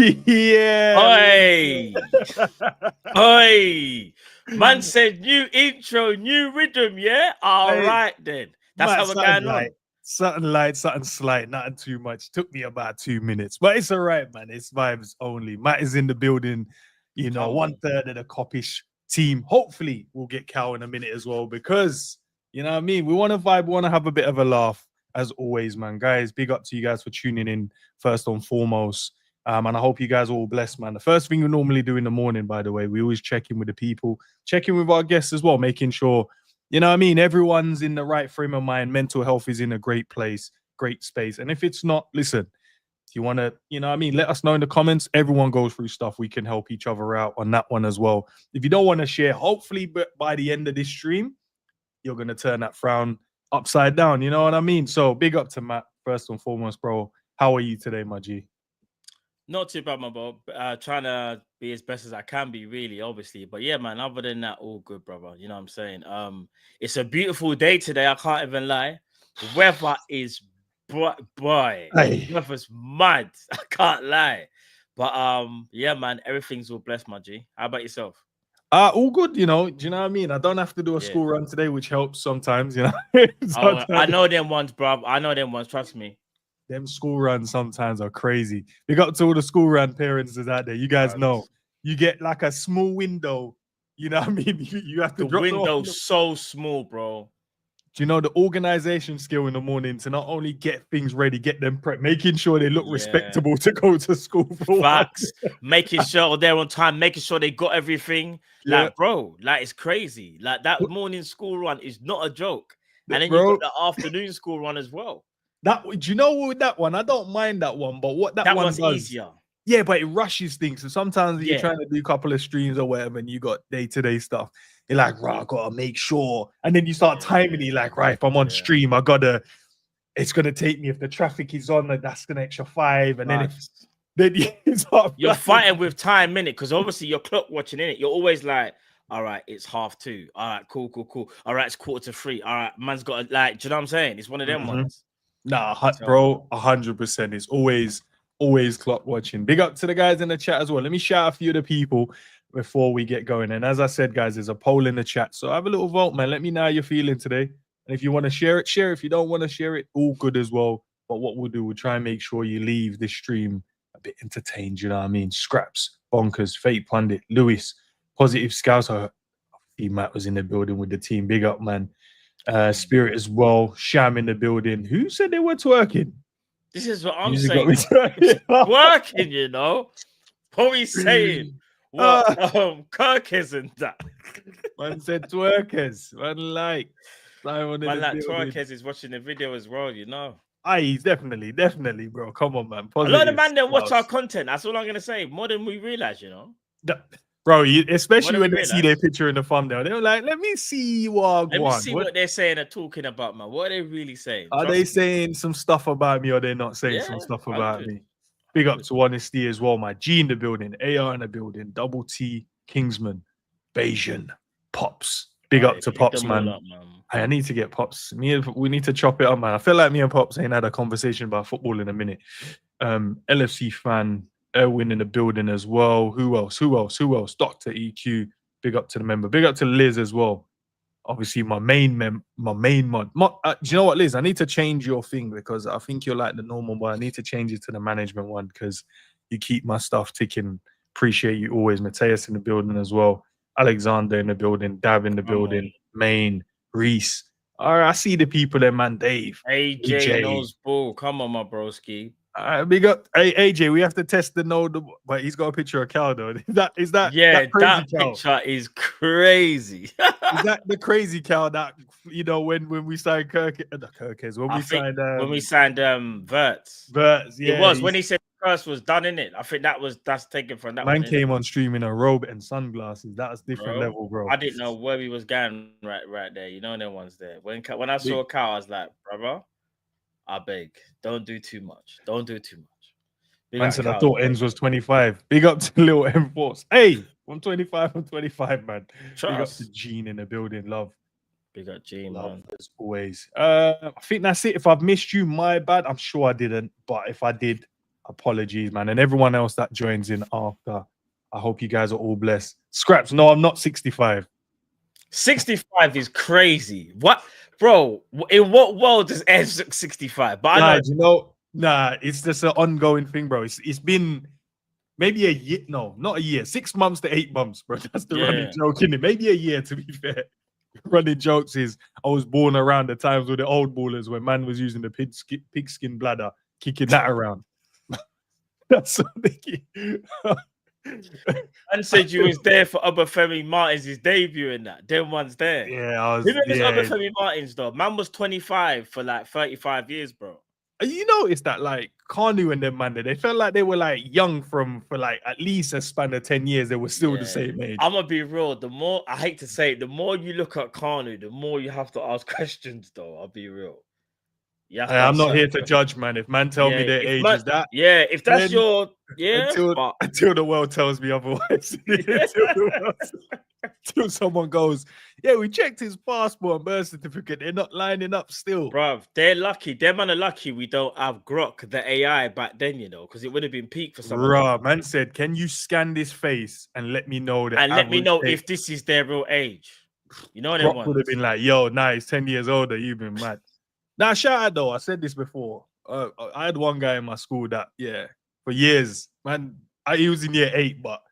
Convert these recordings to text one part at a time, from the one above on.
Yeah. Oi! Oi! Man said new intro, new rhythm, yeah? All right then. That's how we're going on. Something light, something slight, nothing too much. Took me about 2 minutes, but it's all right, man. It's vibes only. Matt is in the building, you know, 1/3 of the Coppish team. Hopefully, we'll get Cal in a minute as well because, you know what I mean? We want to vibe, we want to have a bit of a laugh as always, man. Guys, big up to you guys for tuning in first and foremost. And I hope you guys are all blessed, man. The first thing we normally do in the morning, by the way, we always check in with the people, check in with our guests as well, making sure, you know what I mean, everyone's in the right frame of mind. Mental health is in a great place, great space. And if it's not, listen, if you want to, you know what I mean, let us know in the comments. Everyone goes through stuff. We can help each other out on that one as well. If you don't want to share, hopefully by the end of this stream, you're going to turn that frown upside down. You know what I mean? So big up to Matt, first and foremost, bro. How are you today, my G? Not too bad, my bro. Trying to be as best as I can be, really, obviously. But yeah, man, other than that, all good, brother. You know what I'm saying? It's a beautiful day today. I can't even lie. The weather is boy. The weather's mad. I can't lie. But yeah, man, everything's all blessed, my G. How about yourself? All good, you know. Do you know what I mean? I don't have to do a school run today, which helps sometimes, you know. I know them ones, bro. I know them ones, trust me. Them school runs sometimes are crazy. Big up to all the school run parents out there. You guys know you get like a small window. You know what I mean? You have to drop the window so small, bro. Do you know the organization skill in the morning to not only get things ready, get them prepped, making sure they look respectable to go to school for facts, making sure they're on time, making sure they got everything. Like, bro, like it's crazy. Like that morning school run is not a joke. And then you got the afternoon school run as well. Do you know with that one? I don't mind that one, but what that one one's does, easier. Yeah, but it rushes things. So sometimes you're trying to do a couple of streams or whatever, and you got day-to-day stuff. You're like, right, I gotta make sure. And then you start timing it, like, right, if I'm on stream, it's gonna take me. If the traffic is on, that's an extra 5. And then you're fighting with time, minute, because obviously you're clock watching in it. You're always like, all right, it's 2:30. All right, cool. All right, it's 2:45. All right, man's got do you know what I'm saying? It's one of them ones. Nah, bro, 100%. It's always clock watching. Big up to the guys in the chat as well. Let me shout out a few of the people before we get going. And as I said, guys, there's a poll in the chat. So have a little vote, man. Let me know how you're feeling today. And if you want to share it, share. If you don't want to share it, all good as well. But what we'll do, we'll try and make sure you leave this stream a bit entertained, you know what I mean? Scraps, Bonkers, Fate Pundit, Lewis, Positive Scouts. I see Matt was in the building with the team. Big up, man. Spirit as well. Sham in the building. Who said they were twerking? This is what I'm saying. Twerking, you know. What we saying? What Kirk isn't that? Man said twerkers. Man like twerkers is watching the video as well, you know. He's definitely, bro. Come on, man. Positive. A lot of man that watch our content. That's all I'm gonna say. More than we realize, you know. Bro, especially when they see their picture in the thumbnail, they're like, let me see what they're saying or talking about, man. What are they really saying? Are they saying some stuff about me or they're not saying some stuff about me? Big up to Honesty as well, my G in the building, AR in the building, Double T, Kingsman, Bayesian, Pops. Big up to Pops, man. I need to get Pops. We need to chop it up, man. I feel like me and Pops ain't had a conversation about football in a minute. LFC fan, Erwin in the building as well. Who else? Dr. EQ. Big up to the member. Big up to Liz as well. Obviously, my main mod. Do you know what, Liz? I need to change your thing because I think you're like the normal one. I need to change it to the management one because you keep my stuff ticking. Appreciate you always. Mateus in the building as well. Alexander in the building. Dab in the building. Main. Reese. All right, I see the people there, man. Dave. AJ knows ball. Come on, my broski. Big up. Hey, AJ, we have to test the node, but he's got a picture of Cal though. Is that that picture is crazy. Is that the crazy Cal that when we signed when we signed Verts? Yeah, it was when he said first was done in it. I think that's taken from that. Man came on stream in a robe and sunglasses. That was different level, bro. I didn't know where he was going right there. You know, them ones there. When I saw Cal, I was like, brother, I beg, don't do too much. Man said I thought ends was 25. Big up to Lil M Force. Hey, I'm 25. I'm 25, man. Big up to Gene in the building. Love. Big up Gene, man. As always. I think that's it. If I've missed you, my bad. I'm sure I didn't, but if I did, apologies, man. And everyone else that joins in after, I hope you guys are all blessed. Scraps, no, I'm not 65. 65 is crazy. What, bro? In what world does Ed look 65? But I know, it's just an ongoing thing, bro. It's been maybe a year, no, not a year, 6 months to 8 months, bro. That's the running joke, in it. Maybe a year, to be fair. Running jokes is I was born around the times with the old ballers when man was using the pigskin bladder, kicking that around. That's so and said you was there for Obafemi Martins' debut in that. Them ones there. Yeah, I was. Who remembers Obafemi Martins though? Man was 25 for like 35 years, bro. You noticed that, like, Kanu and them, man, they felt like they were like young for like at least a span of 10 years. They were still the same age. I'm gonna be real. The more, I hate to say it, the more you look at Kanu, the more you have to ask questions, though. I'll be real. I'm not here to judge, man. If man tell me their age is that, if that's your until the world tells me otherwise, until someone goes, yeah, we checked his passport and birth certificate, they're not lining up still, bruv. They're lucky. Them man are lucky we don't have Grok, the AI back then, you know, because it would have been peak for someone. Bruh, man said, can you scan this face and let me know that, and let me know if this is their real age? You know what Grok would have been like, yo, nah, he's 10 years older. You've been mad. Now, shout out though. I said this before. I had one guy in my school that, for years, man, he was in year 8, but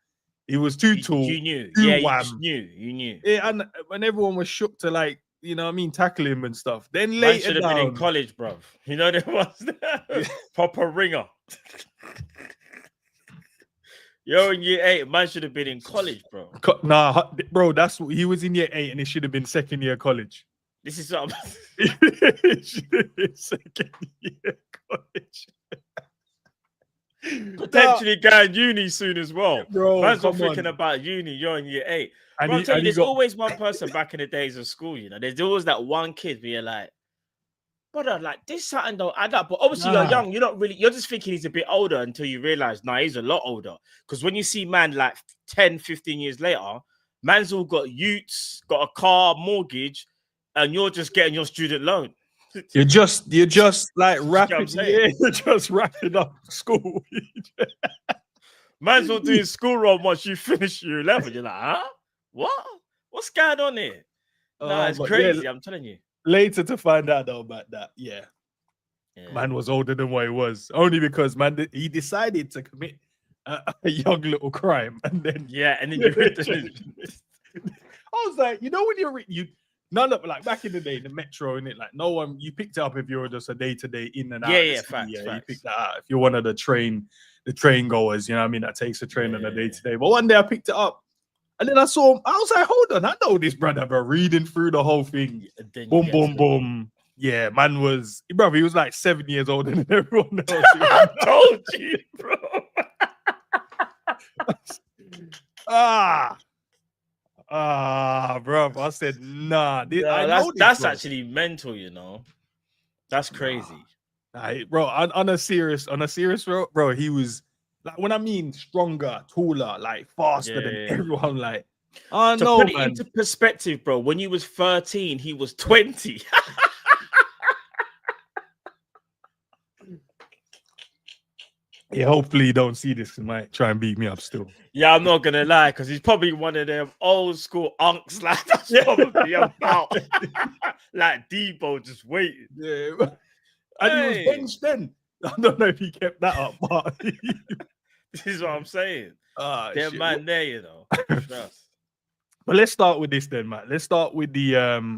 he was too tall. You knew. You knew. Yeah, and when everyone was shook to, like, you know what I mean, tackle him and stuff. Then man later should have been in college, bruv. You know there was proper ringer. You're in year 8. Man should have been in college, bro. Nah, bro, that's what he was in year 8, and it should have been second year college. This is what second year college. Potentially going uni soon as well. Bro, man's not thinking about uni. You're in year 8. Bro, I'm telling you, there's always one person back in the days of school, you know. There's always that one kid where you're like, brother, like, this something don't add up. But obviously you're young. You're just thinking he's a bit older until you realize, he's a lot older. Because when you see man like 10, 15 years later, man's all got utes, got a car, mortgage, and you're just getting your student loan. You're just like wrapping. You're just wrapping up school. Man's not doing school run once you finish your 11. You're like, huh? What? What's going on here? It's crazy. I'm telling you. Later to find out though about that. Yeah. Man was older than what he was, only because he decided to commit a young little crime, and then and then you. I was like, you know, when you. None of, like, back in the day, the metro, in it, like, no one, you picked it up if you were just a day-to-day in and out. Facts. You picked that out if you're one of the train goers, you know what I mean, that takes a train on a day-to-day. But one day I picked it up, and then I saw him. I was like, hold on, I know this brother, bro. Reading through the whole thing, boom. Yeah, man was, bro, he was like 7 years older than everyone else. I told you, bro. Bro, I said, nah. That's actually mental, you know. That's crazy. Bro, on a serious bro, he was, like, when I mean stronger, taller, like faster than everyone, like, to put it into perspective, bro, when you was 13, he was 20. Yeah, hopefully you don't see this and might try and beat me up still. Yeah, I'm not gonna lie, because he's probably one of them old school unks, like, that's probably about like Debo just waiting. Yeah, and he was benched then. I don't know if he kept that up, but this is what I'm saying. That man there, you know. But let's start with this then, Matt. Let's start with the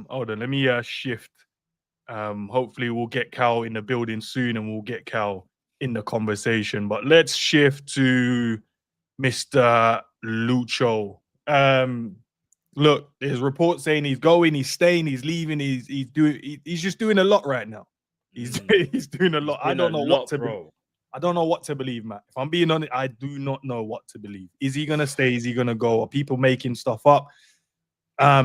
hold on, let me shift. Hopefully we'll get Cal in the building soon, and we'll get Cal in the conversation, but let's shift to Mr. Lucho. Look, there's reports saying he's going, he's staying, he's leaving, he's just doing a lot right now. He's doing a lot. I don't know what to believe. I don't know what to believe, Matt. If I'm being honest, I do not know what to believe. Is he gonna stay? Is he gonna go? Are people making stuff up?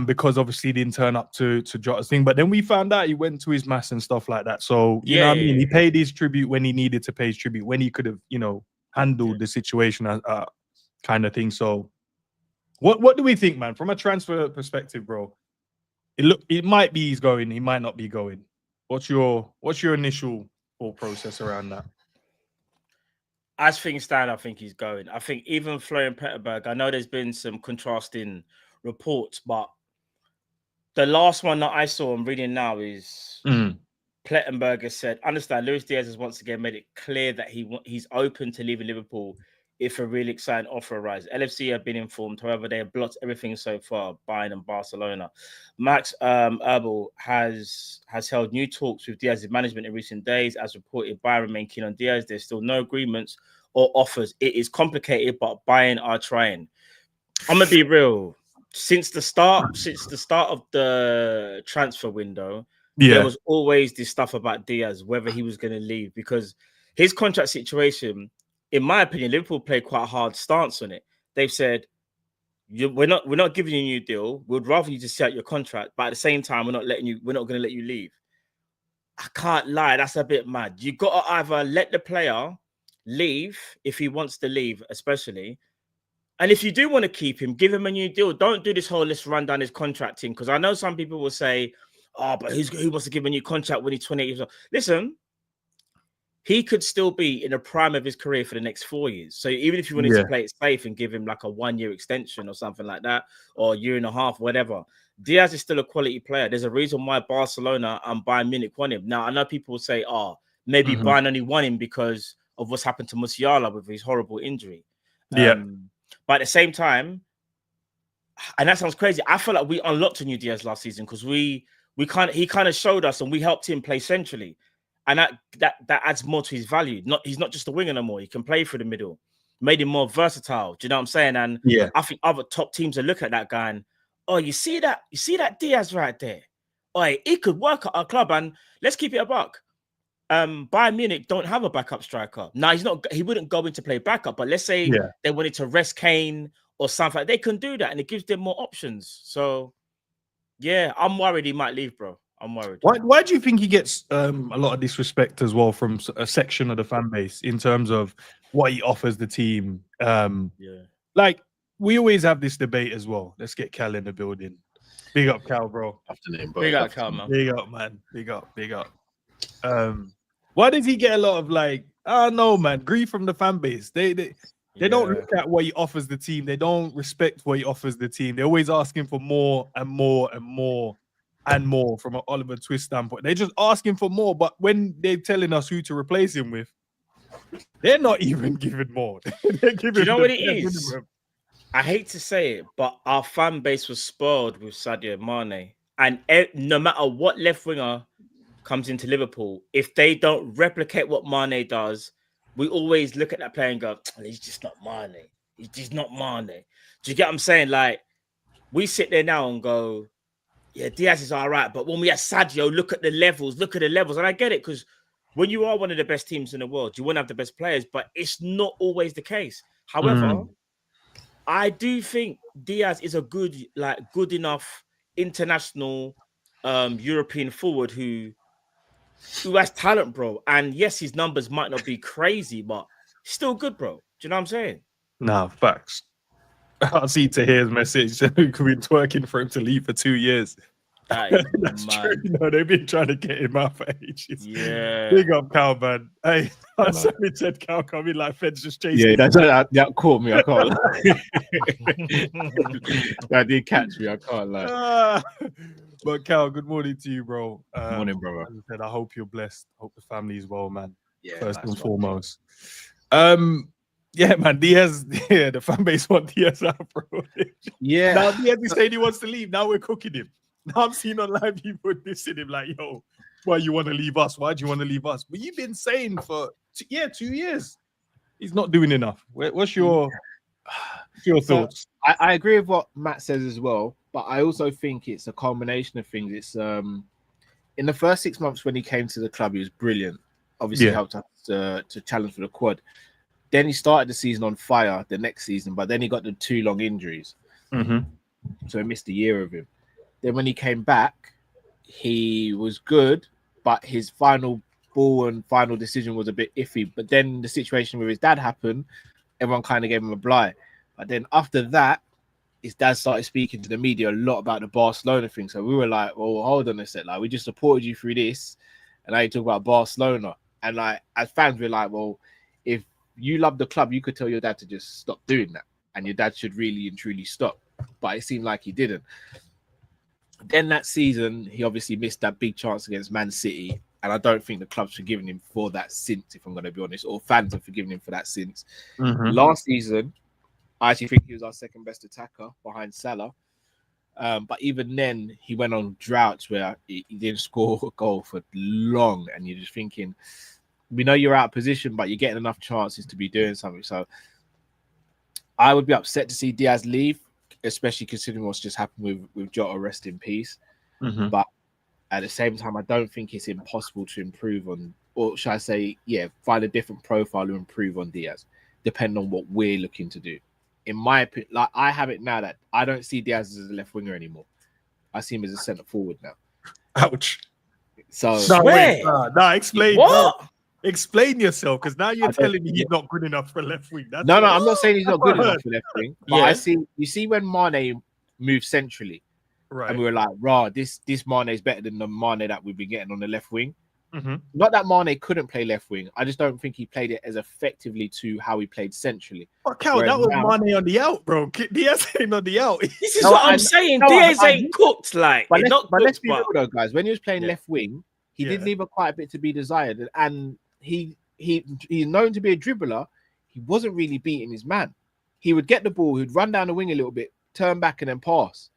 Because obviously he didn't turn up to Jota's thing. But then we found out he went to his mass and stuff like that. So, you know what I mean? He paid his tribute when he needed to pay his tribute, when he could have, you know, handled the situation kind of thing. So what do we think, man? From a transfer perspective, bro, it might be he's going, he might not be going. What's your initial thought process around that? As things stand, I think he's going. I think even Florian Petterberg, I know there's been some contrasting reports, but the last one that I saw, I'm reading now, is Plettenberger said, understand, Luis Diaz has once again made it clear that he's open to leaving Liverpool if a really exciting offer arises. LFC have been informed, however, they have blocked everything so far, Bayern and Barcelona. Max Erbel has held new talks with Diaz's management in recent days. As reported, Bayern remain keen on Diaz. There's still no agreements or offers. It is complicated, but Bayern are trying. I'm gonna be real. Since the start of the transfer window, there was always this stuff about Diaz, whether he was going to leave, because his contract situation, in my opinion, Liverpool played quite a hard stance on it. They've said, we're not giving you a new deal. We'd rather you just set out your contract, but at the same time, we're not going to let you leave. I can't lie, that's a bit mad. You got to either let the player leave if he wants to leave, especially. And if you do want to keep him, give him a new deal. Don't do this whole let's run down his contracting, because I know some people will say, oh, but who wants to give him a new contract when he's 28 years old? Listen, he could still be in the prime of his career for the next 4 years. So even if you wanted to play it safe and give him like a 1-year extension or something like that, or a year and a half, whatever, Diaz is still a quality player. There's a reason why Barcelona and Bayern Munich want him. Now, I know people will say, oh, maybe Bayern only want him because of what's happened to Musiala with his horrible injury. But at the same time, and that sounds crazy, I feel like we unlocked a new Diaz last season because he kind of showed us and we helped him play centrally. And that adds more to his value. He's not just a winger no more. He can play through the middle. Made him more versatile. Do you know what I'm saying? And I think other top teams are looking at that guy and, oh, you see that Diaz right there? Oh, he could work at our club. And let's keep it a buck. Bayern Munich don't have a backup striker. Now he wouldn't go in to play backup, but let's say they wanted to rest Kane or something, they can do that and it gives them more options. So yeah, I'm worried he might leave, bro. I'm worried. Why do you think he gets a lot of disrespect as well from a section of the fan base in terms of what he offers the team? Like we always have this debate as well. Let's get Cal in the building. Big up, Cal, bro. Afternoon, bro. Big up, Cal, man. Big up, man. Big up. Why does he get a lot of like, oh no, man, grief from the fan base? They don't look at what he offers the team. They don't respect what he offers the team. They're always asking for more and more and more and more from an Oliver Twist standpoint. They're just asking for more, but when they're telling us who to replace him with, they're not even giving more. They're giving, you know what it is? Minimum. I hate to say it, but our fan base was spoiled with Sadio Mane. And no matter what left winger comes into Liverpool, if they don't replicate what Mane does, we always look at that player and go, oh, he's just not Mane. He's just not Mane. Do you get what I'm saying? Like, we sit there now and go, yeah, Diaz is all right. But when we have Sadio, look at the levels. And I get it, because when you are one of the best teams in the world, you want to have the best players, but it's not always the case. However, I do think Diaz is a good enough international European forward who has talent, bro. And yes, his numbers might not be crazy, but still good, bro. Do you know what I'm saying? Nah, facts. I see Tahir's message. We've been twerking for him to leave for 2 years. That's true. No, they've been trying to get him out for ages. Yeah. Big up, Cal, man. Hey, I said Cal come in like Fed's just chasing. Yeah, that caught me. I can't lie. That did catch me. I can't lie. But Cal, good morning to you, bro. Morning, brother. As I said, I hope you're blessed. Hope the family is well, man. Yeah, first and foremost. Yeah, man, Diaz, the fan base want Diaz out, bro. Yeah. Now Diaz is saying he wants to leave. Now we're cooking him. Now I'm seeing online people dissing him like, yo, why you want to leave us? Why do you want to leave us? But you've been saying for 2 years. He's not doing enough. What's your thoughts? I agree with what Matt says as well, but I also think it's a combination of things. It's in the first 6 months when he came to the club, he was brilliant. Obviously helped us to challenge for the quad. Then he started the season on fire the next season, but then he got the 2 long injuries. So he missed a year of him. Then when he came back, he was good, but his final ball and final decision was a bit iffy. But then the situation with his dad happened, everyone kind of gave him a blight. But then after that, his dad started speaking to the media a lot about the Barcelona thing. So we were like, well, hold on a sec. Like, we just supported you through this, and now you talk about Barcelona. And like, as fans, we're like, well, if you love the club, you could tell your dad to just stop doing that, and your dad should really and truly stop. But it seemed like he didn't. Then that season, he obviously missed that big chance against Man City, and I don't think the club's forgiven him for that since, if I'm going to be honest, or fans have forgiven him for that since. Last season, I actually think he was our second best attacker behind Salah. But even then, he went on droughts where he didn't score a goal for long, and you're just thinking, we know you're out of position, but you're getting enough chances to be doing something. So I would be upset to see Diaz leave, especially considering what's just happened with Jota, rest in peace. But at the same time, I don't think it's impossible to improve on, or should I say, find a different profile to improve on Diaz, depending on what we're looking to do. In my opinion, like I have it now that I don't see Diaz as a left winger anymore. I see him as a centre forward now. Ouch. So explain. What? No. Explain yourself, because now you're telling me he's not good enough for left wing. No, I'm not saying he's not good enough for left wing. But you see when Mane moved centrally, right? And we were like, "Rah, this Mane is better than the Mane that we've been getting on the left wing." Not that Mane couldn't play left wing. I just don't think he played it as effectively to how he played centrally. But Cal, that was Mane on the out, bro. Diaz ain't on the out. This is what I'm saying. Diaz ain't cooked, like. But let's be real though, guys. When he was playing left wing, he did leave quite a bit to be desired, and he's known to be a dribbler. He wasn't really beating his man. He would get the ball, he'd run down the wing a little bit, turn back, and then pass.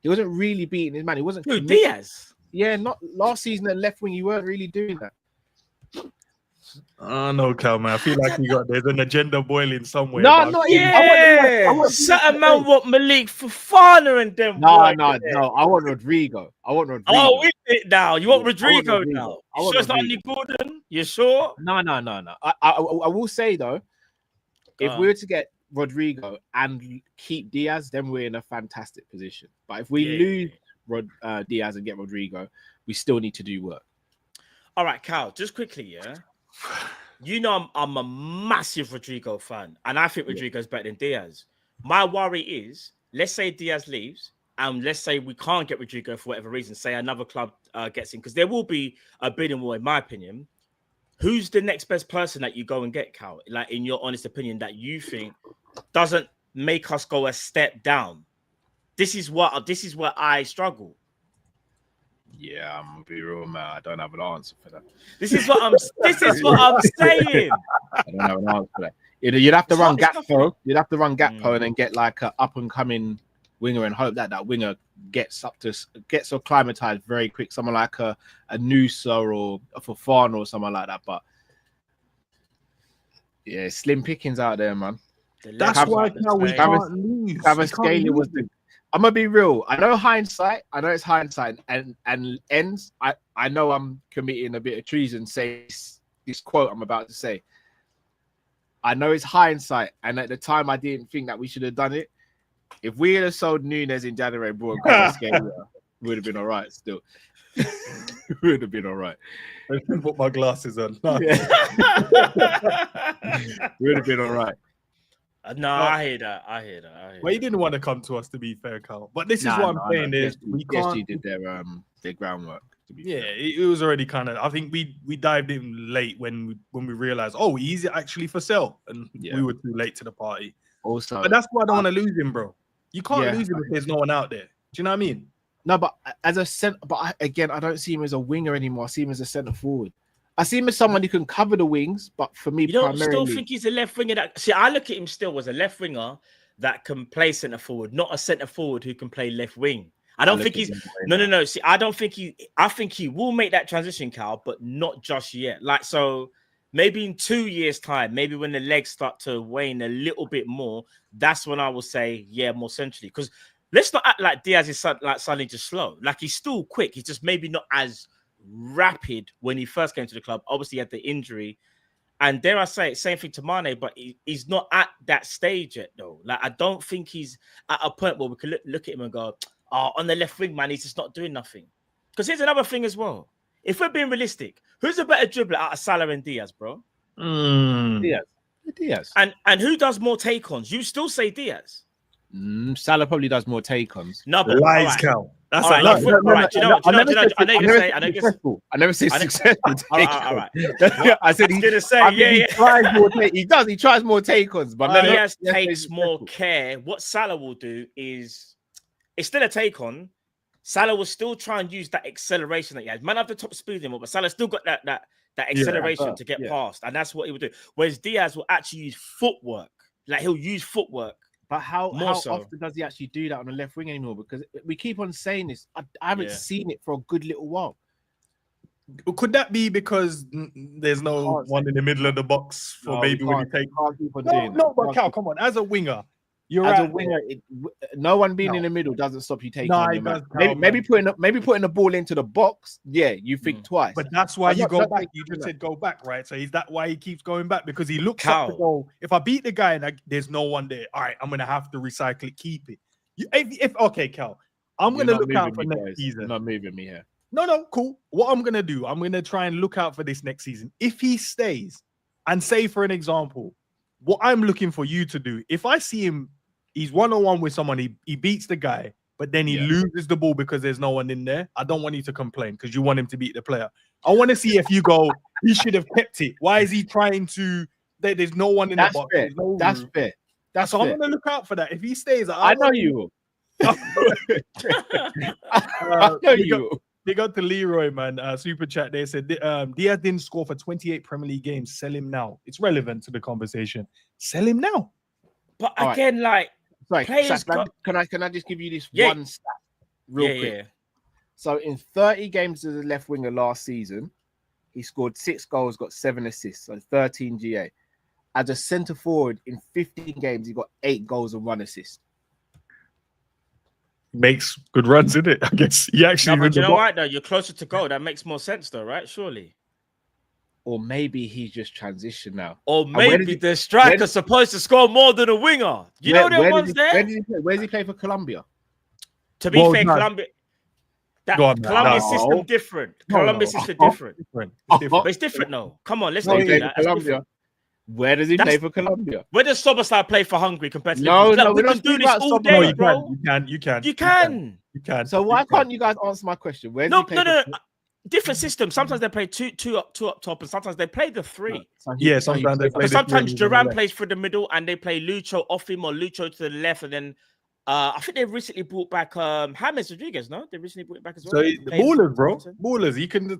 He wasn't really beating his man. He wasn't. Diaz. Yeah, not last season at left wing. You weren't really doing that. Oh no, Cal, man. I feel like there's an agenda boiling somewhere. No, not I want certain man want Malik Fofana and them. No. I want Rodrygo. Oh, is it now? You want Rodrygo now? You sure it's not Andy Gordon? You sure? No. I will say though, if we were to get Rodrygo and keep Diaz, then we're in a fantastic position. But if we lose Diaz and get Rodrygo, we still need to do work. All right, Cal, just quickly, you know I'm a massive Rodrygo fan, and I think Rodrygo's better than Diaz. My worry is, let's say Diaz leaves, and let's say we can't get Rodrygo for whatever reason, say another club gets him, because there will be a bidding war, in my opinion. Who's the next best person that you go and get, Cal? Like, in your honest opinion, that you think doesn't make us go a step down? This is where I struggle. Yeah, I'm gonna be real, man. I don't have an answer for that. This is what I'm saying. I don't have an answer for that. You'd have to run Gakpo. You'd have to run Gakpo and then get like an up and coming winger and hope that winger gets acclimatized very quick. Someone like a Nusa or a Fofana or someone like that. But yeah, slim pickings out there, man. That's why now we can't lose. I'm gonna be real. I know hindsight. I know it's hindsight, and ends. I know I'm committing a bit of treason. Say this quote I'm about to say. I know it's hindsight, and at the time I didn't think that we should have done it. If we had sold Nunez in January and brought Konaté, we would have been all right. Still, we would have been all right. I didn't put my glasses on. We would have been all right. No, I hear that. Well, he didn't want to come to us, to be fair, Carl. But this is what I'm saying is we can't. PSG did their groundwork. To be fair. It was already kind of. I think we dived in late when we realized, oh, he's actually for sale, and we were too late to the party. Also, but that's why I don't want to lose him, bro. You can't lose him if there's no one out there. Do you know what I mean? No, but as a center, I don't see him as a winger anymore. I see him as a centre forward. I see him as someone who can cover the wings, but for me, you don't still think he's a left winger. I look at him still as a left winger that can play centre forward, not a centre forward who can play left wing. I don't think he's no. See, I don't think I think he will make that transition, Cal, but not just yet. Like, so maybe in 2 years' time, maybe when the legs start to wane a little bit more, that's when I will say, more centrally. Because let's not act like Diaz is like suddenly just slow. Like, he's still quick. He's just maybe not as rapid when he first came to the club. Obviously, he had the injury. And dare I say, same thing to Mane, but he's not at that stage yet, though. Like, I don't think he's at a point where we can look at him and go, oh, on the left wing, man, he's just not doing nothing. Because here's another thing as well. If we're being realistic, who's a better dribbler out of Salah and Diaz, bro? Diaz. And who does more take-ons? You still say Diaz. Salah probably does more take-ons. No, but Lies, alright. Cal. That's All a right, lie. do you know? I know you're gonna say. I know you're gonna successful. I never say I know- successful. All right. I said I was he. gonna say, I mean, yeah, he yeah. tries more. He does. He tries more take-ons, but no, Diaz let's say takes more successful. care. What Salah will do is it's still a take on. Salah will still try and use that acceleration that he has. Man have the top speed in him, but Salah still got that acceleration to get past, and that's what he will do. Whereas Diaz will actually use footwork. Like he'll use footwork. But how so. often does he actually do that on the left wing anymore? Because we keep on saying this. I haven't seen it for a good little while. Could that be because there's no one in the middle of the box for maybe when you take? No, but Cal, come on. As a winger, you're as a winger. No one being in the middle doesn't stop you taking on your man. Maybe putting the ball into the box. Yeah, you think twice. But that's why you go back. You just said go back, right? So is that why he keeps going back? Because he looks up to go. If I beat the guy and there's no one there, all right, I'm gonna have to recycle it, keep it. If okay, Cal, I'm gonna look out for next season. You're not moving me here. No, cool. What I'm gonna do, I'm gonna try and look out for this next season. If he stays, and say for an example, what I'm looking for you to do, if I see him, he's one-on-one with someone, he beats the guy, but then he loses the ball because there's no one in there. I don't want you to complain because you want him to beat the player. I want to see if you go, he should have kept it. Why is he trying to? There's no one in the box. Fair. That's fair. So I'm gonna look out for that. If he stays, I know you will. I know you will. They got to Leroy, man. Super chat. They said Diaz didn't score for 28 Premier League games. Sell him now. It's relevant to the conversation. Sell him now. But again, like, players can I just give you this one stat real quick? Yeah. So in 30 games as a left winger last season, he scored 6 goals, got 7 assists, so 13 GA. As a centre forward in 15 games, he got 8 goals and 1 assist. Makes good runs, isn't it? I guess he actually. No, but you know what? Though you're closer to goal. That makes more sense, though, right? Surely. Or maybe he's just transitioned now. Or maybe the striker's supposed to score more than a winger. You know them ones there? Where does he play for Colombia? To be fair, Colombia. Colombia's system different. Colombia's system different. But it's different, no. Come on, let's not do that. Colombia. Where does he play for Colombia? Where does Soboslai play for Hungary compared to No, we can do this all day, bro. You can. You can. So why can't you guys answer my question? Where No. Different systems. Sometimes they play two up top, and sometimes they play the 3. Sometimes they play. Sometimes Duran plays for the middle, and they play Lucho off him or Lucho to the left, and then I think they recently brought back James Rodriguez. No, they recently brought it back as well. So the ballers, bro, ballers.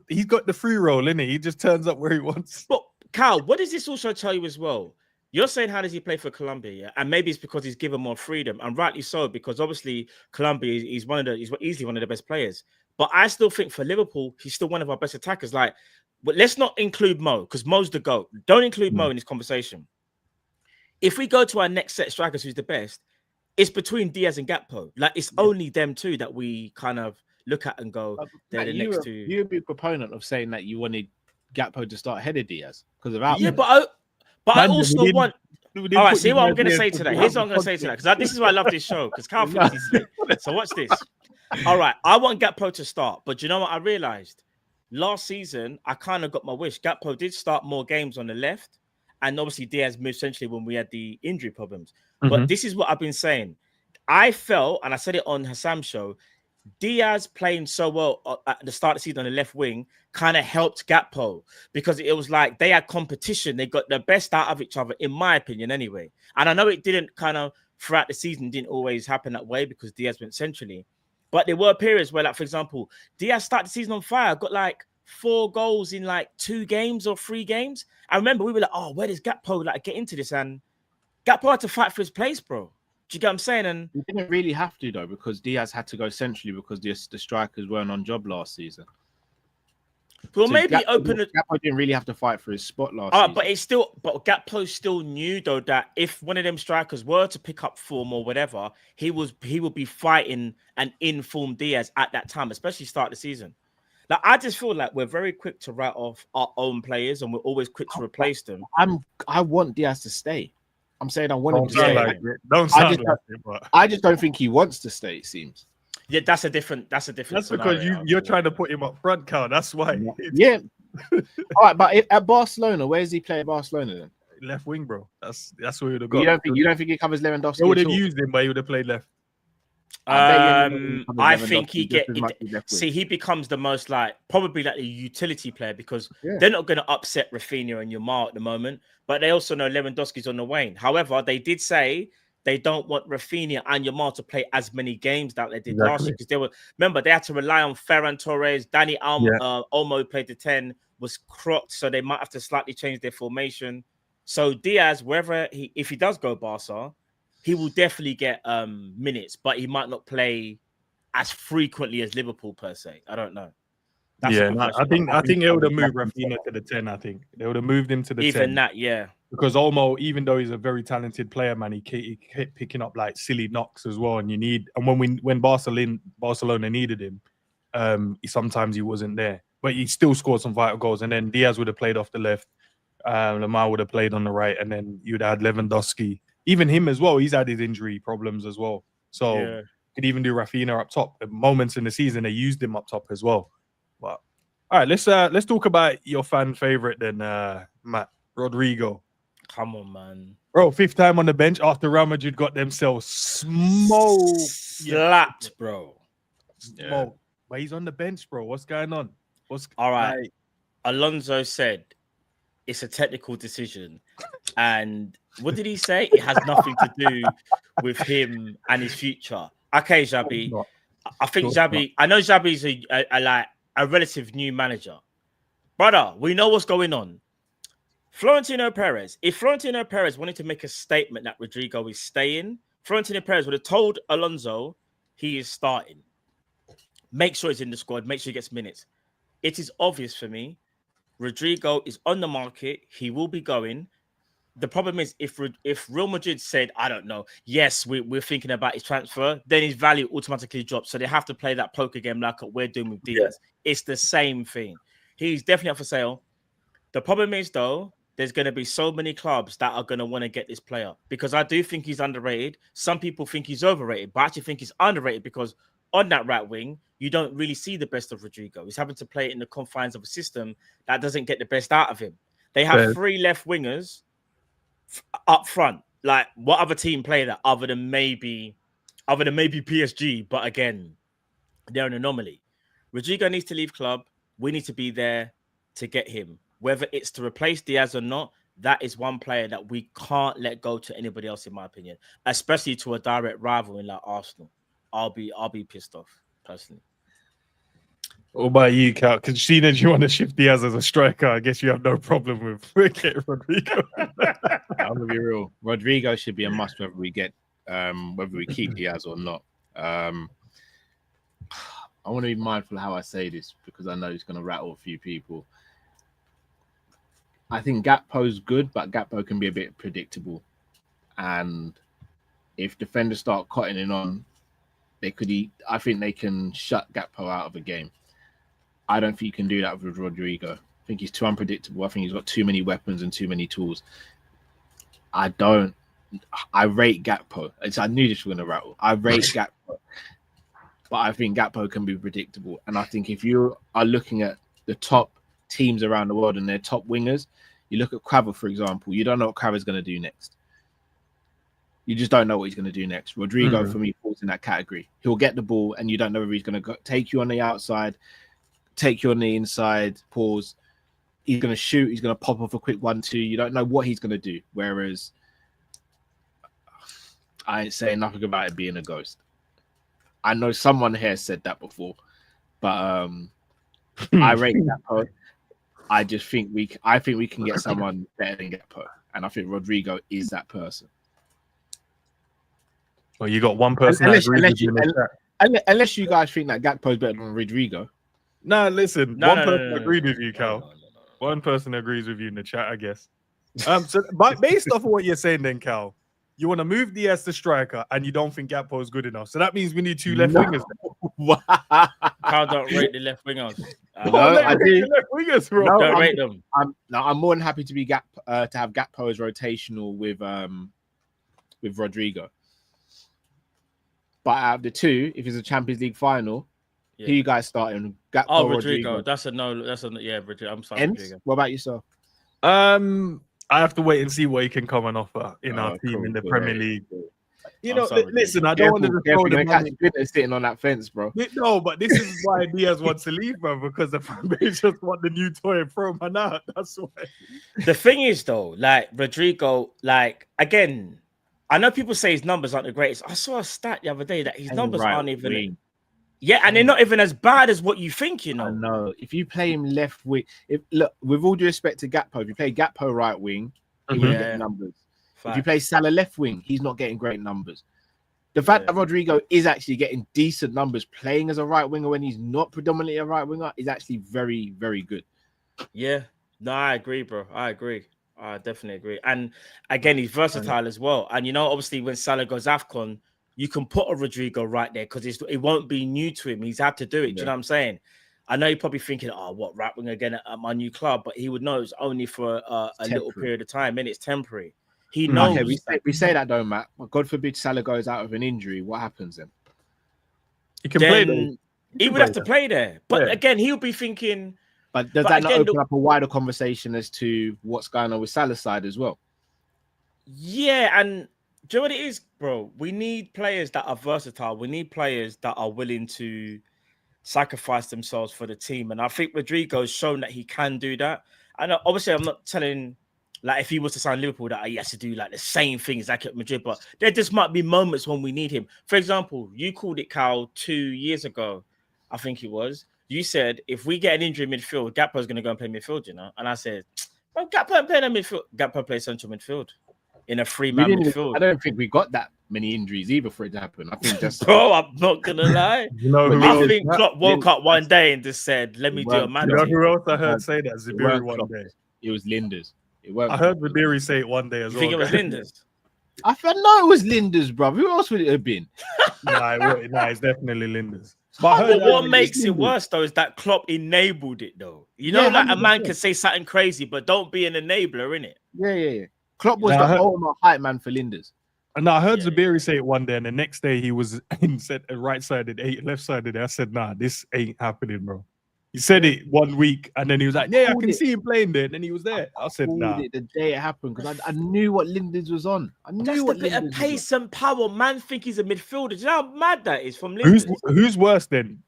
He's got the free roll, innit? He just turns up where he wants. But Cal, what does this also tell you as well? You're saying how does he play for Colombia? Yeah, and maybe it's because he's given more freedom, and rightly so, because obviously Colombia he's easily one of the best players. But I still think for Liverpool, he's still one of our best attackers. Like, but let's not include Mo because Mo's the GOAT. Don't include Mo in this conversation. If we go to our next set of strikers, who's the best? It's between Diaz and Gakpo. Like, it's only them two that we kind of look at and go, they're the next two. You're a big proponent of saying that you wanted Gakpo to start ahead of Diaz because of but I also want. All right, see what I'm going to say to that. Here's what I'm going to say to that because this is why I love this show because Carl thinks he's slick. So watch this. All right, I want Gakpo to start, but you know what I realized? Last season, I kind of got my wish. Gakpo did start more games on the left, and obviously Diaz moved essentially when we had the injury problems. But this is what I've been saying. I felt, and I said it on Hassam's show, Diaz playing so well at the start of the season on the left wing kind of helped Gakpo because it was like they had competition. They got the best out of each other, in my opinion, anyway. And I know it didn't kind of throughout the season didn't always happen that way because Diaz went centrally. But there were periods where, like, for example, Diaz started the season on fire, got like 4 goals in like 2 games or 3 games. I remember we were like, oh, where does Gakpo like get into this? And Gakpo had to fight for his place, bro. Do you get what I'm saying? And he didn't really have to though, because Diaz had to go centrally because the strikers weren't on job last season. Well, so maybe Gakpo didn't really have to fight for his spot last season. But Gakpo still knew though that if one of them strikers were to pick up form or whatever, he would be fighting an informed Diaz at that time, especially start the season. Like, I just feel like we're very quick to write off our own players and we're always quick to replace them. I want Diaz to stay. I'm saying I want him to stay. I just don't think he wants to stay, it seems. Yeah, that's different. That's because you're trying to put him up front, Carl. That's why. Yeah. All right, but at Barcelona, where does he play at Barcelona then? left wing, bro. That's where he would have You got. don't think he covers Lewandowski? They would have at all? used him, but he would have played left. I think he just get as much as left wing. see he becomes the most probably a utility player because Yeah. they're not going to upset Rafinha and Yamal at the moment, but they also know Lewandowski's on the wane. However, they did say they don't want Rafinha and Yamal to play as many games that they did last year because they had to rely on Ferran Torres, Dani Olmo played the 10, was crocked, so they might have to slightly change their formation. So Diaz, if he does go Barca, he will definitely get minutes, but he might not play as frequently as Liverpool per se. I don't know. I think they would have moved Rafinha to the 10. I think they would have moved him to the 10. Even that, yeah. Because Olmo, even though he's a very talented player, man, he kept picking up like silly knocks as well. And when Barcelona needed him, sometimes he wasn't there, but he still scored some vital goals. And then Diaz would have played off the left, Lamar would have played on the right, and then you'd add Lewandowski. Even him as well, he's had his injury problems as well. So could even do Rafinha up top. At moments in the season, they used him up top as well. But all right, let's talk about your fan favorite then, Matt, Rodrygo. Come on, man. Bro, 5th time on the bench after Real Madrid got themselves slapped, bro. Smoked. But he's on the bench, bro. What's going on? All right. Alonso said it's a technical decision. And what did he say? It has nothing to do with him and his future. Okay, Xabi. I think Xabi. I know Xabi's a relative new manager. Brother, we know what's going on. Florentino Perez. If Florentino Perez wanted to make a statement that Rodrygo is staying, Florentino Perez would have told Alonso he is starting. Make sure he's in the squad. Make sure he gets minutes. It is obvious for me. Rodrygo is on the market. He will be going. The problem is if Real Madrid said, I don't know, yes, we're thinking about his transfer, then his value automatically drops. So they have to play that poker game like we're doing with Diaz. Yeah. It's the same thing. He's definitely up for sale. The problem is, though, there's going to be so many clubs that are going to want to get this player because I do think he's underrated. Some people think he's overrated, but I actually think he's underrated because on that right wing, you don't really see the best of Rodrygo. He's having to play in the confines of a system that doesn't get the best out of him. They have 3 left wingers up front. Like, what other team play that other than maybe PSG? But again, they're an anomaly. Rodrygo needs to leave club. We need to be there to get him. Whether it's to replace Diaz or not, that is one player that we can't let go to anybody else, in my opinion, especially to a direct rival in like Arsenal. I'll be pissed off personally. What about you, Cal? Because seeing as you want to shift Diaz as a striker, I guess you have no problem with getting Rodrygo. I'm gonna be real. Rodrygo should be a must whether we keep Diaz or not. I want to be mindful of how I say this because I know it's going to rattle a few people. I think Gakpo's good, but Gakpo can be a bit predictable. And if defenders start cutting on, I think they can shut Gakpo out of a game. I don't think you can do that with Rodrygo. I think he's too unpredictable. I think he's got too many weapons and too many tools. I rate Gakpo. I knew this was going to rattle. I rate Gakpo. But I think Gakpo can be predictable. And I think if you are looking at the top teams around the world and their top wingers, you look at Cravo, for example, you don't know what Cravo's going to do next. You just don't know what he's going to do next. Rodrygo, for me, falls in that category. He'll get the ball and you don't know whether he's going to take you on the outside, take you on the inside, pause. He's going to shoot. He's going to pop off a quick 1-2. You don't know what he's going to do. Whereas I ain't saying nothing about it being a ghost. I know someone here said that before, but I rate Gakpo. I think we can get someone better than Gakpo, and I think Rodrygo is that person. Well, you got one person unless you guys think that Gakpo is better than Rodrygo. Nah, listen, one person agreed with you, Cal. One person agrees with you in the chat, I guess. But based off of what you're saying, then, Cal, you want to move Diaz to striker, and you don't think Gakpo is good enough. So that means we need 2 left wingers. Cal don't rate the left wingers. No, I do. Left wingers, bro. No, don't rate them. I'm more than happy to be to have Gakpo as rotational with Rodrygo. But out of the 2, if it's a Champions League final, who you guys starting? Gakpo or Rodrygo. That's a no. That's a Rodrygo. I'm sorry. What about yourself? I I have to wait and see what he can come and offer in our team in the Premier League. You know, listen, I don't want to just throw the money. Sitting on that fence, bro. No, but this is why Diaz wants to leave, bro, because the fan just want the new toy and throw man out. That's why. The thing is, though, like Rodrygo, like again, I know people say his numbers aren't the greatest. I saw a stat the other day that his numbers aren't even. Yeah, and they're not even as bad as what you think, you know. I know. If you play him left wing, look, with all due respect to Gakpo, if you play Gakpo right wing, he won't get numbers. If you play Salah left wing, he's not getting great numbers. The fact that Rodrygo is actually getting decent numbers playing as a right winger when he's not predominantly a right winger is actually very, very good. Yeah, no, I agree, bro. I agree. I definitely agree. And again, he's versatile as well. And you know, obviously, when Salah goes AFCON, you can put a Rodrygo right there because it won't be new to him. He's had to do it. Do you know what I'm saying? I know you're probably thinking, oh, what, right wing again at my new club? But he would know it's only for a little period of time and it's temporary. He knows. Okay, we say that though, Matt. God forbid Salah goes out of an injury. What happens then? He can play there. He would have to play there. But again, he'll be thinking. But does that not open up a wider conversation as to what's going on with Salah's side as well? Yeah, and do you know what it is, bro? We need players that are versatile. We need players that are willing to sacrifice themselves for the team. And I think Rodrygo's shown that he can do that. And obviously, I'm not telling, like, if he was to sign Liverpool, that he has to do, like, the same things like at Madrid. But there just might be moments when we need him. For example, you called it, Cal, 2 years ago, I think it was. You said, if we get an injury in midfield, Gakpo's going to go and play midfield, you know? And I said, well, Gakpo ain't playing midfield. Gakpo plays central midfield. In a 3-man midfield. I don't think we got that many injuries either for it to happen. I think just bro, I'm not gonna lie. I think Klopp woke up one day and just said, "Let me do a man." You know who else I heard say that? Zibiri one day. It was Linders. I heard Zibiri say it one day as well. You think it was Linders? I know it was Linders, bro. Who else would it have been? Nah, it's definitely Linders. But what makes it worse though is that Klopp enabled it though. You know, like 100%. A man can say something crazy, but don't be an enabler, innit? Yeah. Klopp was the ultimate hype man for Linders. And I heard Zibiri say it one day, and the next day he was said right-sided, left-sided. I said, nah, this ain't happening, bro. He said it 1 week, and then he was like, yeah, I can see him playing there. And then he was there. I said, nah. The day it happened, because I knew what Linders was on. I knew what bit of pace and power. Man think he's a midfielder. Do you know how mad that is from Linders? Who's worse then?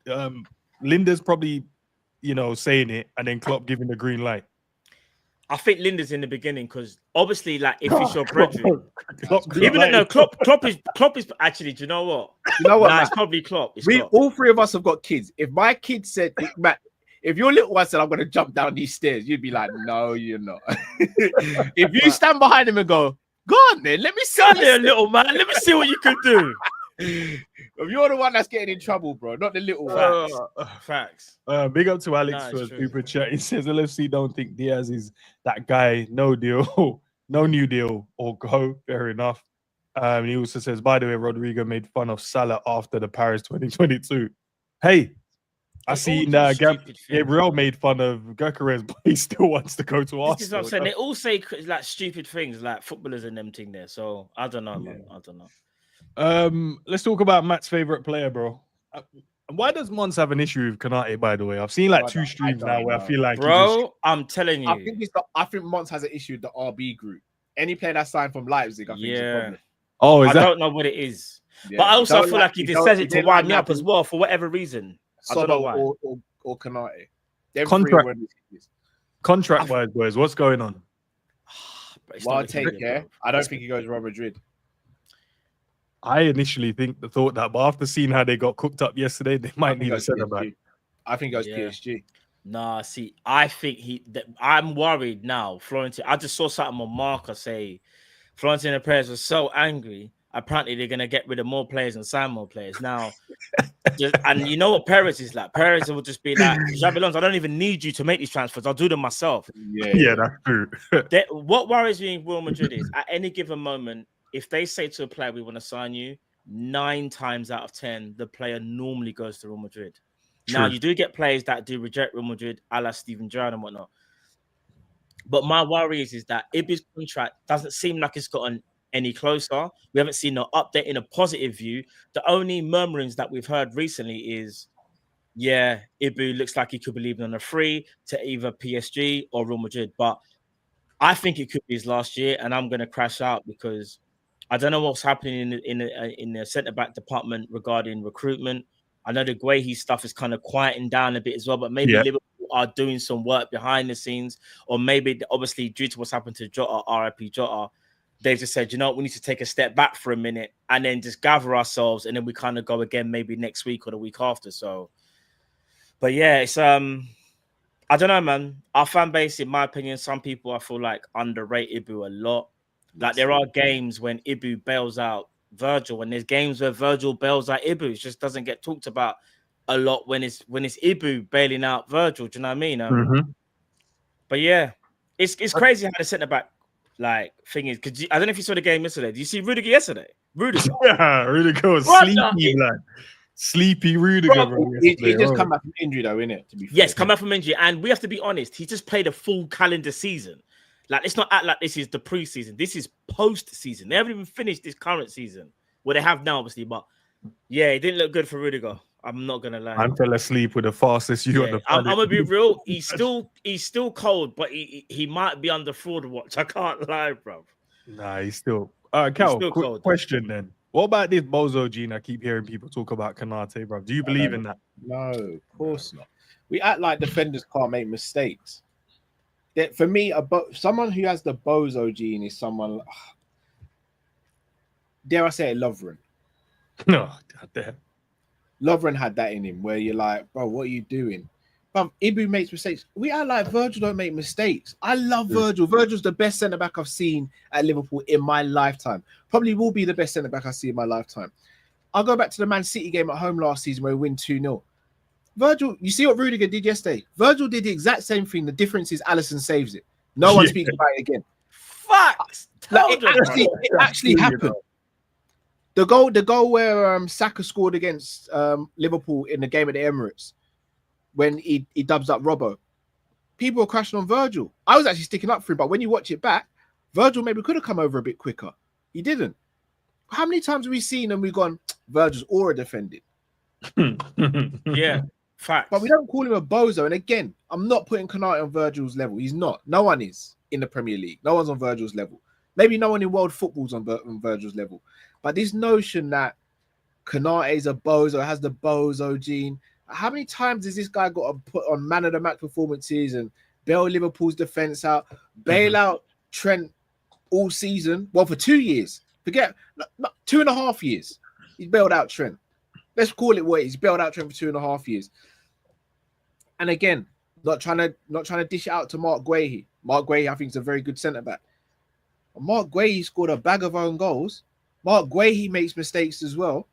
Linders probably, saying it, and then Klopp giving the green light. I think Linders in the beginning because obviously, like, if it's your brethren, Klopp is actually. Do you know what? Nah, it's probably Klopp. All three of us have got kids. If my kid said, Matt, if your little one said, "I'm going to jump down these stairs," you'd be like, "No, you're not." If you stand behind him and go on, then let me see. Go there, little man. Let me see what you can do. If you're the one that's getting in trouble, bro, not the little facts. Big up to Alex for a super chat. He says LFC don't think Diaz is that guy. No deal, no new deal or go. Fair enough. He also says, by the way, Rodrygo made fun of Salah after the Paris 2022. Hey, I see Gabriel made fun of Gyökeres, but he still wants to go to Arsenal. This is what I'm saying. They all say like stupid things, like footballers and them thing there. So I don't know, man. I don't know. Let's talk about Matt's favorite player, bro. Why does Mons have an issue with Konate, by the way? I've seen like 2 streams now where I feel like I'm telling you. I think Mons has an issue with the RB group. Any player that's signed from Leipzig, I think is a problem. Oh, I don't know what it is. Yeah. But I also feel like he just says it to wind me up as well for whatever reason. I don't know why. Or Konate. Contract-wise, boys, what's going on? Well, take care. I don't think he goes to Real Madrid. I initially thought that, but after seeing how they got cooked up yesterday, they might need a centre back. I think it goes PSG. Nah, see, I think I'm worried now. Florentine, I just saw something on Marca say Florentine Perez was so angry. Apparently, they're gonna get rid of more players and sign more players now. And you know what Perez is like? Perez will just be like, Xabi Alonso, I don't even need you to make these transfers. I'll do them myself. Yeah, that's true. What worries me in Real Madrid is at any given moment, if they say to a player, we want to sign you, 9 times out of 10, the player normally goes to Real Madrid. True. Now, you do get players that do reject Real Madrid, a la Steven Gerrard and whatnot. But my worry is that Ibe's contract doesn't seem like it's gotten any closer. We haven't seen no update in a positive view. The only murmurings that we've heard recently is, Ibu looks like he could be leaving on a free to either PSG or Real Madrid. But I think it could be his last year, and I'm going to crash out because I don't know what's happening in the centre back department regarding recruitment. I know the Guehi stuff is kind of quieting down a bit as well, but maybe Liverpool are doing some work behind the scenes, or maybe obviously due to what's happened to Jota, RIP Jota, they've just said, you know what, we need to take a step back for a minute and then just gather ourselves, and then we kind of go again maybe next week or the week after. So, but yeah, it's I don't know, man. Our fan base, in my opinion, some people I feel like underrate Ibu a lot. Like there are games when Ibu bails out Virgil, and there's games where Virgil bails out Ibu. It just doesn't get talked about a lot when it's Ibu bailing out Virgil. Do you know what I mean? But yeah, it's crazy how the centre back like thing is. Because I don't know if you saw the game yesterday. Did you see Rudiger yesterday? Rudiger, yeah, Rudiger was sleepy, man. Sleepy Rudiger, bro. He just come back from injury, though, innit? To be fair. Yes, come back from injury, and we have to be honest. He just played a full calendar season. Like, let's not act like this is the preseason. This is post-season. They haven't even finished this current season. Well, they have now, obviously, but yeah, it didn't look good for Rudiger. I'm not gonna lie. I fell asleep with the fastest you on the planet. I'm gonna be real. He's still cold, but he might be under fraud watch. I can't lie, bro. Nah, he's still. Cal, quick question then. What about this bozo gene? I keep hearing people talk about Konate, bro. Do you believe in that? No, of course not. We act like defenders can't make mistakes. That for me, someone who has the bozo gene is someone. Dare I say it, Lovren? No, goddamn. Lovren had that in him, where you're like, bro, what are you doing? But Ibu makes mistakes. We act like Virgil don't make mistakes. I love Virgil. Virgil's the best centre back I've seen at Liverpool in my lifetime. Probably will be the best centre back I see in my lifetime. I'll go back to the Man City game at home last season where we win 2-0. Virgil, you see what Rudiger did yesterday? Virgil did the exact same thing. The difference is Alisson saves it. No one speaks about it again. Facts. Like, it actually happened. The goal where Saka scored against Liverpool in the game at the Emirates, when he dubs up Robbo, people were crashing on Virgil. I was actually sticking up for him, but when you watch it back, Virgil maybe could have come over a bit quicker. He didn't. How many times have we seen and we've gone, Virgil's aura defended? Yeah, facts. But we don't call him a bozo. And again, I'm not putting Konate on Virgil's level. He's not. No one is in the Premier League. No one's on Virgil's level. Maybe no one in world football's on Virgil's level. But this notion that Konate is a bozo, has the bozo gene. How many times has this guy got to put on man of the match performances and bail Liverpool's defense out, bail out Trent all season? Well, for 2 years. Forget 2.5 years. He's bailed out Trent. Let's call it what he's bailed out Trent for 2.5 years. And again, not trying to dish it out to Mark Guehi. Mark Guehi, I think, is a very good centre back. Mark Guehi scored a bag of own goals. Mark Guehi makes mistakes as well.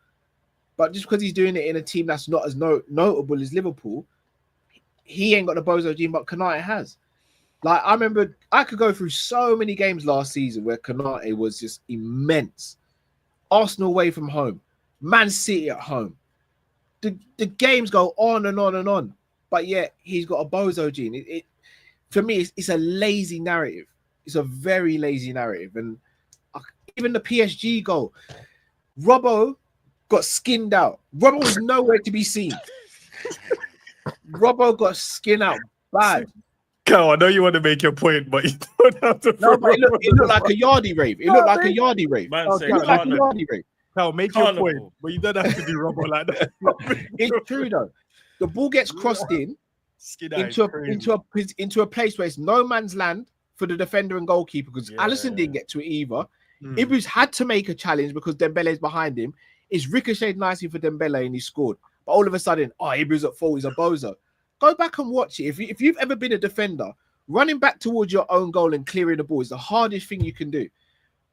But just because he's doing it in a team that's not as notable as Liverpool, he ain't got the bozo gene, but Konate has. Like, I remember I could go through so many games last season where Konate was just immense. Arsenal away from home, Man City at home. The games go on and on and on. But yet he's got a bozo gene. For me, it's a lazy narrative. It's a very lazy narrative. And even the PSG goal, Robbo got skinned out. Robbo was nowhere to be seen. Robbo got skinned out bad. Cal, I know you want to make your point, but you don't have to. No, but it looked like a yardie rave. It looked like a yardie rave. Man, It looked like a yardie rave. Cal, make your point, but you don't have to do Robbo like that. It's true though. The ball gets crossed in into a place where it's no man's land for the defender and goalkeeper because Alisson didn't get to it either. Ibu's had to make a challenge because Dembele's behind him. It's ricocheted nicely for Dembele and he scored. But all of a sudden, Ibu's at fault. He's a bozo. Go back and watch it. If you've ever been a defender, running back towards your own goal and clearing the ball is the hardest thing you can do.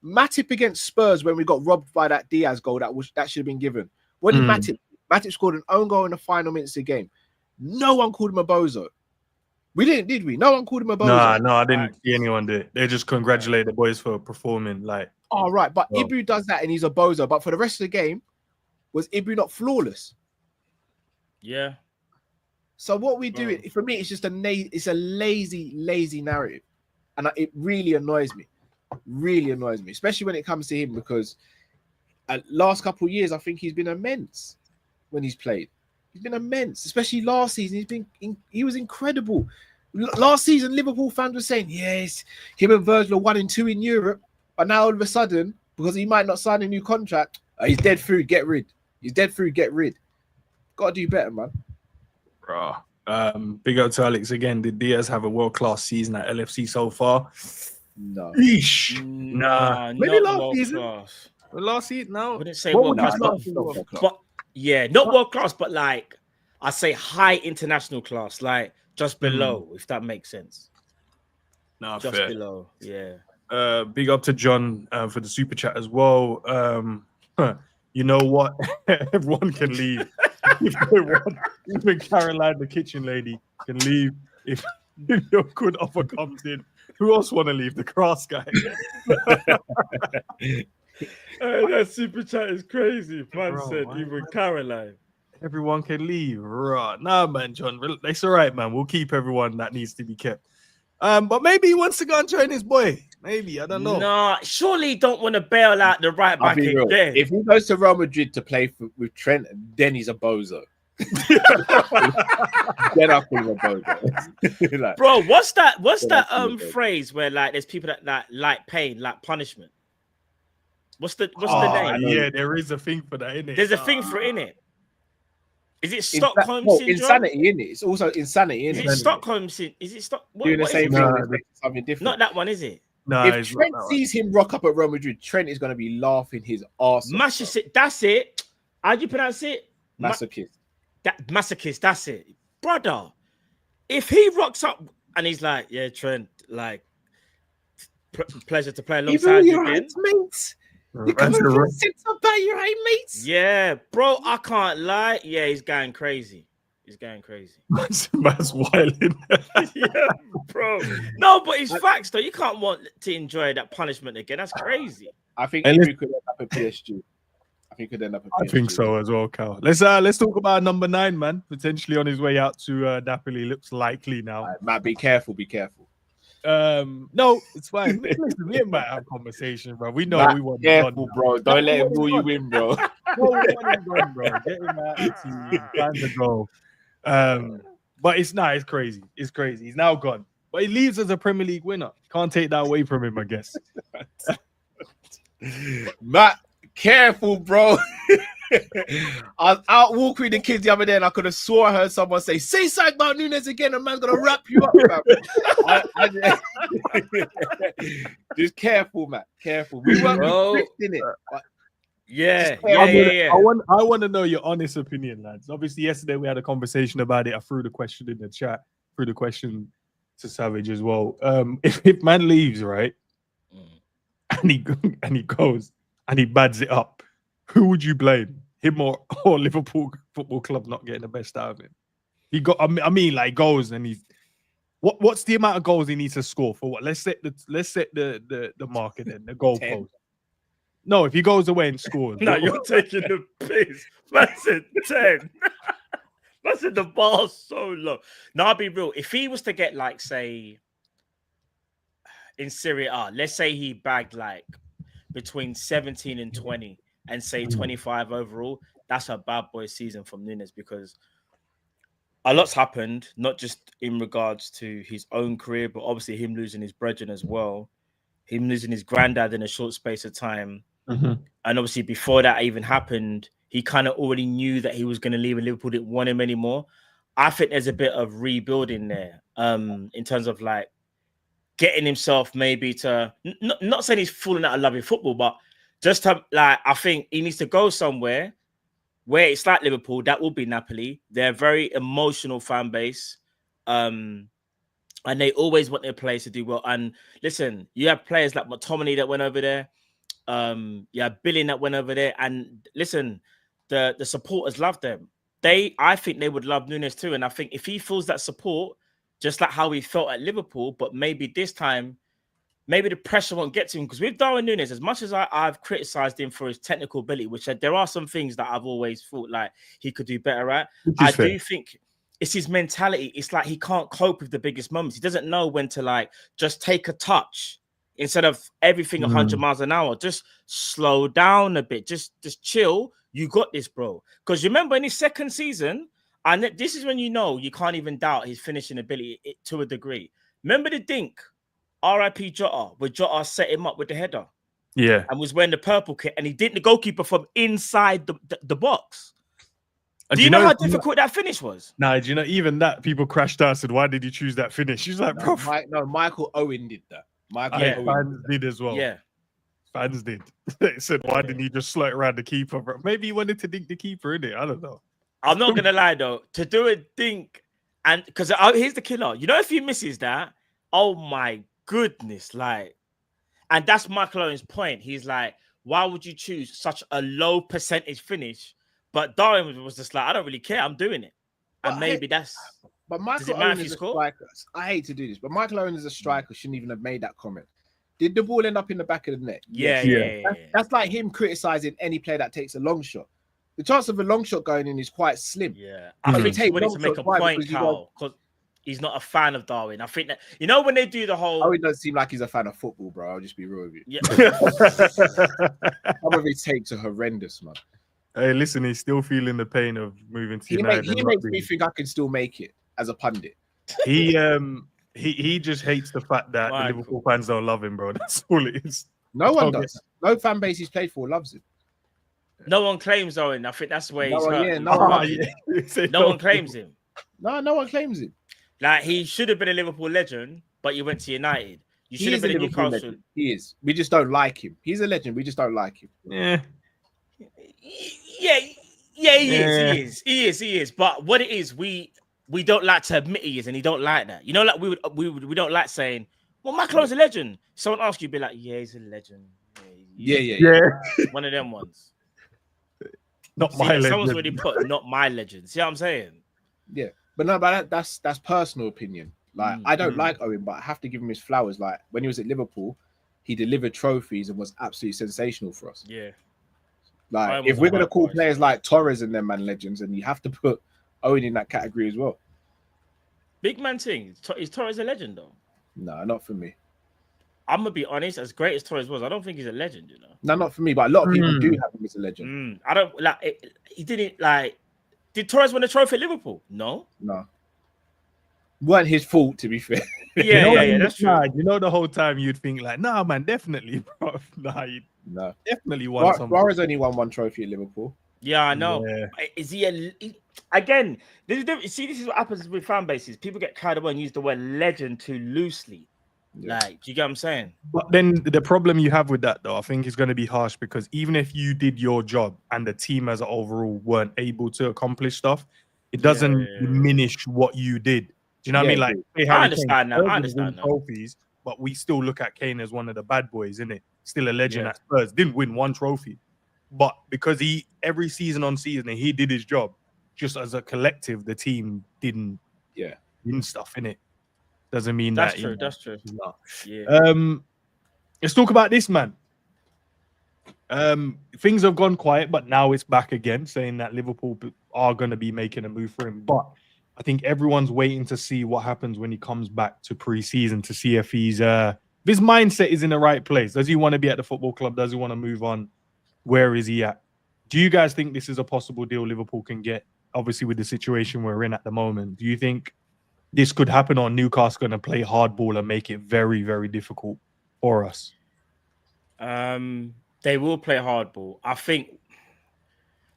Matip against Spurs when we got robbed by that Diaz goal that should have been given. What did Matip scored an own goal in the final minutes of the game. No one called him a bozo. We didn't, did we? No one called him a bozo. No, I didn't see anyone do it. They just congratulate the boys for performing like. Oh, right. But Ibu does that and he's a bozo. But for the rest of the game, was Ibu not flawless? Yeah. So what we do, for me, it's just a lazy narrative. And it really annoys me. Really annoys me, especially when it comes to him because last couple of years, I think he's been immense when he's played. He's been immense, especially last season. He was incredible. Last season, Liverpool fans were saying, yes, him and Virgil are 1 and 2 in Europe. But now all of a sudden, because he might not sign a new contract, he's dead food, get rid. He's dead food, get rid. Got to do better, man. Bro. Big up to Alex again. Did Diaz have a world-class season at LFC so far? No. Eesh. Nah. Maybe last season. Class. Last season? No. I wouldn't say world class, but yeah, not world class, but like I say high international class, like just below, if that makes sense. Nah, just fair. below, yeah. Big up to John for the super chat as well. You know what? Everyone can leave. If they want. Even Caroline, the kitchen lady, can leave if your good offer comes in. Who else want to leave? The grass guy. That super chat is crazy. Man Bro, said even Caroline. Everyone can leave. Right. Nah, man, John. It's all right, man. We'll keep everyone that needs to be kept. But maybe he wants to go and join his boy. Maybe. I don't know. No, surely he don't want to bail out the right back again. If he goes to Real Madrid to play with Trent, then he's a bozo. Then I think a bozo. Like, bro, what's that phrase where like there's people that like pain, like punishment? What's the name? Yeah, there is a thing for that, isn't it? There's a thing for it, innit? Is it Stockholm syndrome? Insanity, innit? It's also insanity, innit? Is it Stockholm syndrome? Is it doing the same thing? Something different. Not that one, is it? No, if Trent sees him rock up at Real Madrid, Trent is going to be laughing his arse off. Masochist, that's it. How do you pronounce it? Masochist. Masochist, that's it. Brother, if he rocks up and he's like, yeah, Trent, like, pleasure to play alongside you again. Mates. You come and sit up by your mates. Yeah, bro, I can't lie. Yeah, he's going crazy. He's going crazy. Man's wilding. Yeah, bro. No, but it's facts though. You can't want to enjoy that punishment again. That's crazy. I think he could end up at PSG. I think so as well, Cal. Let's talk about number 9, man. Potentially on his way out to Napoli. Looks likely now. Matt, be careful. No, it's fine. Listen, we might have a conversation, bro. We know we want careful, bro. Don't let him rule you in, bro. No, we want him gone, bro. Get him out. Time to go. But it's crazy. It's crazy. He's now gone. But he leaves as a Premier League winner. Can't take that away from him, I guess. Matt, careful, bro. I was out walking with the kids the other day and I could have swore I heard someone say something about Nunez again and man's gonna wrap you up. Just careful, Matt. Careful. We weren't in it. Yeah. I want to know your honest opinion, lads. Obviously, yesterday we had a conversation about it. I threw the question in the chat, threw the question to Savage as well. If man leaves, right, and he goes and he bads it up, who would you blame? Him or Liverpool Football Club not getting the best out of him? He got. I mean, like goals, and he's. What's the amount of goals he needs to score for what? Let's set the marker then, the goal post. No, if he goes away and scores. No, you're taking the piss. That's it, 10. That's it, the bar's so low. No, I'll be real. If he was to get, like, say, in Serie A, let's say he bagged, like, between 17 and 20 and, say, 25 overall, that's a bad boy season from Nunez because a lot's happened, not just in regards to his own career, but obviously him losing his brethren as well, him losing his granddad in a short space of time. And obviously before that even happened, he kind of already knew that he was going to leave and Liverpool didn't want him anymore. I think there's a bit of rebuilding there in terms of like getting himself maybe to, not saying he's falling out of love with football, but just to, like, I think he needs to go somewhere where it's like Liverpool, that will be Napoli. They're a very emotional fan base. And they always want their players to do well. And listen, you have players like McTominay that went over there. You have Billing that went over there. And listen, the supporters love them. I think they would love Nunez too. And I think if he feels that support, just like how he felt at Liverpool, but maybe this time, maybe the pressure won't get to him. Because with Darwin Nunez, as much as I've criticized him for his technical ability, which there are some things that I've always thought like he could do better at, I do think it's his mentality. It's like he can't cope with the biggest moments. He doesn't know when to like just take a touch instead of everything 100 miles an hour. Just slow down a bit. Just chill. You got this, bro. Because you remember in his second season, And this is when you know you can't even doubt his finishing ability to a degree. Remember the dink, RIP Jota, where Jota set him up with the header. Yeah. And was wearing the purple kit, and he did the goalkeeper from inside the box. Do you know how difficult that finish was? Nah, do you know even that people crashed out and said, why did you choose that finish? She's like, bro. Michael Owen did that. Owen fans did as well. Yeah. Fans did. They said, why didn't you just slot around the keeper, bro? Maybe he wanted to dink the keeper, innit? I don't know. I'm not gonna lie though, to do a dink, and because here's the killer. You know, if he misses that, oh my goodness, like, and that's Michael Owen's point. He's like, why would you choose such a low percentage finish? But Darwin was just like, I don't really care, I'm doing it. And maybe that's. But Michael Owen is a striker. I hate to do this, but Michael Owen is a striker. Shouldn't even have made that comment. Did the ball end up in the back of the net? Yeah. That's like him criticizing any player that takes a long shot. The chance of a long shot going in is quite slim. Yeah, I think he wanted to make a point, Carl, because he's not a fan of Darwin. I think that, you know, when they do the whole. Oh, it doesn't seem like he's a fan of football, bro. I'll just be real with you. Yeah. Some of his takes are horrendous, man. Hey, listen, he's still feeling the pain of moving to United. He makes me think I can still make it as a pundit. He just hates the fact that the Liverpool fans don't love him, bro. That's all it is. No one does. No fan base he's played for loves him. No one claims Owen. I think that's where he's hurt. No one claims him. No one claims him. Like, he should have been a Liverpool legend, but you went to United. You should have been a Newcastle legend. He is. We just don't like him. He's a legend. We just don't like him. Yeah. He is. But what it is, we don't like to admit he is, and he don't like that. You know, like we don't like saying, well, Michael Owen's a legend. Someone asks you, be like, yeah, he's a legend. Yeah. One of them ones. Not my legend. Someone's already put not my legend. See what I'm saying? Yeah. But that's personal opinion. Like, I don't like Owen, but I have to give him his flowers. Like, when he was at Liverpool, he delivered trophies and was absolutely sensational for us. Yeah. Like, if we're gonna call players like Torres and them man legends, and you have to put Owen in that category as well. Big man thing. Is Torres a legend though? No, not for me. I'm gonna be honest. As great as Torres was, I don't think he's a legend. You know. No, not for me. But a lot of people do have him as a legend. I don't like. He didn't like. Did Torres win a trophy at Liverpool? No. Weren't his fault, to be fair. Yeah, that's true. You know, the whole time you'd think like, nah, man, definitely, bro. No, definitely won something. Suarez only won one trophy at Liverpool. Yeah, I know. Yeah. Is he again? This is what happens with fan bases. People get carried away and use the word legend too loosely. Yeah. Like, do you get what I'm saying? But then the problem you have with that, though, I think is going to be harsh, because even if you did your job and the team as an overall weren't able to accomplish stuff, it doesn't diminish what you did. Do you know what I mean? Like, I understand that. I understand that. Trophies, but we still look at Kane as one of the bad boys, isn't it? Still a legend at Spurs. Didn't win one trophy, but because he every season on season he did his job. Just as a collective, the team didn't win stuff, innit? Doesn't mean that's that. True. That's true. No. Yeah. Let's talk about this, man. Things have gone quiet, but now it's back again, saying that Liverpool are going to be making a move for him. But I think everyone's waiting to see what happens when he comes back to pre-season, to see if his mindset is in the right place. Does he want to be at the football club? Does he want to move on? Where is he at? Do you guys think this is a possible deal Liverpool can get? Obviously, with the situation we're in at the moment, do you think this could happen, or Newcastle going to play hardball and make it very, very difficult for us? They will play hardball. I think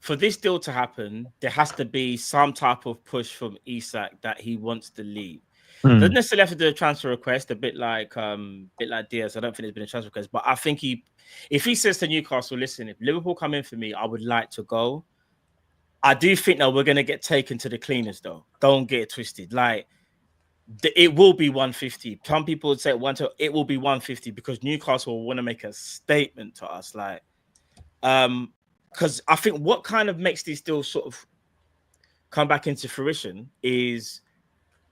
for this deal to happen, there has to be some type of push from Isak that he wants to leave. Doesn't necessarily have to do a transfer request, a bit like Diaz. I don't think there's been a transfer request, but I think if he says to Newcastle, listen, if Liverpool come in for me, I would like to go. I do think that we're going to get taken to the cleaners, though. Don't get it twisted. Like, it will be 150. Some people would say it will be 150 because Newcastle will want to make a statement to us. Like, because I think what kind of makes these deals sort of come back into fruition is,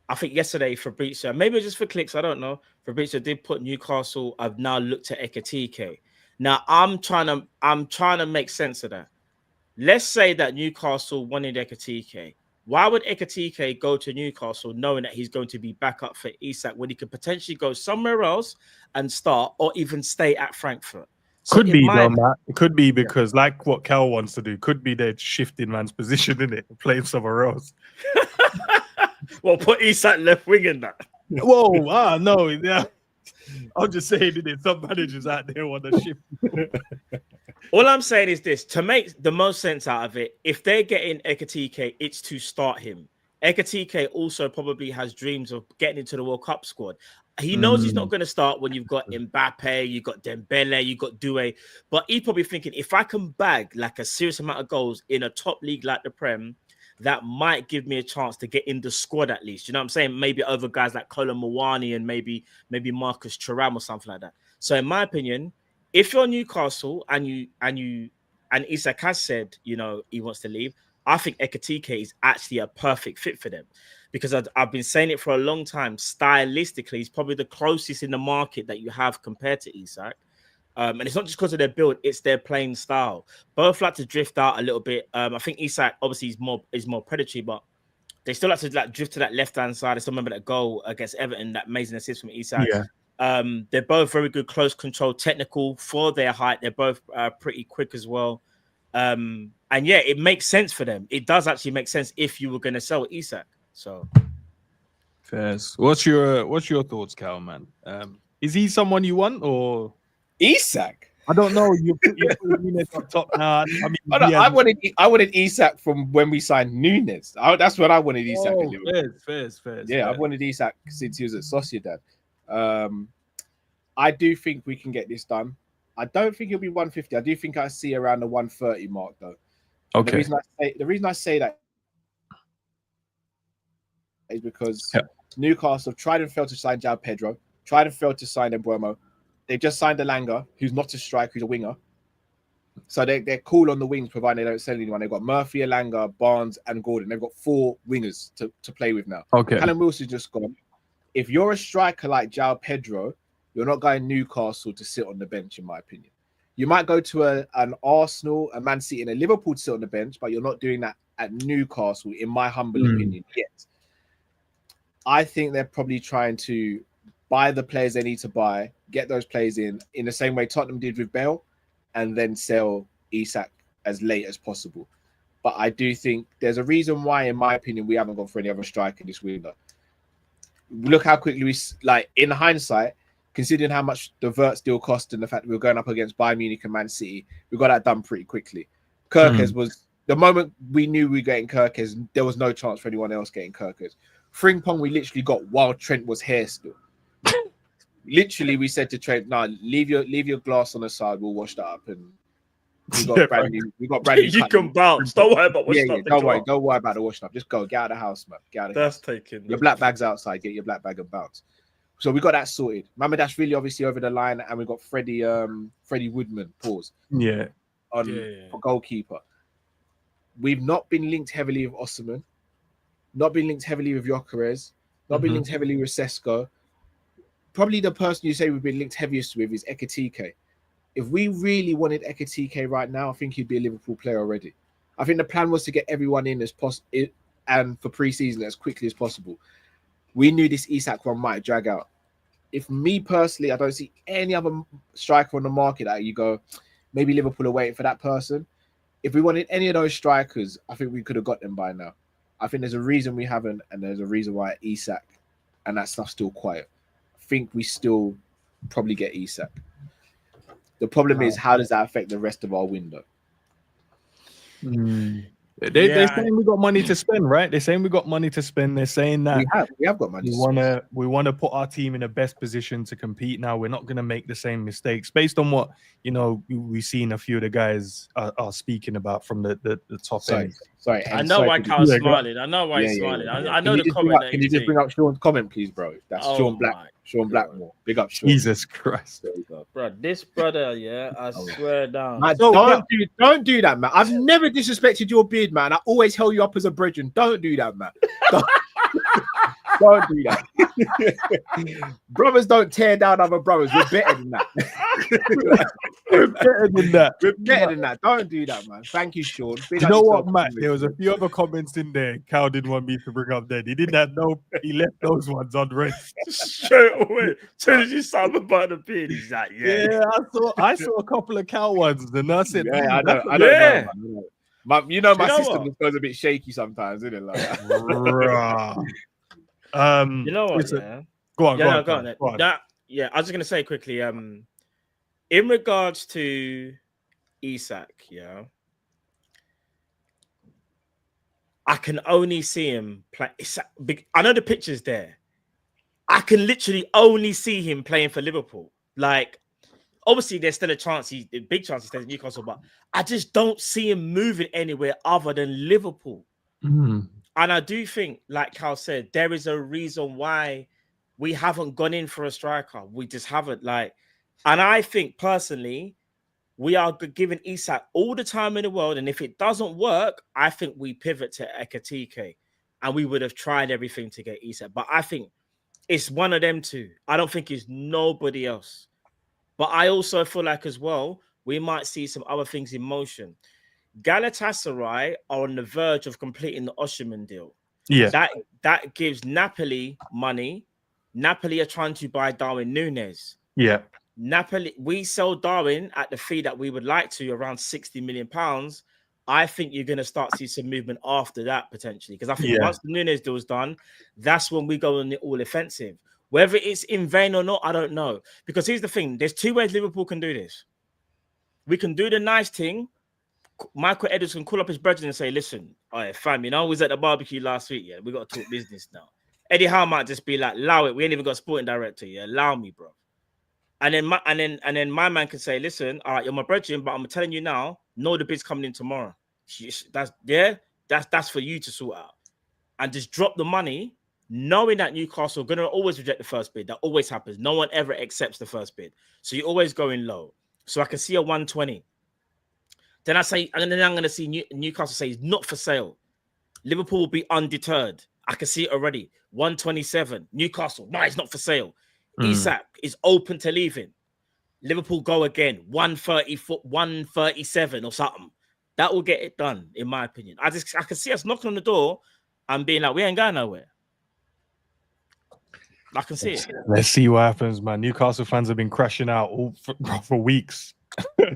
I think yesterday Fabrizio, maybe just for clicks, I don't know, Fabrizio did put Newcastle. I've now looked at Ekatike. Now I'm trying to make sense of that. Let's say that Newcastle wanted Ekatike. Why would Ekatike go to Newcastle knowing that he's going to be back up for Isak when he could potentially go somewhere else and start, or even stay at Frankfurt? So Could be my though, Matt. It could be because, like what Cal wants to do, could be they're shifting man's position in it, playing somewhere else. well, put Isak left wing in that. Whoa, no, yeah. I'm just saying that some managers out there want to shift. All I'm saying is this: to make the most sense out of it, if they're getting Ekatike, it's to start him. Ekatike also probably has dreams of getting into the World Cup squad. He knows he's not going to start when you've got Mbappe, you've got Dembele, you've got Doué. But he's probably thinking, if I can bag like a serious amount of goals in a top league like the Prem, that might give me a chance to get in the squad at least. You know what I'm saying? Maybe over guys like Colin Mawani and maybe Marcus Thuram or something like that. So in my opinion, if you're Newcastle and Isak has said, you know, he wants to leave, I think Ekatike is actually a perfect fit for them. Because I've been saying it for a long time. Stylistically, he's probably the closest in the market that you have compared to Isak. And it's not just because of their build, it's their playing style. Both like to drift out a little bit. I think Isak obviously is more predatory, but they still like to drift to that left-hand side. I still remember that goal against Everton, that amazing assist from Isak. Yeah. They're both very good, close control, technical for their height. They're both pretty quick as well. And yeah, it makes sense for them. It does actually make sense if you were going to sell Isak. So, Fairs. What's your thoughts, Cal, man? Is he someone you want or Isak? I don't know. You put Nunez up top now. I mean, I wanted Isak from when we signed Nunez. That's when I wanted Isak. Fairs. Yeah, I've wanted Isak since he was at Sociedad. I do think we can get this done. I don't think it'll be 150. I do think I see around the 130 mark though. Okay. The reason I say that is because Newcastle tried and failed to sign João Pedro, tried and failed to sign Mbeumo. They just signed Elanga, who's not a striker, who's a winger. So they're cool on the wings, provided they don't sell anyone. They've got Murphy, Elanga, Barnes, and Gordon. They've got 4 wingers to play with now. Okay. Callum Wilson's just gone. If you're a striker like João Pedro, you're not going Newcastle to sit on the bench, in my opinion. You might go to an Arsenal, a Man City, and a Liverpool to sit on the bench, but you're not doing that at Newcastle, in my humble opinion, yet. I think they're probably trying to buy the players they need to buy, get those players in the same way Tottenham did with Bale, and then sell Isak as late as possible. But I do think there's a reason why, in my opinion, we haven't gone for any other striker this window. Look how quickly in hindsight, considering how much the Wirtz deal cost and the fact that we were going up against Bayern Munich and Man City, we got that done pretty quickly. Kerkez was, the moment we knew we were getting Kerkez, there was no chance for anyone else getting Kerkez. Frimpong, we literally got while Trent was here still. Literally, we said to Trent, "No, leave your glass on the side. We'll wash that up." And we got brand new. You can bounce. Don't worry about washing up. Don't worry about the washing up. Just go. Get out of the house, man. Get out of the house. Taken. Your black bag's outside. Get your black bag and bounce. So we got that sorted. Mamadash really obviously over the line, and we got Freddie Woodman. Pause. For goalkeeper. We've not been linked heavily with Osimhen. Not been linked heavily with Gyökeres. Not been linked heavily with Sesko. Probably the person you say we've been linked heaviest with is Ekatike. If we really wanted Ekatike right now, I think he'd be a Liverpool player already. I think the plan was to get everyone in as possible and for pre-season as quickly as possible. We knew this Isak one might drag out. If me personally, I don't see any other striker on the market that you go, maybe Liverpool are waiting for that person. If we wanted any of those strikers, I think we could have got them by now. I think there's a reason we haven't, and there's a reason why Isak and that stuff's still quiet. I think we still probably get Isak. The problem is, how does that affect the rest of our window? They're saying we got money to spend, right? They're saying we got money to spend. They're saying that we have got money. We want to put our team in the best position to compete. Now we're not going to make the same mistakes based on what we've seen. A few of the guys are speaking about from the top end. Sorry, I know why Carl's smiling. I know why he's smiling. I know the comment. Can you just bring up Sean's comment, please, bro? That's Sean Black. Sean Blackmore. Big up, Sean. Jesus Christ, bro! This brother, I swear down. Man, don't do that, man. I've never disrespected your beard, man. I always held you up as a brethren. Don't do that, man. Don't do that. Brothers don't tear down other brothers. We're better than that. We're better than that. We're better than that. Don't do that, man. Thank you, Sean. You know what, Matt? There was a few other comments in there Cal didn't want me to bring up then. He didn't have he left those ones unread. Straight away. As soon as you start about the beard, he's like, yeah. I saw a couple of Cal ones, and I said, yeah, I don't know. My system goes a bit shaky sometimes, isn't it? Like that. You know what? Go on. I was just gonna say quickly. In regards to Isak, I can only see him play. I know the picture's there. I can literally only see him playing for Liverpool. Like, obviously, there's still a big chance he stays in Newcastle, but I just don't see him moving anywhere other than Liverpool. Mm. And I do think, like Cal said, there is a reason why we haven't gone in for a striker. We just haven't. And I think personally, we are giving Isak all the time in the world. And if it doesn't work, I think we pivot to Ekatike. And we would have tried everything to get Isak. But I think it's one of them two. I don't think it's nobody else. But I also feel like as well, we might see some other things in motion. Galatasaray are on the verge of completing the Osimhen deal. Yeah. That gives Napoli money. Napoli are trying to buy Darwin Nunez. Yeah. Napoli, we sell Darwin at the fee that we would like to, around £60 million. I think you're going to start to see some movement after that potentially. Because I think once the Nunez deal is done, that's when we go on the all offensive. Whether it's in vain or not, I don't know. Because here's the thing. There's two ways Liverpool can do this. We can do the nice thing. Michael Edwards can call up his brethren and say, listen, all right, fam, I was at the barbecue last week. Yeah, we got to talk business now. Eddie Howe might just be like, allow it. We ain't even got a sporting director. Yeah, allow me, bro. And then my man can say, listen, all right, you're my brethren, but I'm telling you now, no, the bid's coming in tomorrow. That's for you to sort out. And just drop the money, knowing that Newcastle are going to always reject the first bid. That always happens. No one ever accepts the first bid. So you're always going low. So I can see a 120. Then I'm going to see Newcastle say it's not for sale. Liverpool will be undeterred. I can see it already. 127. Newcastle, no, it's not for sale. Isak is open to leaving. Liverpool go again. 137 or something. That will get it done, in my opinion. I can see us knocking on the door and being like, we ain't going nowhere. I can see it. Let's see what happens, man. Newcastle fans have been crashing out for weeks.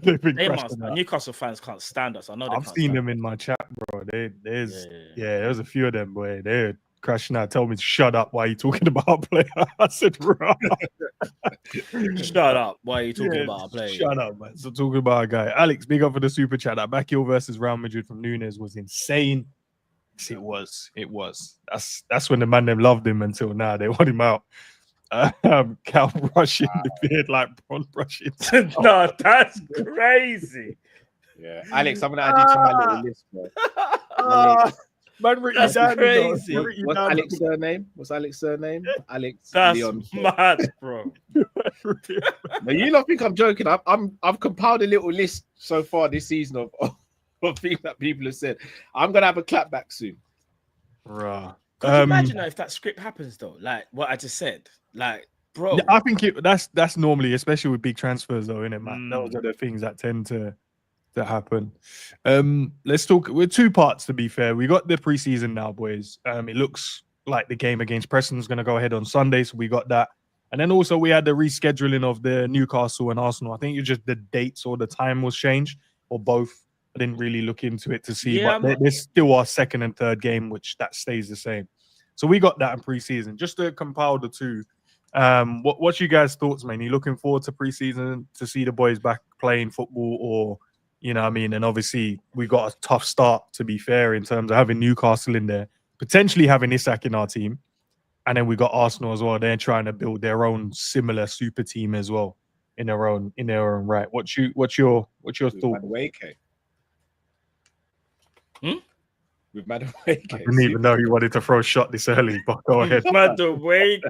Newcastle fans can't stand us. I know. I've seen them in my chat, bro. There's a few of them, boy. They're crashing out. Tell me to shut up. Why are you talking about a player? I said, bro. Shut up. Why are you talking about a player? Shut up, man. So talking about a guy. Alex, big up for the super chat. That Bakio versus Real Madrid from Nunez was insane. It was. That's when the man them loved him until now. They want him out. Cal brushing the beard like Bron brushing. No, that's crazy. Yeah, Alex, I'm gonna add you to my little list, bro. That's crazy. What's Alex's surname? Alex. That's Leon. mad, bro. Now, you don't think I'm joking? I've compiled a little list so far this season of things that people have said. I'm gonna have a clapback soon. Right. Could you imagine if that script happens though? Like what I just said. Like, bro. I think that's normally, especially with big transfers, though, innit, man? Those are the things that tend to happen. Let's talk with two parts, to be fair. We got the preseason now, boys. It looks like the game against Preston is going to go ahead on Sunday, so we got that. And then also we had the rescheduling of the Newcastle and Arsenal. I think it's just the dates or the time was changed, or both. I didn't really look into it to see, but there's still our second and third game, which that stays the same. So we got that in preseason. Just to compile the two, what's you guys' thoughts, man? You looking forward to preseason to see the boys back playing football, or you know what I mean? And obviously we got a tough start, to be fair, in terms of having Newcastle in there, potentially having Isak in our team, and then we got Arsenal as well. They're trying to build their own similar super team as well in their own right. What's your thought? With Madueke. I didn't even know you wanted to throw a shot this early, but go ahead. Madueke.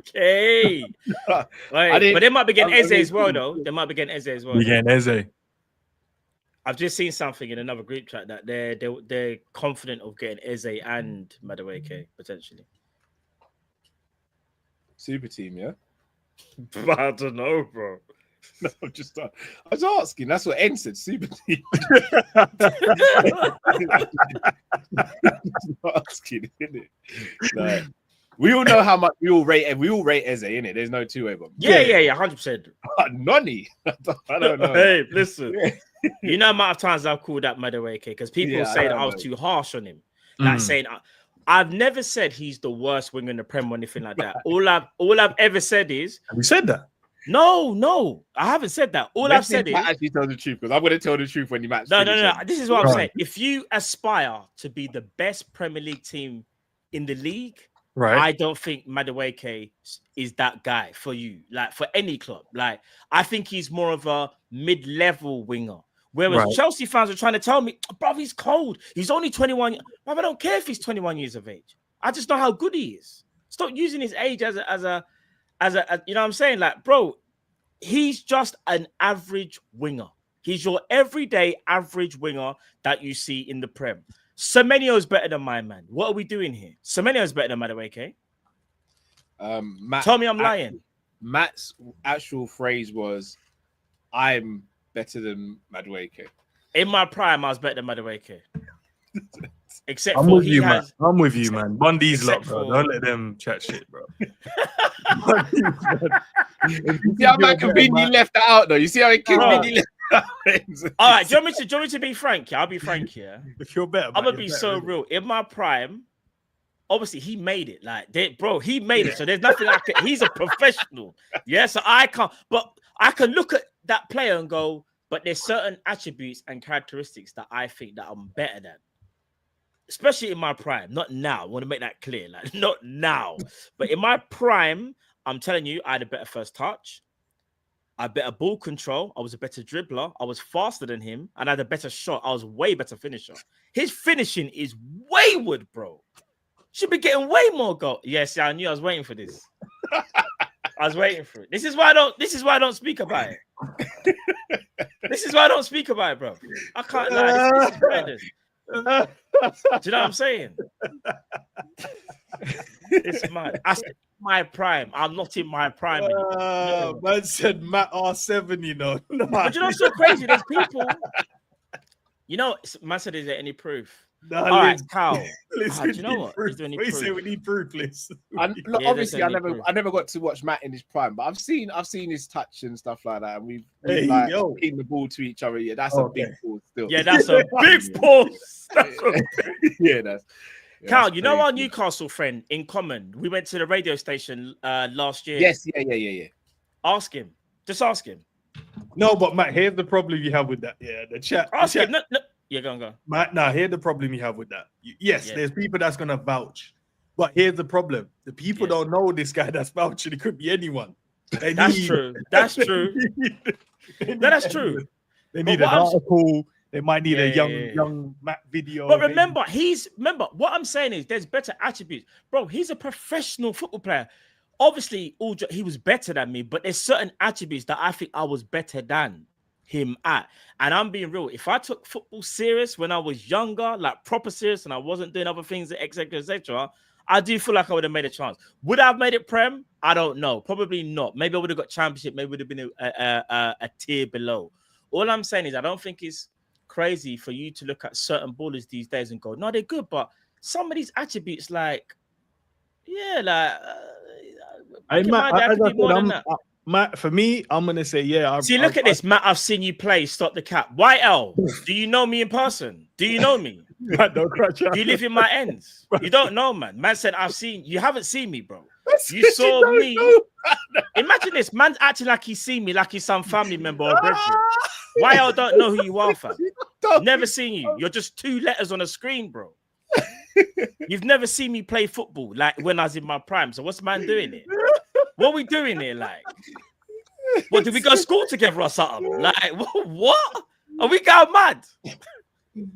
But they might be getting Eze as well, though. They might be getting Eze as well. We getting Eze. I've just seen something in another group chat that they're confident of getting Eze and Madueke potentially. Super team, yeah. I don't know, bro. No, I was asking. That's what N said. Super team. Asking, innit? Like, we all know how much we all rate Eze, innit? There's no two way, but Yeah, 100%. Nonny. I don't know. Hey, listen. You know the amount of times I've called that Madueke because people say that I was too harsh on him. Like saying I've never said he's the worst winger in the Prem or anything like that. All I've ever said is, have you said that? No, I haven't said that. All I've said is actually tell the truth, because I'm going to tell the truth when you match. No. This is what I'm saying. If you aspire to be the best Premier League team in the league, right, I don't think Madueke is that guy for you. Like for any club, like I think he's more of a mid-level winger. Whereas Chelsea fans are trying to tell me, bro, he's cold. He's only 21. Bro, I don't care if he's 21 years of age. I just know how good he is. Stop using his age as a you know what I'm saying? Like, bro, he's just an average winger. He's your everyday average winger that you see in the Prem. Semenyo's better than my man. What are we doing here? Semenyo's better than Madueke. Matt, tell me I'm lying. Matt's actual phrase was, I'm better than Madueke. In my prime, I was better than Madueke. Except I'm for with he you, has. man. I'm with you, man. Bundy's lot, bro. for- Don't let them chat shit, bro. You see how Matt conveniently left that out, though? You see how he conveniently left that out? All right, do you want me to be frank? Yeah, I'll be frank here. If you're better, I'm gonna be so real. In my prime, obviously he made it. Like, bro, he made it. So there's nothing I can. He's a professional. Yeah, so I can't. But I can look at that player and go, but there's certain attributes and characteristics that I think that I'm better than. Especially in my prime, not now. I want to make that clear. Like, not now. But in my prime, I'm telling you, I had a better first touch. I had better ball control. I was a better dribbler. I was faster than him. And I had a better shot. I was way better finisher. His finishing is wayward, bro. Should be getting way more goals. Yes, I knew I was waiting for this. I was waiting for it. This is why I don't speak about it. This is why I don't speak about it, bro. I can't lie. This is madness. Do you know what I'm saying? It's mad. I said my prime. I'm not in my prime anymore. Man said Matt R7, you know. But you know what's so crazy? There's people. You know, man said, is there any proof? No, all right, Cal. Do you know what? Is there any proof? proof? We need proof, please. Obviously, I never got to watch Matt in his prime, but I've seen his touch and stuff like that, and we've like kicking the ball to each other. Yeah, that's a big pause still. Yeah, that's a big pause. Cal, you know our Newcastle friend in common. We went to the radio station last year. Yes, yeah. Ask him. Just ask him. No, but Matt, here's the problem you have with that. Yeah, the chat. Ask him. No. Yeah, go on. Matt, now here's the problem you have with that. Yes, there's people that's gonna vouch, but here's the problem: the people don't know this guy that's vouching. It could be anyone. That's true. That's true. That's true. They need an article. They might need a young Matt video. But remember, what I'm saying is there's better attributes, bro. He's a professional football player. Obviously, he was better than me, but there's certain attributes that I think I was better than him at. And I'm being real. If I took football serious when I was younger, like proper serious, and I wasn't doing other things, etc., I do feel like I would have made a chance. Would I have made it Prem? I don't know. Probably not. Maybe I would have got Championship. Maybe it would have been a tier below. All I'm saying is I don't think it's crazy for you to look at certain ballers these days and go, no, they're good, but some of these attributes, like, Matt, for me, I'm gonna say, look at this, Matt. I've seen you play. Stop the cap. YL, do you know me in person? Do you know me? Matt, don't crash out. Do you live in my ends? You don't know, man. Man said, I've seen you. Haven't seen me, bro. You saw me. Imagine this. Man's acting like he's seen me, like he's some family member or brethren. YL don't know who you are, fam. Never seen you. You're just two letters on a screen, bro. You've never seen me play football like when I was in my prime. So what's man doing here? What are we doing here? Like, what, did we go to school together or something? Like, what? Are we going mad?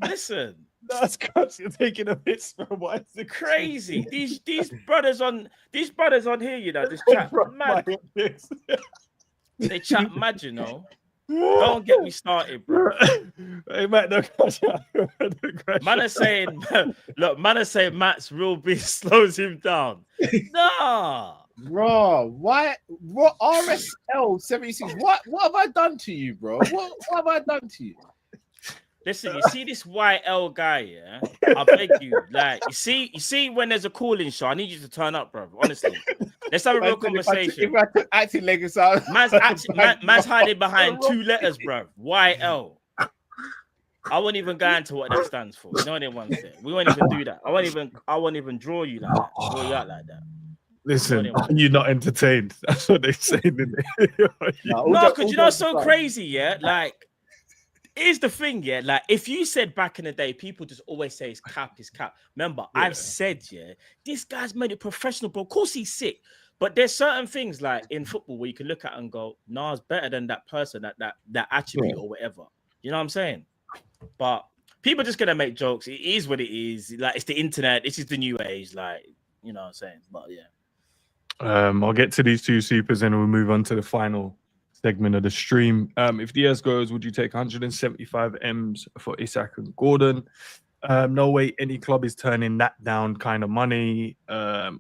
Listen. That's because you're taking a piss, bro. Why is it crazy? These brothers on here, you know, this chat mad. They chat mad, you know. Don't get me started, bro. Hey, Matt, don't crash out. Man are saying, look, man are saying Matt's real beast slows him down. Nah. Bro, why? What RSL 76? What have I done to you, bro? What have I done to you? Listen, you see this YL guy, yeah? I beg you, like, you see when there's a calling show, I need you to turn up, bro. Honestly, let's have a real conversation. If I took acting leggings out, man's hiding behind 2 letters, bro. YL. I won't even go into what that stands for. You know what anyone said? We won't even do that. I won't even draw you like that. Draw you out like that. Listen, you're not entertained. That's what they say. No, because you know, it's so crazy, yeah? Like, here's the thing, yeah. Like, if you said back in the day, people just always say it's cap. Remember, I've said, yeah, this guy's made it professional, bro. Of course he's sick. But there's certain things like in football where you can look at and go, nah, it's better than that person, that attribute or whatever. You know what I'm saying? But people are just gonna make jokes. It is what it is. Like, it's the internet. This is the new age. Like, you know what I'm saying? But yeah. I'll get to these 2 supers and we'll move on to the final segment of the stream. If Diaz goes, would you take 175 M's for Isak and Gordon? No way any club is turning that down kind of money. I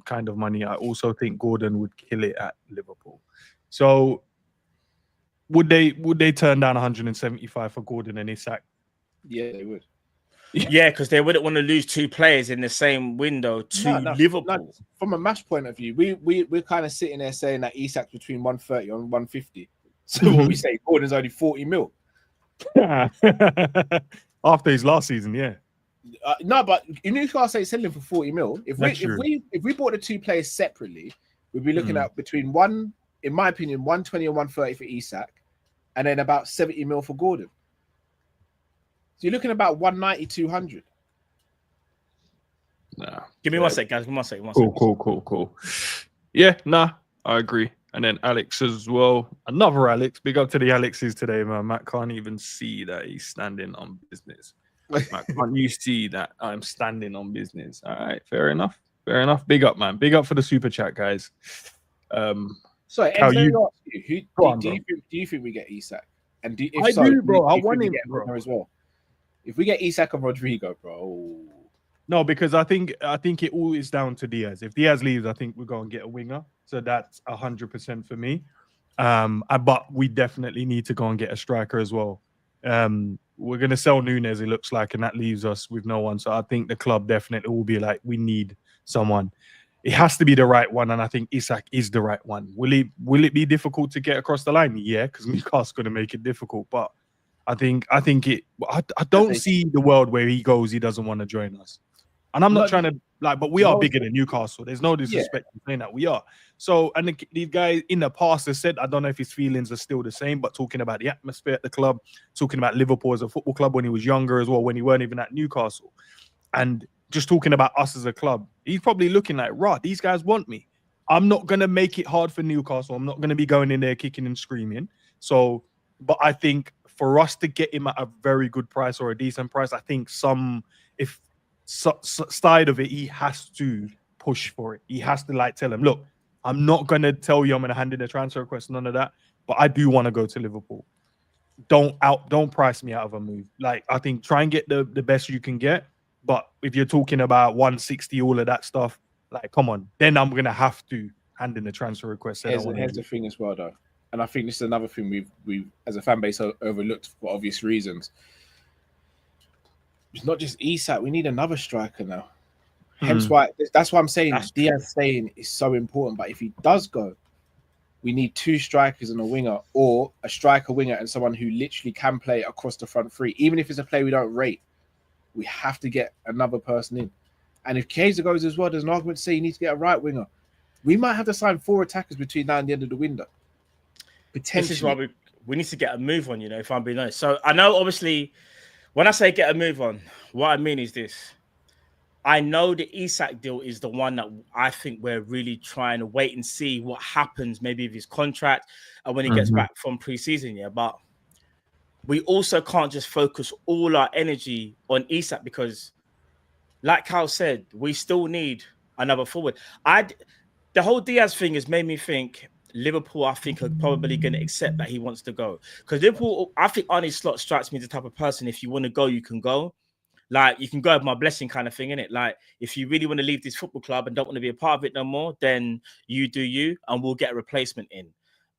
also think Gordon would kill it at Liverpool. So would they turn down 175 for Gordon and Isak? Yeah, they would. Yeah, because they wouldn't want to lose 2 players in the same window to Liverpool. No, from a match point of view, we're kind of sitting there saying that Isak's between 130 and 150. So what we say, Gordon's only 40 mil. After his last season, yeah. No, but in Newcastle, it's selling for 40 mil. If we bought the 2 players separately, we'd be looking at between in my opinion, 120 and 130 for Isak, and then about 70 mil for Gordon. So you're looking about 190, 200. Nah. Give me 1 sec, guys. Give me 1 sec. Cool. Yeah, nah, I agree. And then Alex as well. Another Alex. Big up to the Alexes today, man. Matt can't even see that he's standing on business. Matt, can't you see that I'm standing on business? All right, fair enough. Big up, man. Big up for the super chat, guys. Sorry, how do you think we get Isak? And if so, do, bro. I want him, bro, as well. If we get Isak and Rodrygo, bro. No, because I think it all is down to Diaz. If Diaz leaves, I think we're going to get a winger. So that's 100% for me. But we definitely need to go and get a striker as well. We're going to sell Nunez, it looks like, and that leaves us with no one. So I think the club definitely will be like, we need someone. It has to be the right one, and I think Isak is the right one. Will it be difficult to get across the line? Yeah, because Newcastle's going to make it difficult. But I don't see the world where he goes, he doesn't want to join us. And I'm not trying to but we are bigger than Newcastle. There's no disrespect in saying that we are. So, and these guys in the past have said, I don't know if his feelings are still the same, but talking about the atmosphere at the club, talking about Liverpool as a football club when he was younger as well, when he weren't even at Newcastle, and just talking about us as a club, he's probably looking like, right, these guys want me. I'm not going to make it hard for Newcastle. I'm not going to be going in there kicking and screaming. So, but I think for us to get him at a very good price or a decent price, I think side of it, he has to push for it. He has to tell him, look, I'm not going to tell you I'm going to hand in a transfer request, none of that, but I do want to go to Liverpool. Don't price me out of a move. I think try and get the best you can get, but if you're talking about 160, all of that stuff, come on, then I'm going to have to hand in a transfer request. Here's the thing as well, though, and I think this is another thing we've as a fan base overlooked for obvious reasons. It's not just Isak. We need another striker now. Hence why that's why I'm saying Diaz staying is so important. But if he does go, we need 2 strikers and a winger, or a striker, winger, and someone who literally can play across the front 3. Even if it's a player we don't rate, we have to get another person in. And if Kaiser goes as well, there's an argument to say you need to get a right winger. We might have to sign 4 attackers between now and the end of the window. Potentially. This is why we need to get a move on, if I'm being honest. So I know, obviously, when I say get a move on, what I mean is this. I know the Isak deal is the one that I think we're really trying to wait and see what happens, maybe with his contract and when he gets back from pre-season. Yeah, but we also can't just focus all our energy on Isak because, like Cal said, we still need another forward. The whole Diaz thing has made me think Liverpool, I think, are probably going to accept that he wants to go. Because Liverpool, I think Arne Slot strikes me as the type of person, if you want to go, you can go. like you can go with my blessing kind of thing, innit? Like if you really want to leave this football club and don't want to be a part of it no more, then you do you, and we'll get a replacement in.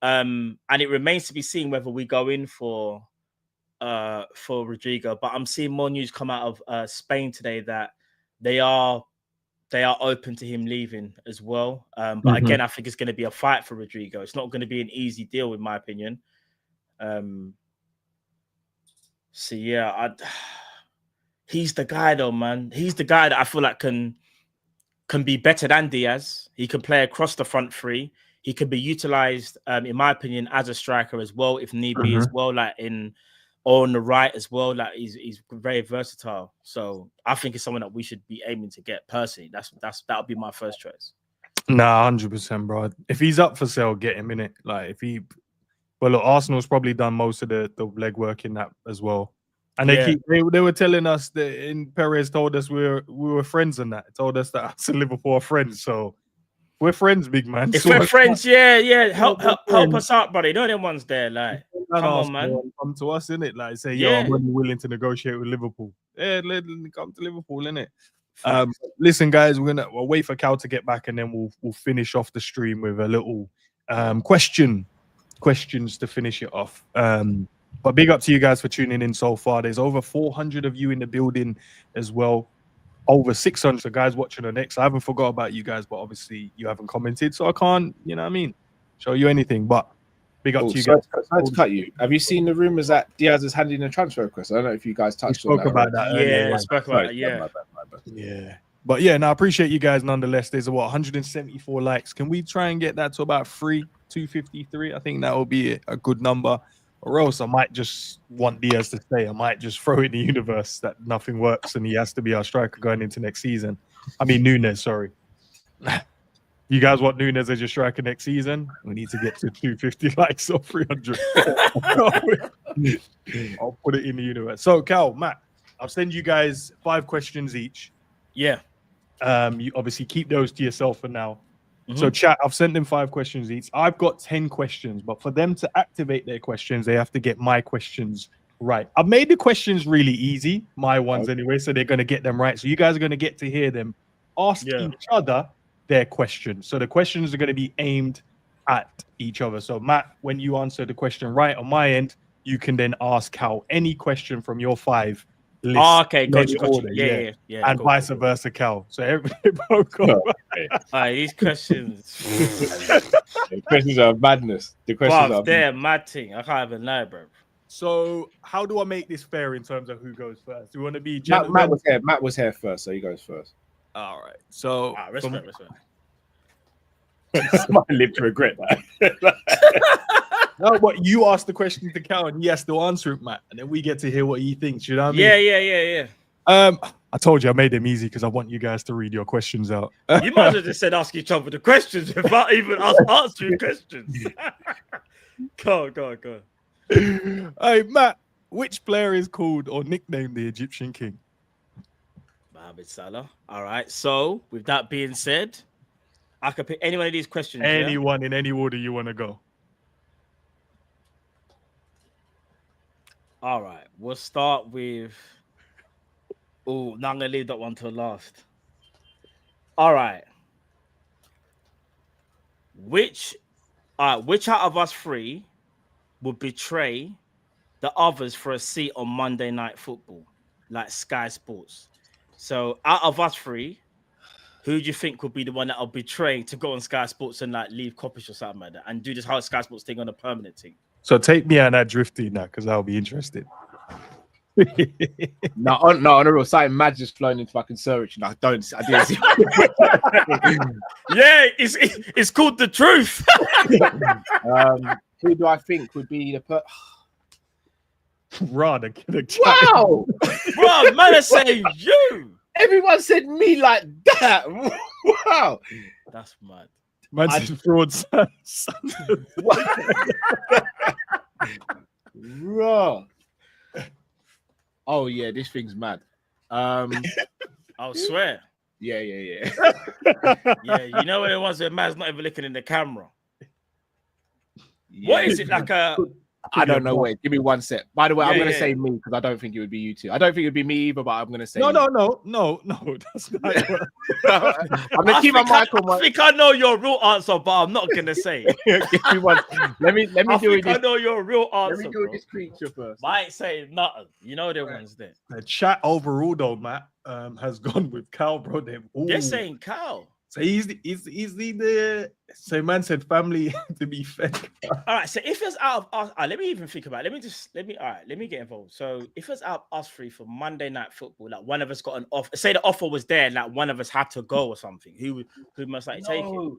And it remains to be seen whether we go in for Rodrygo. But I'm seeing more news come out of Spain today that they are open to him leaving as well. But again, I think it's going to be a fight for Rodrygo. It's not going to be an easy deal, in my opinion. So yeah, he's the guy though, man. He's the guy that I feel like can be better than Diaz. He can play across the front three. He can be utilized, in my opinion, as a striker as well, if need be, as well, like on the right as well. Like he's very versatile. So I think it's someone that we should be aiming to get personally. That'll be my first choice. Nah, 100%, bro. If he's up for sale, get him in it. Like well, look, Arsenal's probably done most of the legwork in that as well. And they were telling us that Perez told us we were friends and that. Told us that us and Liverpool are friends. So we're friends, big man. If we're friends, yeah. Help us out, buddy. You know them ones there, like come on, man. Come to us, innit? Like say, yo, I'm really willing to negotiate with Liverpool. Yeah, let them come to Liverpool, innit? Listen, guys, we'll wait for Cal to get back, and then we'll finish off the stream with a little questions to finish it off. But big up to you guys for tuning in so far. There's over 400 of you in the building as well. Over 600 so guys watching the next. I haven't forgot about you guys, but obviously you haven't commented, so I can't, you know what I mean, show you anything. But big up to you guys. Sorry to cut you. Have you seen the rumors that Diaz is handing a transfer request? I don't know if you guys touched on that. About that. Yeah, spoke about that. Yeah. Yeah. But yeah, I appreciate you guys nonetheless. There's 174 likes. Can we try and get that to about 253? I think that will be a good number. Or else I might just want Diaz to stay. I might just throw in the universe that nothing works and he has to be our striker going into next season. I mean, Nunez, sorry. You guys want Nunez as your striker next season? We need to get to 250 likes or 300. I'll put it in the universe. So, Cal, Matt, I'll send you guys 5 questions each. Yeah. You obviously keep those to yourself for now. So chat, I've sent them 5 questions each. I've got 10 questions, but for them to activate their questions, they have to get my questions right. I've made the questions really easy, my ones anyway, so they're going to get them right. So you guys are going to get to hear them ask each other their questions. So the questions are going to be aimed at each other. So Matt, when you answer the question right on my end, you can then ask Cal any question from your 5 list. Oh, okay, got you. Yeah. And vice versa, Cal. So everybody both go. These questions. The questions are madness. The questions are they're mad thing. I can't even lie, bro. So how do I make this fair in terms of who goes first? Do you want to be Matt was here. Matt was here first, so he goes first. All right. So respect. My lips regret that. No, but you asked the question to Cal and he has to answer it, Matt, and then we get to hear what he thinks. You know what I mean? Yeah. I told you I made them easy because I want you guys to read your questions out. You might as well just said ask each other the questions without even us answering questions. Go on. Hey, Matt, which player is called or nicknamed the Egyptian King? Mohamed Salah. All right. So, with that being said, I could pick any one of these questions. Anyone in any order you want to go. All right. We'll start with... Oh, now I'm going to leave that one till last. All right. Which out of us 3 would betray the others for a seat on Monday Night Football, like Sky Sports? So out of us 3, who do you think would be the one that I'll betray to go on Sky Sports and like leave Coppish or something like that and do this whole Sky Sports thing on a permanent thing? So take me on that drifting now because I'll be interested. No, on a real side, Mad just flown into fucking search. I didn't see. Yeah, it's called The Truth. Who do I think would be the Wow, bro, man, I say you. Everyone said me like that. Wow, that's mad. Man said fraud. Bro. Oh yeah, this thing's mad. I'll swear. Yeah. Yeah, you know when it was where Mad's not even looking in the camera. Yeah. What is it like I don't know. Wait, give me one sec. By the way, I'm Yeah, going to yeah. say me because I don't think it would be you two. I don't think it would be me either, but I'm going to say No. you. That's not it. I'm going to keep my mic on. I think I know your real answer, but I'm not going to say it. Give me one. Let me I do it. think I know your real answer. Let me do this creature first. I ain't saying nothing. You know the ones there. The chat overall, though, Matt, has gone with Cal, bro. They're saying Cal. So he's the so man said family to be fair. All right, so if it's out of us, let me even think about it. Let me get involved. So if it's out of us three for Monday Night Football, like one of us got an offer, say the offer was there, like one of us had to go or something, who must like take it?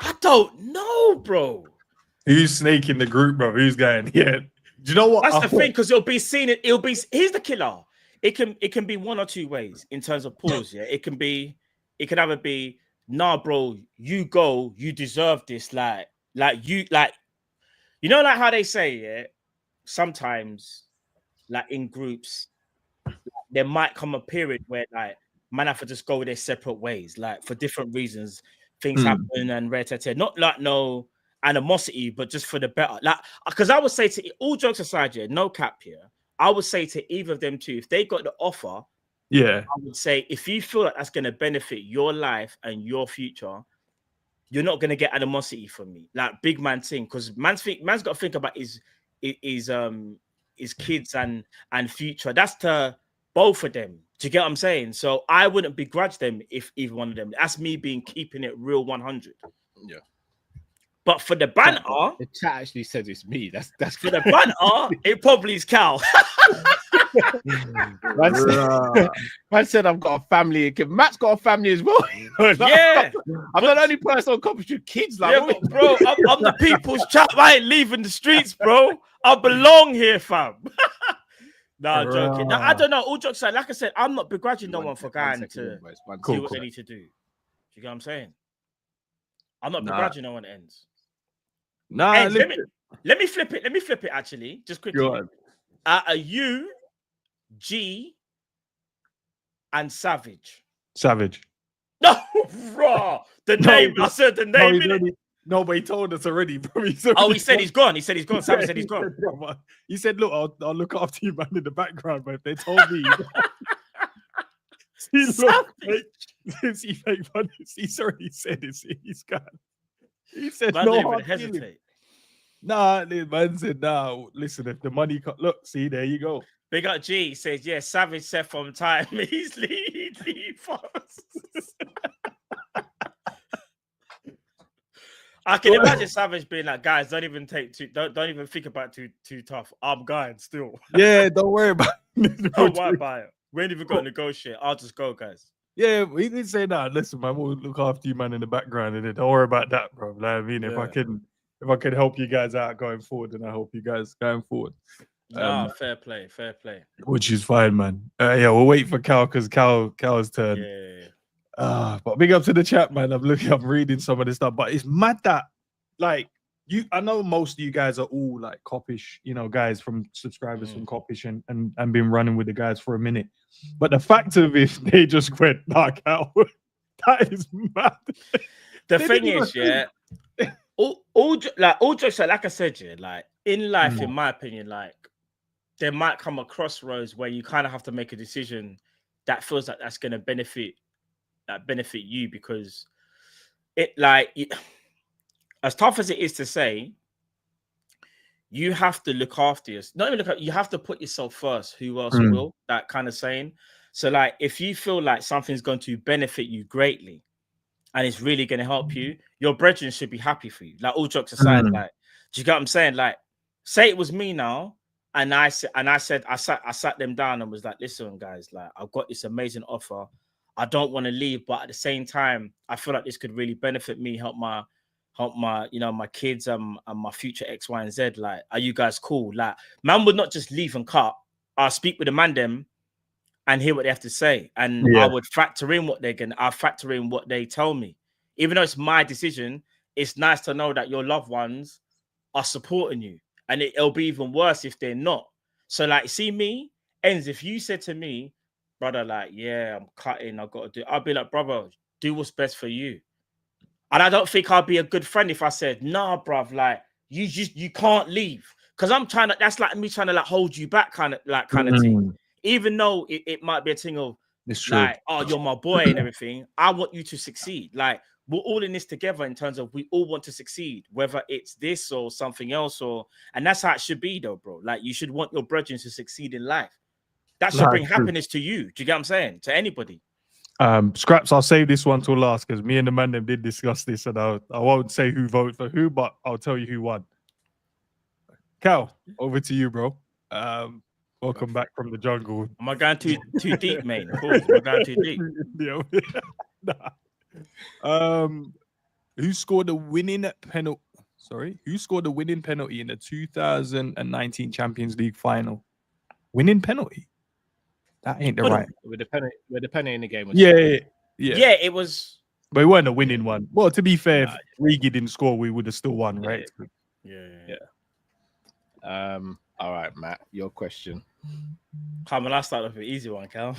I don't know, bro. Who's snaking the group, bro? Who's going? Yeah. Do you know what? That's the thing, because it'll be seen. It'll be. Here's the killer. It can be one or two ways in terms of pause. Yeah, it can either be, nah, bro, you go, you deserve this. Like you know, like how they say, yeah. Sometimes, like in groups, there might come a period where like man have to just go their separate ways, like for different reasons. Things happen and not like no animosity, but just for the better. Like, because I would say to all jokes aside, yeah, no cap here. I would say to either of them two, if they got the offer, yeah, I would say if you feel like that's going to benefit your life and your future, you're not going to get animosity from me. Like big man thing, because man's got to think about his kids and future. That's to both of them. Do you get what I'm saying? So I wouldn't begrudge them if either one of them. That's me keeping it real 100. Yeah. But for the banter, the chat actually says it's me. That's for the banter. It probably is Cal. Man said I've got a family. Matt's got a family as well. Yeah, I'm not the only person on campus with kids. Like, yeah, but bro, I'm the people's chat. I ain't leaving the streets, bro. I belong here, fam. No, I'm joking. No, I don't know. All jokes aside, like I said, I'm not begrudging no one for going to do what they need to do. You get what I'm saying? I'm not begrudging no one ends. Nah, Ends, let me flip it. Let me flip it actually, just quickly. A U, G, and Savage. No, bro. The name. I said the name. No, but he told us already, bro. He said he's gone. Savage said he's gone. He said, look, I'll look after you, man, in the background, but if they told me. He's already said this. He's gone. He said, man, no hard hesitate. Nah, man said, nah, listen, if the money look, see, there you go. Big up G says, yeah, Savage said from time he's leave first. I can imagine Savage being like, guys, don't even think about too tough. I'm going still. Yeah, don't worry about it. Don't worry about it. We ain't even got to negotiate. I'll just go, guys. Yeah, he did say, nah, listen, man, we'll look after you, man, in the background, and don't worry about that, bro. Like, I mean, if I can help you guys out going forward, then I help you guys going forward. Fair play. Which is fine, man. Yeah, we'll wait for Cal because Cal's turn. Yeah. But big up to the chat, man. I'm reading some of this stuff, but it's mad that, like, I know most of you guys are all like Coppish, guys from subscribers from Coppish and been running with the guys for a minute. But the fact of it, they just went knock out. That is mad. The thing is, yeah, all jokes, like I said, yeah, like in life, in my opinion, like there might come a crossroads where you kind of have to make a decision that feels like that's going to benefit you, because as tough as it is to say, you have to look after yourself. You have to put yourself first. Who else will? That kind of saying. So, like, if you feel like something's going to benefit you greatly and it's really going to help you, your brethren should be happy for you. Like, all jokes aside, like, do you get what I'm saying? Like, say it was me now, and I sat them down and was like, listen, guys, like, I've got this amazing offer. I don't want to leave, but at the same time, I feel like this could really benefit me, help my my kids and my future X, Y, and Z. Like, are you guys cool? Like, man would not just leave and cut. I'll speak with the man them and hear what they have to say. And I would factor in I'll factor in what they tell me. Even though it's my decision, it's nice to know that your loved ones are supporting you. and it'll be even worse if they're not. So, like, see me, Enz, if you said to me, brother, like, yeah, I'm cutting, I've got to do, I'll be like, brother, do what's best for you. And I don't think I'd be a good friend if I said, nah, bruv, like, you can't leave. Because I'm trying to, that's like me trying to like hold you back kind of thing. Even though it might be a thing of like, oh, you're my boy and everything. I want you to succeed. Like, we're all in this together in terms of we all want to succeed, whether it's this or something else, and that's how it should be though, bro. Like, you should want your brethren to succeed in life. That should bring happiness to you. Do you get what I'm saying? To anybody. Scraps, I'll save this one till last because me and the man them did discuss this, and I won't say who voted for who, but I'll tell you who won. Cal, over to you, bro. Welcome back from the jungle. Am I going too deep, mate? Of course, am I going too deep? Who scored the winning penalty? Sorry, who scored the winning penalty in the 2019 Champions League final? Winning penalty? That ain't the right. With the penalty in the game. Yeah, it was. But it wasn't a winning one. Well, to be fair, if Rigi didn't score, we would have still won, right? Yeah. All right, Matt, your question. Come on, I'll start off with an easy one, Cal.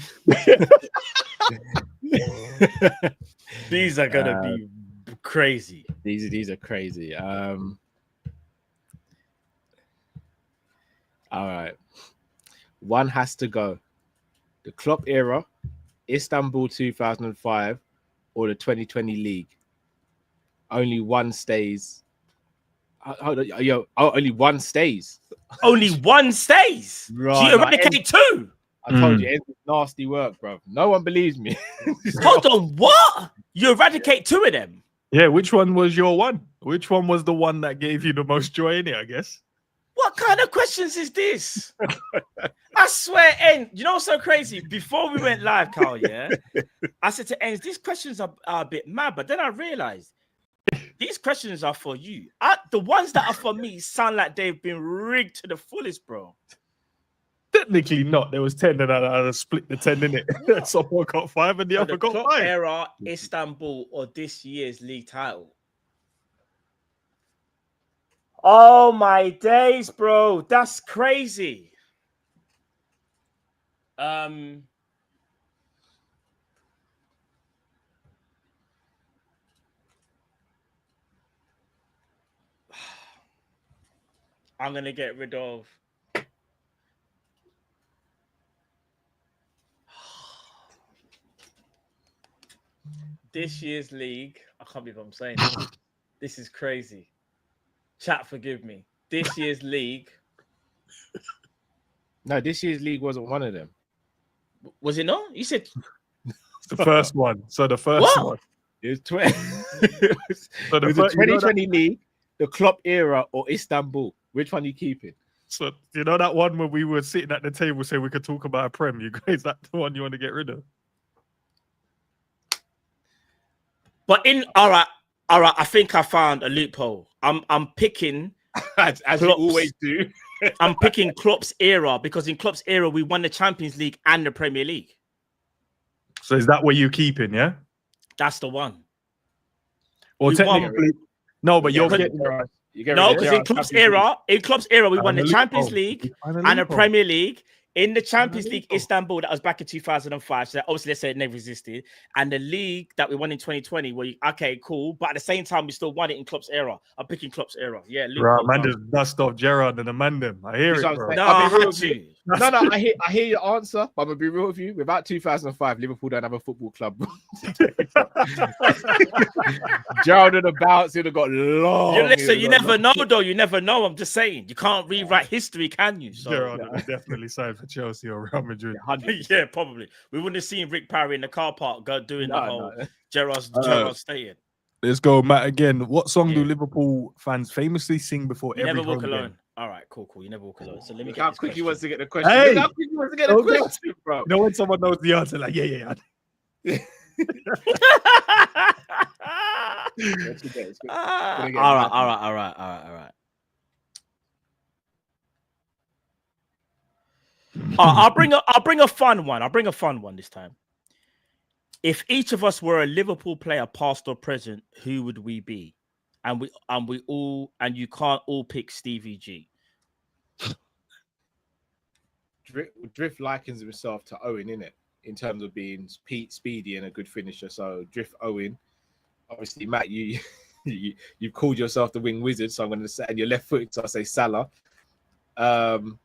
These are gonna be crazy. These are crazy. All right. One has to go. The Klopp era, Istanbul 2005, or the 2020 league. Only one stays. Only one stays. Only one stays. Right, so you eradicate two. I told you, it's nasty work, bro. No one believes me. Hold on, what? You eradicate two of them? Yeah, which one was your one? Which one was the one that gave you the most joy in it, I guess? What kind of questions is this? I swear, N, you know what's so crazy? Before we went live, Carl, yeah, I said to N, these questions are a bit mad, but then I realized these questions are for you. The ones that are for me sound like they've been rigged to the fullest, bro. Technically not. There was 10 and I split the 10 in it. Someone got 5 and the other got 5. Era, Istanbul, or this year's league title? Oh my days, bro. That's crazy. I'm gonna get rid of this year's league. I can't believe I'm saying this. This is crazy. Chat, forgive me. This year's league. No, this year's league wasn't one of them. Was it not? You said the first one. So the first one. It was 20. It was the 2020 league, the Klopp era, or Istanbul. Which one are you keeping? So you know that one where we were sitting at the table saying we could talk about a Prem. Is that the one you want to get rid of? But all right. I think I found a loophole. I'm picking as you always do. I'm picking Klopp's era because in Klopp's era we won the Champions League and the Premier League. So is that what you're keeping? Yeah, that's the one. Well, technically, no, but you're getting no, because in Klopp's era, we won the Champions League and the Premier League. In the Champions League, Istanbul, that was back in 2005. So obviously, let's say it never existed. And the league that we won in 2020, okay, cool. But at the same time, we still won it in Klopp's era. I'm picking Klopp's era. Yeah, right, man, just dust off Gerrard and Amandem. I hear it, bro. No, I had to. No, I hear your answer, but I'm gonna be real with you. Without 2005, Liverpool don't have a football club. Gerrard and the bounce would have got long. Listen, you never know, though. You never know. I'm just saying, you can't rewrite history, can you? So, Gerrard would definitely signed for Chelsea or Real Madrid. Yeah, probably. We wouldn't have seen Rick Parry in the car park doing the whole Gerrard staying. Let's go, Matt. Again, what song do Liverpool fans famously sing before every never walk home alone? game? All right, cool. You never walk alone. So let me Look get how this quick question. he wants to get the question. Hey! Look how quick he wants to get the question, bro. You know when someone knows the answer, like, yeah. All right. I'll bring a fun one. I'll bring a fun one this time. If each of us were a Liverpool player, past or present, who would we be? And you can't all pick Stevie G. Drift likens himself to Owen, innit? In terms of being speedy and a good finisher. So Drift Owen. Obviously, Matt, you've called yourself the wing wizard, so I'm going to say, and you're left footed, so I say Salah. Look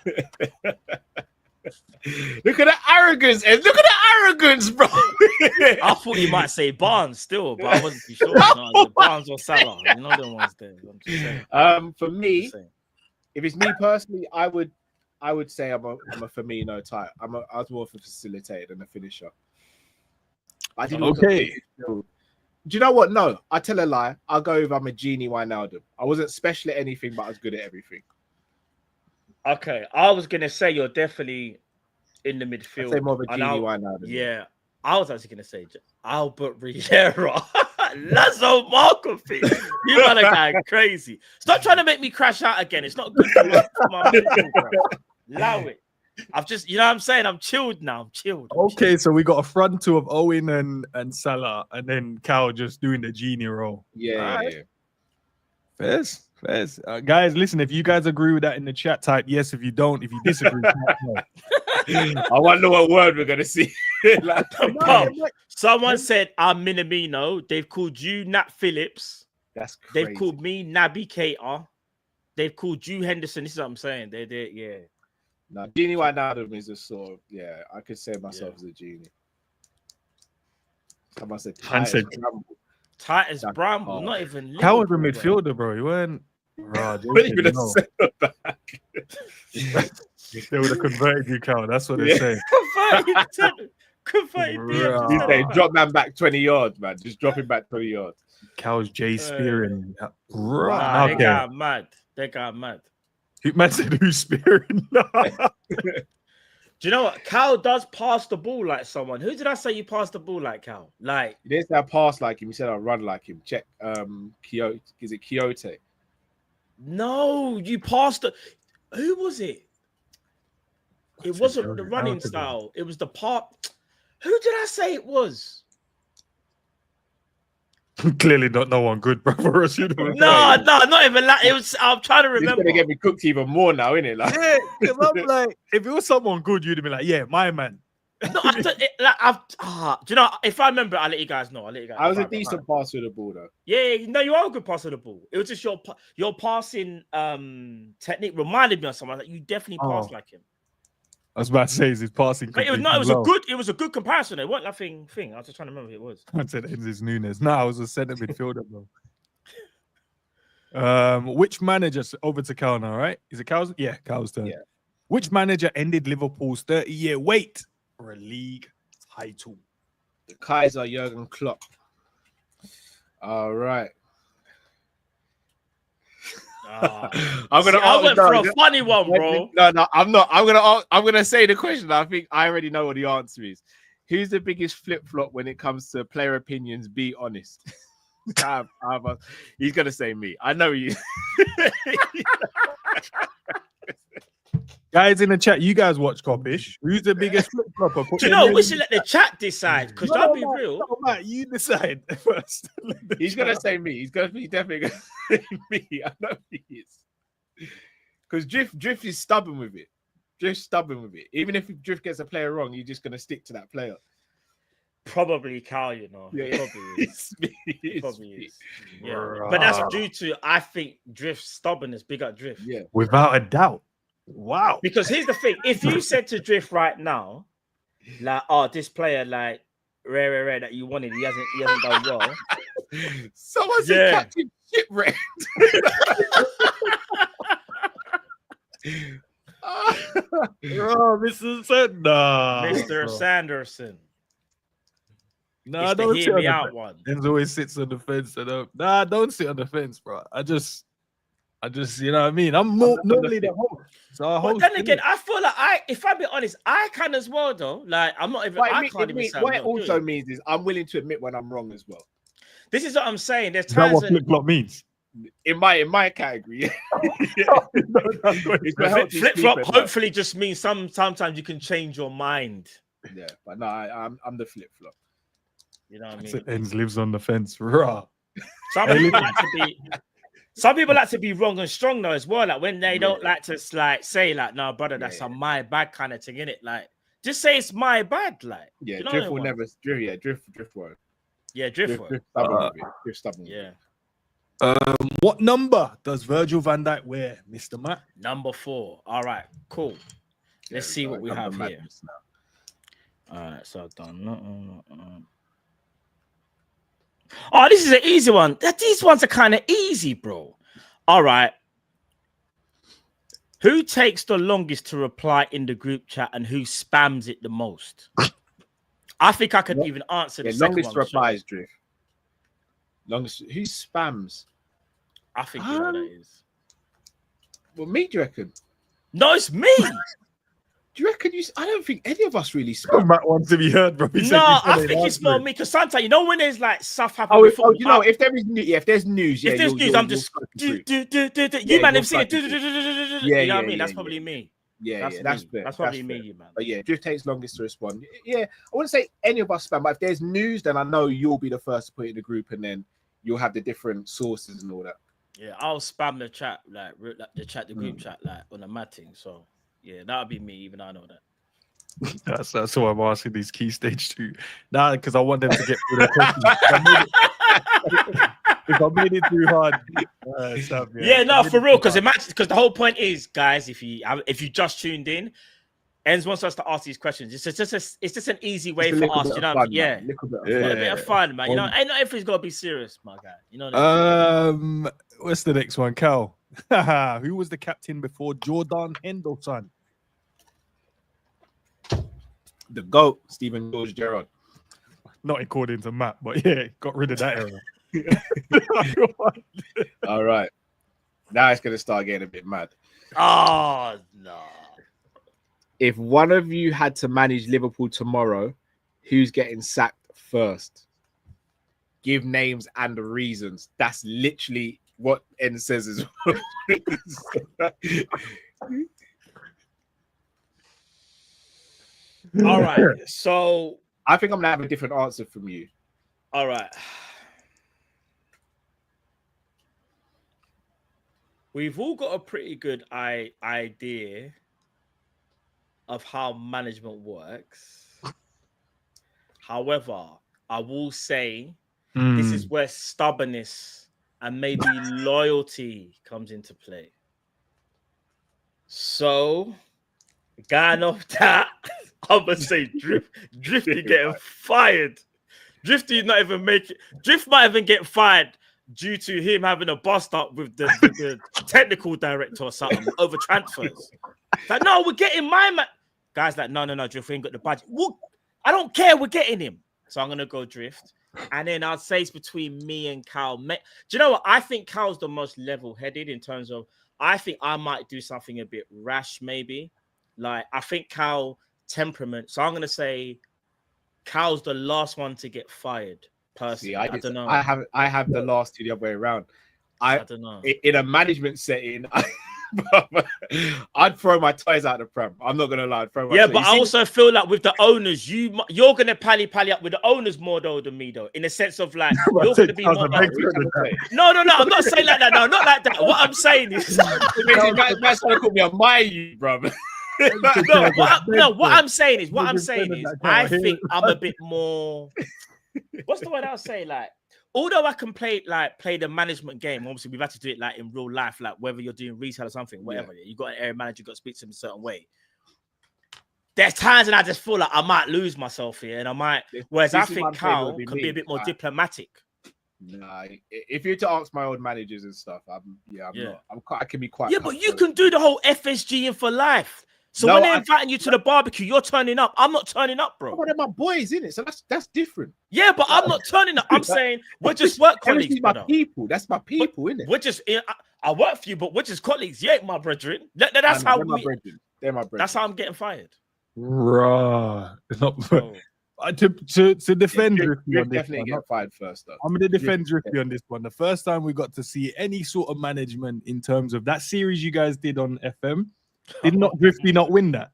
at the arrogance, and look at the arrogance, bro. I thought you might say Barnes still, but I wasn't too sure. No, Barnes or Salah, you know the ones there. I'm just saying. For me, if it's me personally, I would say I'm a Firmino type. I was more of a facilitator than a finisher. I didn't. Okay. Do you know what? No, I tell a lie. I'll go with I'm a genie Wijnaldum. I wasn't special at anything, but I was good at everything. Okay, I was gonna say you're definitely in the midfield. I'd say more of a genie Wijnaldum. Yeah, I was actually gonna say Albert Riera, Lazo Markovic. You man are going crazy. Stop trying to make me crash out again. It's not good for my mental, bro. Allow it. I've just, you know what I'm saying? I'm chilled now. I'm chilled. Okay, so we got a front two of Owen and Salah, and then Cal just doing the genie role. Yeah. Fairs. Guys, listen, if you guys agree with that in the chat, type yes. If you don't, if you disagree, type no. I wonder what word we're going to see. Someone said, I'm Minamino. They've called you Nat Phillips. That's crazy. They've called me Naby Keita. They've called you Henderson. This is what I'm saying. Yeah. No, genie Wijnaldum is a sort of, I could say myself as a genie. Someone said Titus Bramble, not even. How was a midfielder, bro? You weren't. They would have converted you, Cal. That's what they're saying. Converted. You say drop man back 20 yards, man. Just drop him back 20 yards. Cal's Jay spearing. They got mad. Man said who's spearing? Do you know what? Cal does pass the ball like someone. Who did I say you passed the ball like, Cal? Like, you didn't say I pass like him. You said I run like him. Check. Konaté. Is it Konaté? No, you passed the. Who was it? It wasn't the running style. It was the part. Who did I say it was? Clearly not no one good, bro. For us, no, not even that. It was. I'm trying to remember. It's gonna get me cooked even more now, isn't it? Like, yeah, because I'm like, if it was someone good, you'd have been like, yeah, my man. No, do you know? If I remember, I'll let you guys know. I was a decent passer of the ball, though. Yeah, no, you are a good passer of the ball. It was just your passing technique reminded me of someone that you definitely passed like him. I was about to say, is his passing? But it was a good comparison. It wasn't nothing thing. I was just trying to remember who it was. I said it's Nunez. No, I was a centre midfielder, bro. Which manager over to Cal now, right? Is it Cal's? Yeah, Cal's turn. Yeah. Which manager ended Liverpool's 30-year wait for a league title? The Kaiser Jurgen Klopp. All right. I went for a funny one, bro. No, I'm not. I'm gonna say the question. I think I already know what the answer is. Who's the biggest flip flop when it comes to player opinions? Be honest. He's gonna say me. I know you. Guys in the chat, you guys watch Copish. Who's the biggest flip flopper? Do you know? We should let the chat decide. Because I'll be real. No, Matt, you decide first. He's gonna say me. He's definitely gonna say me. I know he is. Because Drift is stubborn with it. Even if Drift gets a player wrong, you're just gonna stick to that player. Probably Cal, you know. Yeah, Probably is. Yeah. But that's due to, I think, Drift's stubbornness, big up Drift. Yeah. Without a doubt. Wow. Because here's the thing. If you said to Drift right now, like, this player, like, rare that you wanted, he hasn't done well. Someone said Captain Shipwrecked. Mr. Sanderson. No, don't sit on the fence. Enzo always sits on the fence. Don't sit on the fence, bro. I just, you know what I mean? I'm normally the host. So but then again, I feel like if I'm being honest, I can as well, though. Like, I'm not even. What it also means is I'm willing to admit when I'm wrong as well. This is what I'm saying. There's times. Is that what flip flop means? In my category, flip flop hopefully just means sometimes you can change your mind. Yeah, but no, I'm the flip flop. You know what I mean? Ends lives on the fence, raw. Somebody like to be. Some people like to be wrong and strong though as well. Like when they don't like to like say like, "No, brother, that's a my bad kind of thing, innit?" Like, just say it's my bad. Like, yeah, you know drift will never. Drift won't. Yeah, drift won't. Drift stubborn. Yeah. What number does Virgil van Dijk wear, Mr. Matt? Number 4. All right, cool. Let's see what we have here. All right, so I've done. Oh, this is an easy one. These ones are kind of easy, bro. All right. Who takes the longest to reply in the group chat and who spams it the most? I think I could even answer the second longest one. replies, Drift. Longest. Who spams? I think you know what that is. Well, me, do you reckon? No, it's me. Do you reckon I don't think any of us really spam. Matt wants to be heard, bro. No, I think it's more me because sometimes you know when there's like stuff happening. You know, if there is news, if there's news, I'm just you man have seen it. You know what I mean? That's probably me. Yeah, that's fair. That's probably me, man. But yeah, Drift takes longest to respond. Yeah, I wouldn't say any of us spam, but if there's news, then I know you'll be the first to put it in the group, and then you'll have the different sources and all that. Yeah, I'll spam the chat, like the group chat, like on a mad thing. So yeah, that'll be me, even I know that. That's why I'm asking these key stage 2. Nah, because I want them to get through the questions. If I made it too hard, no, for real. Because the whole point is, guys, if you just tuned in, Enz wants us to ask these questions. It's just an easy way for us, you know. A bit of fun, man. You know, ain't not everything's gotta be serious, my guy. You know. What's the next one, Cal? Who was the captain before Jordan Henderson? The GOAT, Stephen George Gerrard. Not according to Matt, but yeah, got rid of that era. All right. Now it's gonna start getting a bit mad. Oh no. If one of you had to manage Liverpool tomorrow, who's getting sacked first? Give names and the reasons. That's literally what N says as well. All right. So I think I'm gonna have a different answer from you. All right. We've all got a pretty good idea of how management works. However, I will say this is where stubbornness and maybe loyalty comes into play. So, going off that, I'm gonna say Drifty getting fired. Drifty not even make it. Drift might even get fired due to him having a bust up with the technical director or something over transfers. Like, no, we're getting my man. Guys, like, no, Drift, we ain't got the budget. Well, I don't care, we're getting him. So I'm gonna go Drift. And then I'd say it's between me and Cal. Do you know what? I think Cal's the most level-headed in terms of I think I might do something a bit rash, maybe. Like, I think Cal temperament. So I'm gonna say Cal's the last one to get fired. Personally, See, I don't know. I have the last two the other way around. I don't know. In a management setting, I'd throw my ties out the pram. I'm not gonna lie. But I also feel like with the owners, you're gonna pally up with the owners more though than me though. In the sense of like you're gonna be more. No, I'm not saying like that. No, not like that. What I'm saying is, that's gonna call me a my bro. What I'm saying is, I think I'm a bit more. What's the word I'll say? Like, although I can play the management game, obviously we've had to do it like in real life, like whether you're doing retail or something, whatever. Yeah. You got an area manager, you got to speak to them a certain way. There's times when I just feel like I might lose myself here, and I might. Whereas I think Cal can be a bit more diplomatic. Nah, if you're to ask my old managers and stuff, I can be quite. Yeah, but you can do the whole FSG and for life. So when they're inviting you to the barbecue, you're turning up. I'm not turning up, bro. Oh, they're my boys, innit? So that's different. Yeah, but I'm not turning up. I'm saying we're just work colleagues, my people. That's my people, innit? We're just I work for you, but we're just colleagues. You ain't my brethren. That's how they're my brethren. They're my brethren. That's how I'm getting fired. Right. To defend Drifty on this definitely one, get fired first though. I'm going to defend Drifty on this one. The first time we got to see any sort of management in terms of that series you guys did on FM, did not Drifty not win that?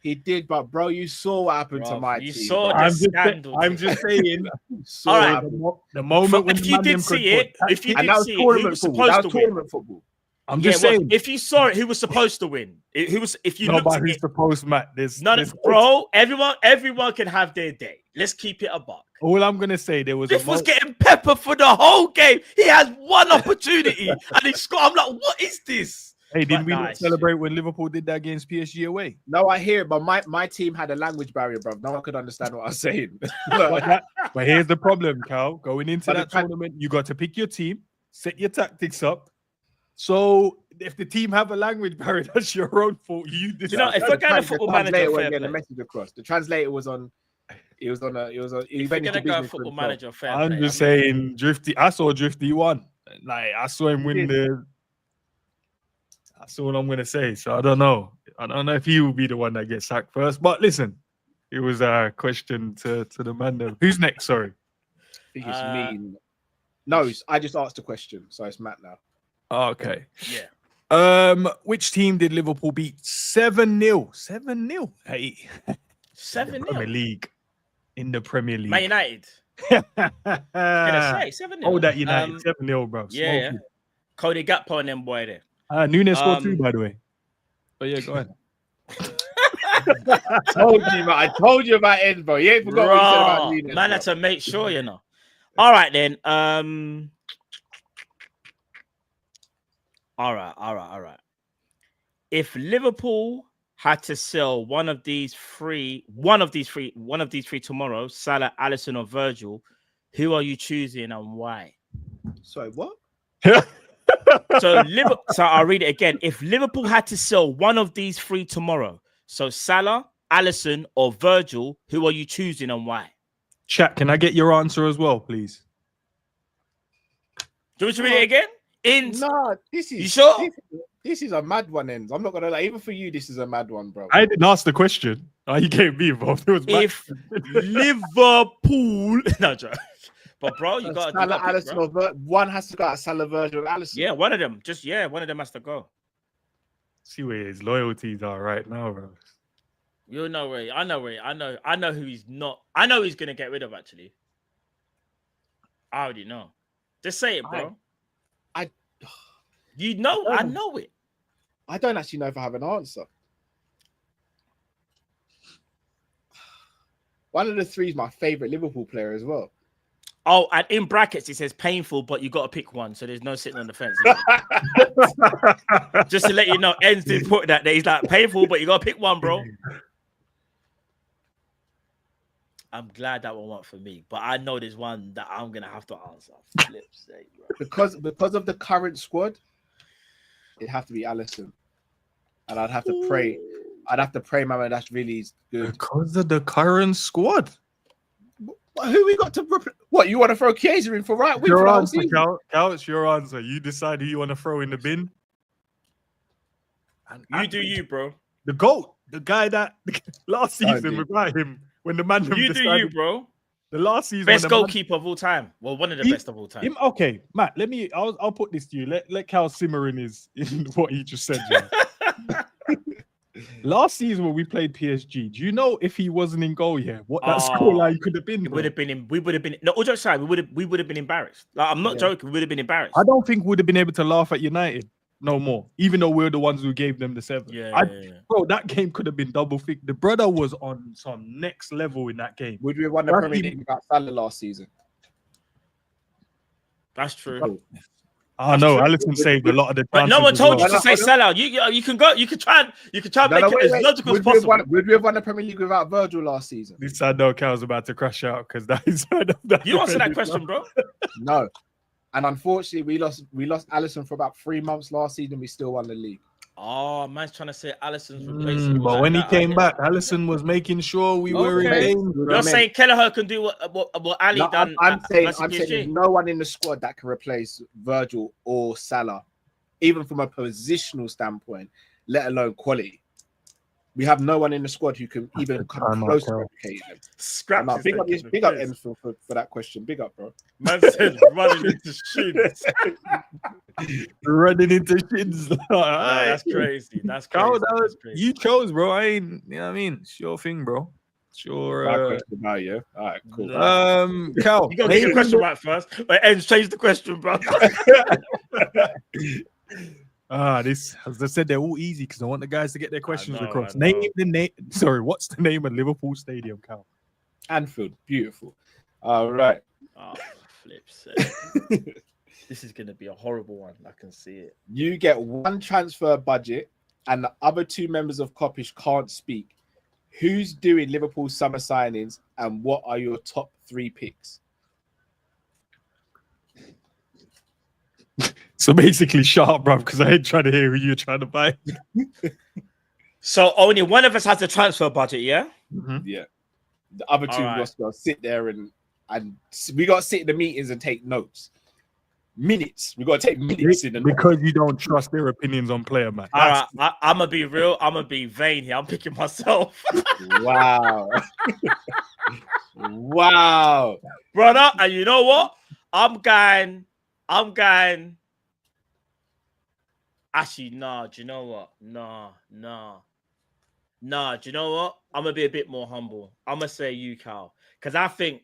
He did, but bro, you saw what happened to Bro, my you team. saw bro. the scandal. I'm just saying. Saw All what right. happened. The moment when If the you man did them could see it, put if you tactics- And did that was see it, who tournament was football. supposed That to was win? tournament football. I'm Yeah, just well, saying. if you saw it, who was supposed to win? If you No, looked but at who's it, supposed, Matt? There's bro. Everyone can have their day. Let's keep it a buck. All I'm gonna say, there was Biff a was getting pepper for the whole game. He has one opportunity and he scored. I'm like, what is this? Hey, didn't But we nah, not it's celebrate when Liverpool did that against PSG away? No, I hear it, but my team had a language barrier, bro. No one could understand what I was saying. But here's the problem, Cal. Going into But that the tran- tournament, you got to pick your team, set your tactics up. So if the team have a language barrier, that's your own fault. You You know, if The we're going to trans- football the manager, translator fair wasn't getting the play. message across. The translator was on. He was on. He If went we're into going to go business for football himself. manager, fair I'm play. just saying, Drifty. I saw Drifty won. Like I saw him He win did. That's all I'm gonna say. So I don't know. I don't know if he will be the one that gets sacked first. But listen, it was a question to the man there. Who's next? Sorry. I think it's me. No, I just asked a question, so it's Matt now. Okay. Yeah. Which team did Liverpool beat 7-0? 7-0. Hey. 7-0. Premier League. In the Premier League. Man United. Gonna say 7-0. Oh, that United 7-0, bro. Yeah. Cody Gakpo and them boy there. Nunez scored 2, by the way. Oh yeah, go ahead. I told you about Edinburgh. You ain't forgot what you said about Nunez. Man, bro. had to make sure, you know. All right then. All right. If Liverpool had to sell one of these three tomorrow, Salah, Alisson, or Virgil, who are you choosing and why? Sorry, what? So I'll read it again. If Liverpool had to sell one of these three tomorrow, so Salah, Alisson, or Virgil, who are you choosing and why? Chat, can I get your answer as well, please? Do you want me to read it again? No, this is You sure? This is a mad one, Enz. I'm not gonna lie. Even for you, this is a mad one, bro. I didn't ask the question. Oh, you gave me involved. It was If Liverpool, no joke. But bro, you got Salah, Alisson, or one has to go at Salah, Virgil, and Alisson. yeah, one of them. One of them has to go. See where his loyalties are right now, bro. You know where I know who he's not. I know he's gonna get rid of actually. I already know. Just say it, bro. You know, I know it. I don't actually know if I have an answer. One of the three is my favorite Liverpool player as well. Oh, and in brackets it says painful, but you got to pick one, so there's no sitting on the fence. Just to let you know, Enz did put that there. He's like painful, but you got to pick one, bro. I'm glad that one went for me, but I know there's one that I'm gonna have to answer. Flip's sake, bro. Because of the current squad, it'd have to be Alisson, and I'd have to pray. I'd have to pray, man, that's really good. Because of the current squad. Who we got to? What you want to throw Chiesa in for right wing? Your for the whole answer, season? Cal, it's your answer. You decide who you want to throw in the bin. And You do you, bro. The GOAT, the guy that last season without him, when the man You do you, bro. The last season, Best goalkeeper of all time. Well, one of the best of all time. Okay, Matt. I'll put this to you. Let Cal simmer in what he just said. Yeah. Last season when we played PSG, do you know if he wasn't in goal yet, what that scoreline could have been? It would have been. We would have been. No, all jokes aside, we would have been embarrassed. Like, I'm not joking. We would have been embarrassed. I don't think we'd have been able to laugh at United no more, even though we're the ones who gave them the 7. Bro, that game could have been double thick. The brother was on some next level in that game. Would we have won the Premier League without Salah last season? That's true. I know. Alisson saved a lot of the but chances. no one told as you to say Salah. You can go. You can try and make it as logical as possible. Would we have won the Premier League without Virgil last season? This I know Cal's about to crash out because that is. You answer that question, bro. No, and unfortunately, we lost Alisson for about 3 months last season. We still won the league. Oh, man's trying to say Alisson's replacing. But when he came back, Alisson was making sure we were in game. You're saying Kelleher can do what Ali done. I'm saying there's no one in the squad that can replace Virgil or Salah, even from a positional standpoint, let alone quality. We have no one in the squad who can even come close to replicating them. Scrap. Big up Ems for that question. Big up, bro. Man said running into shins. Running into shins. That's crazy. That's crazy. That's crazy. You chose, bro. I ain't. You know what I mean? It's your thing, bro. Sure. Question about you. All right, cool. Cal, you gotta get your question right first. Wait, Ems, change the question, bro. This, as I said, they're all easy because I want the guys to get their questions across. Name the name. Sorry, what's the name of Liverpool Stadium, Cal? Anfield. Beautiful. All right. Oh, flips. This is gonna be a horrible one. I can see it. You get one transfer budget, and the other two members of Kopish can't speak. Who's doing Liverpool summer signings, and what are your top 3 picks? So basically, shut up, bro, because I ain't trying to hear who you're trying to buy. So only one of us has the transfer budget, yeah? Mm-hmm. Yeah. The other two got to sit there and we got to sit in the meetings and take notes. Minutes. We got to take minutes in because you don't trust their opinions on player, man. All right, I'm gonna be real. I'm gonna be vain here. I'm picking myself. Wow. Wow, brother. And you know what? I'm going. Actually, nah. Do you know what? Nah. Do you know what? I'm gonna be a bit more humble. I'm gonna say you, Cal, because I think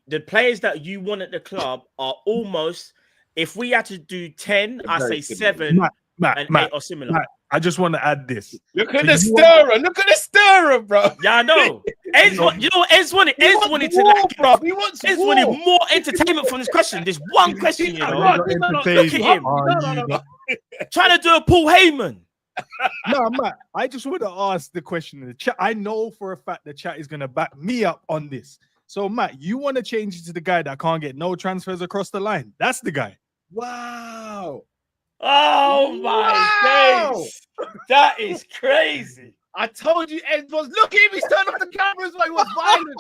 the players that you want at the club are almost. If we had to do 10, I say 7 and 8 or similar. Matt, I just want to add this. Look at the stirrer. Look at the stirrer, bro. Yeah, I know. You know what Ez wanted? Ez wanted to like, bro. He wants Ez wanted more entertainment from this question. This one question, you know. Look at him. Trying to do a Paul Heyman. No, Matt, I just want to ask the question in the chat. I know for a fact the chat is going to back me up on this. So, Matt, you want to change it to the guy that can't get no transfers across the line. That's the guy. Wow. Oh, my days. That is crazy. I told you Ed was. Look at him. He's turned off the cameras like he was violent.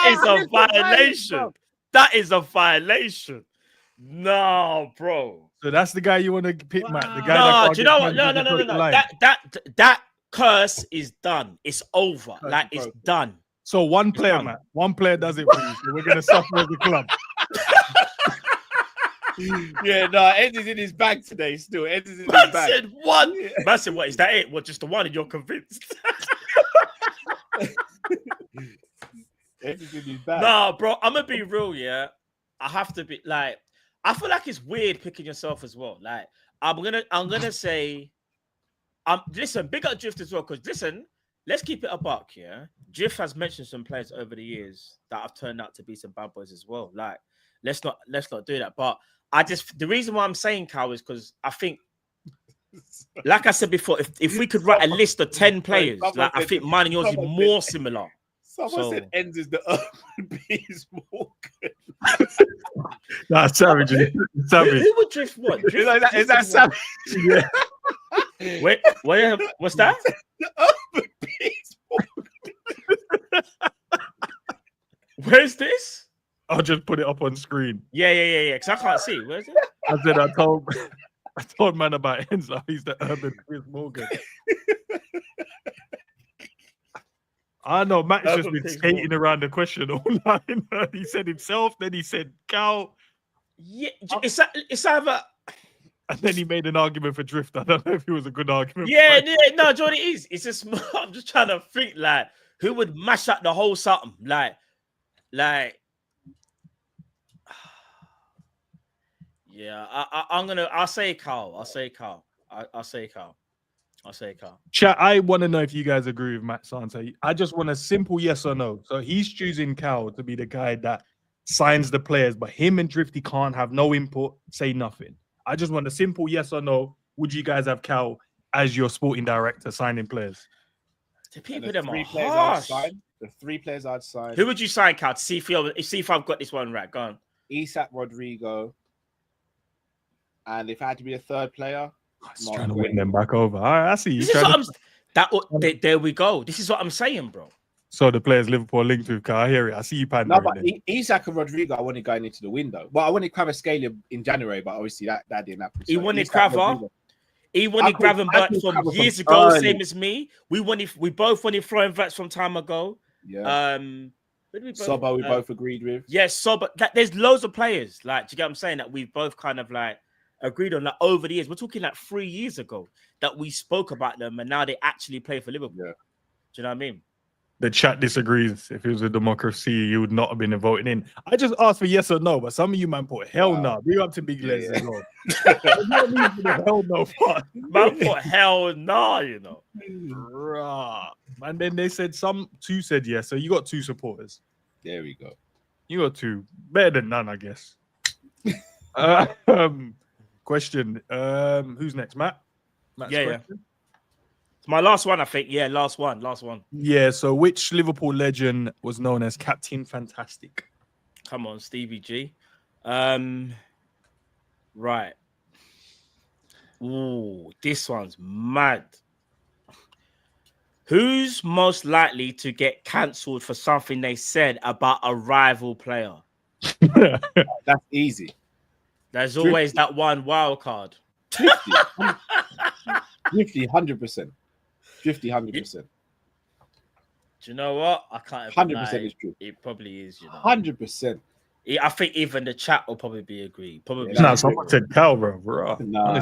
It's a violation. That is a violation. No, bro. So that's the guy you want to pick, Matt. The guy no, do you know what? No. That curse is done. It's over. Like it's done. So one player, Matt. One player does it for you. So we're gonna suffer as a club. Yeah, no, Ed is in his bag today. Still, Ed is in his bag. Said one. Man said, what is that? It? What, just the one, and you're convinced? Ed is in his bag. No, bro, I'm gonna be real. Yeah, I have to be like. I feel like it's weird picking yourself as well. Like I'm gonna say, listen, big up Drift as well. Because listen, let's keep it a buck. Yeah, Drift has mentioned some players over the years that have turned out to be some bad boys as well. Like let's not do that. But the reason why I'm saying Cal is because I think, like I said before, if we could write a list of 10 players, like I think mine and yours is more similar. Someone said Ends is the urban Bees Morgan. Nah, savage. Savage. Who would Drift what? Is that savage? Yeah. Wait, what's that? The urban Bees Morgan. Where's this? I'll just put it up on screen. Yeah. Because I can't see. Where's it? I said I told man about Enzo. He's the urban Chris Morgan. I know Matt's just been skating around the question all night. He said himself, then he said Cal. Yeah, it's either. And then he made an argument for Drift. I don't know if it was a good argument. Yeah, no, Jordan, it is. It's just I'm just trying to think like who would mash up the whole something like. Yeah, I'll say Carl. I'll say Carl. Chat, I want to know if you guys agree with Matt's answer. I just want a simple yes or no. So he's choosing Cal to be the guy that signs the players, but him and Drifty can't have no input, say nothing. I just want a simple yes or no. Would you guys have Cal as your sporting director signing players? The people them are harsh. The 3 players I'd sign. Who would you sign, Cal? To see if I've got this one right. Go on. Isak, Rodrygo. And if I had to be a 3rd player, he's trying to win them back over. All right, I see you. There we go. This is what I'm saying, bro. So the players Liverpool linked with, I hear it. I see you pandering. No, but Isak and Rodrygo, I wanted going into the window. Well, I wanted Kvaratskhelia in January, but obviously that didn't happen. He wanted Kvara. He wanted Gravenberch from years ago, same as me. We both wanted Florian Wirtz from time ago. Yeah. Soba, we both agreed with. Yes, Soba. There's loads of players. Like, do you get what I'm saying? That we've both kind of like agreed on that over the years. We're talking like 3 years ago that we spoke about them, and now they actually play for Liverpool. Yeah. Do you know what I mean? The chat disagrees. If it was a democracy, you would not have been voting in. I just asked for yes or no, but some of you man put hell no. Big up to Big Les as well. Hell no part. Man put hell no, you know. Rah. And then they said two said yes. So you got 2 supporters. There we go. You got 2. Better than none, I guess. Question. Who's next? Matt? Matt's question? It's my last one, I think. Yeah, last one. Yeah, so which Liverpool legend was known as Captain Fantastic? Come on, Stevie G. Right. Ooh, this one's mad. Who's most likely to get cancelled for something they said about a rival player? That's easy. There's always that one wild card. 50, 100%. 100%. Do you know what? I can't. 100% is true. It probably is. 100%. I think even the chat will probably be agreed. Probably. No, someone said Cal, bro. No.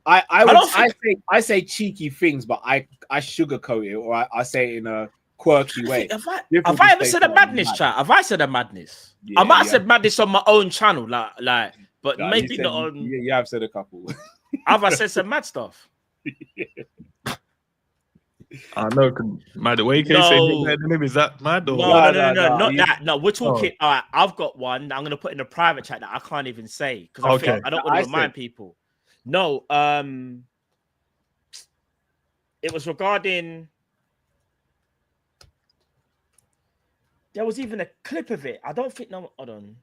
I say cheeky things, but I sugarcoat it, or I say it in a quirky way. Have I ever said a madness chat? Have I said a madness? I might have said madness on my own channel, like, but maybe not on. Yeah, I've said a couple. Have I said some mad stuff? I know. Mad way can say is that mad or no, not that. No, we're talking. All right, I've got one. I'm gonna put in a private chat that I can't even say because I don't want to remind people. No, it was regarding. There was even a clip of it. I don't think no. Hold on.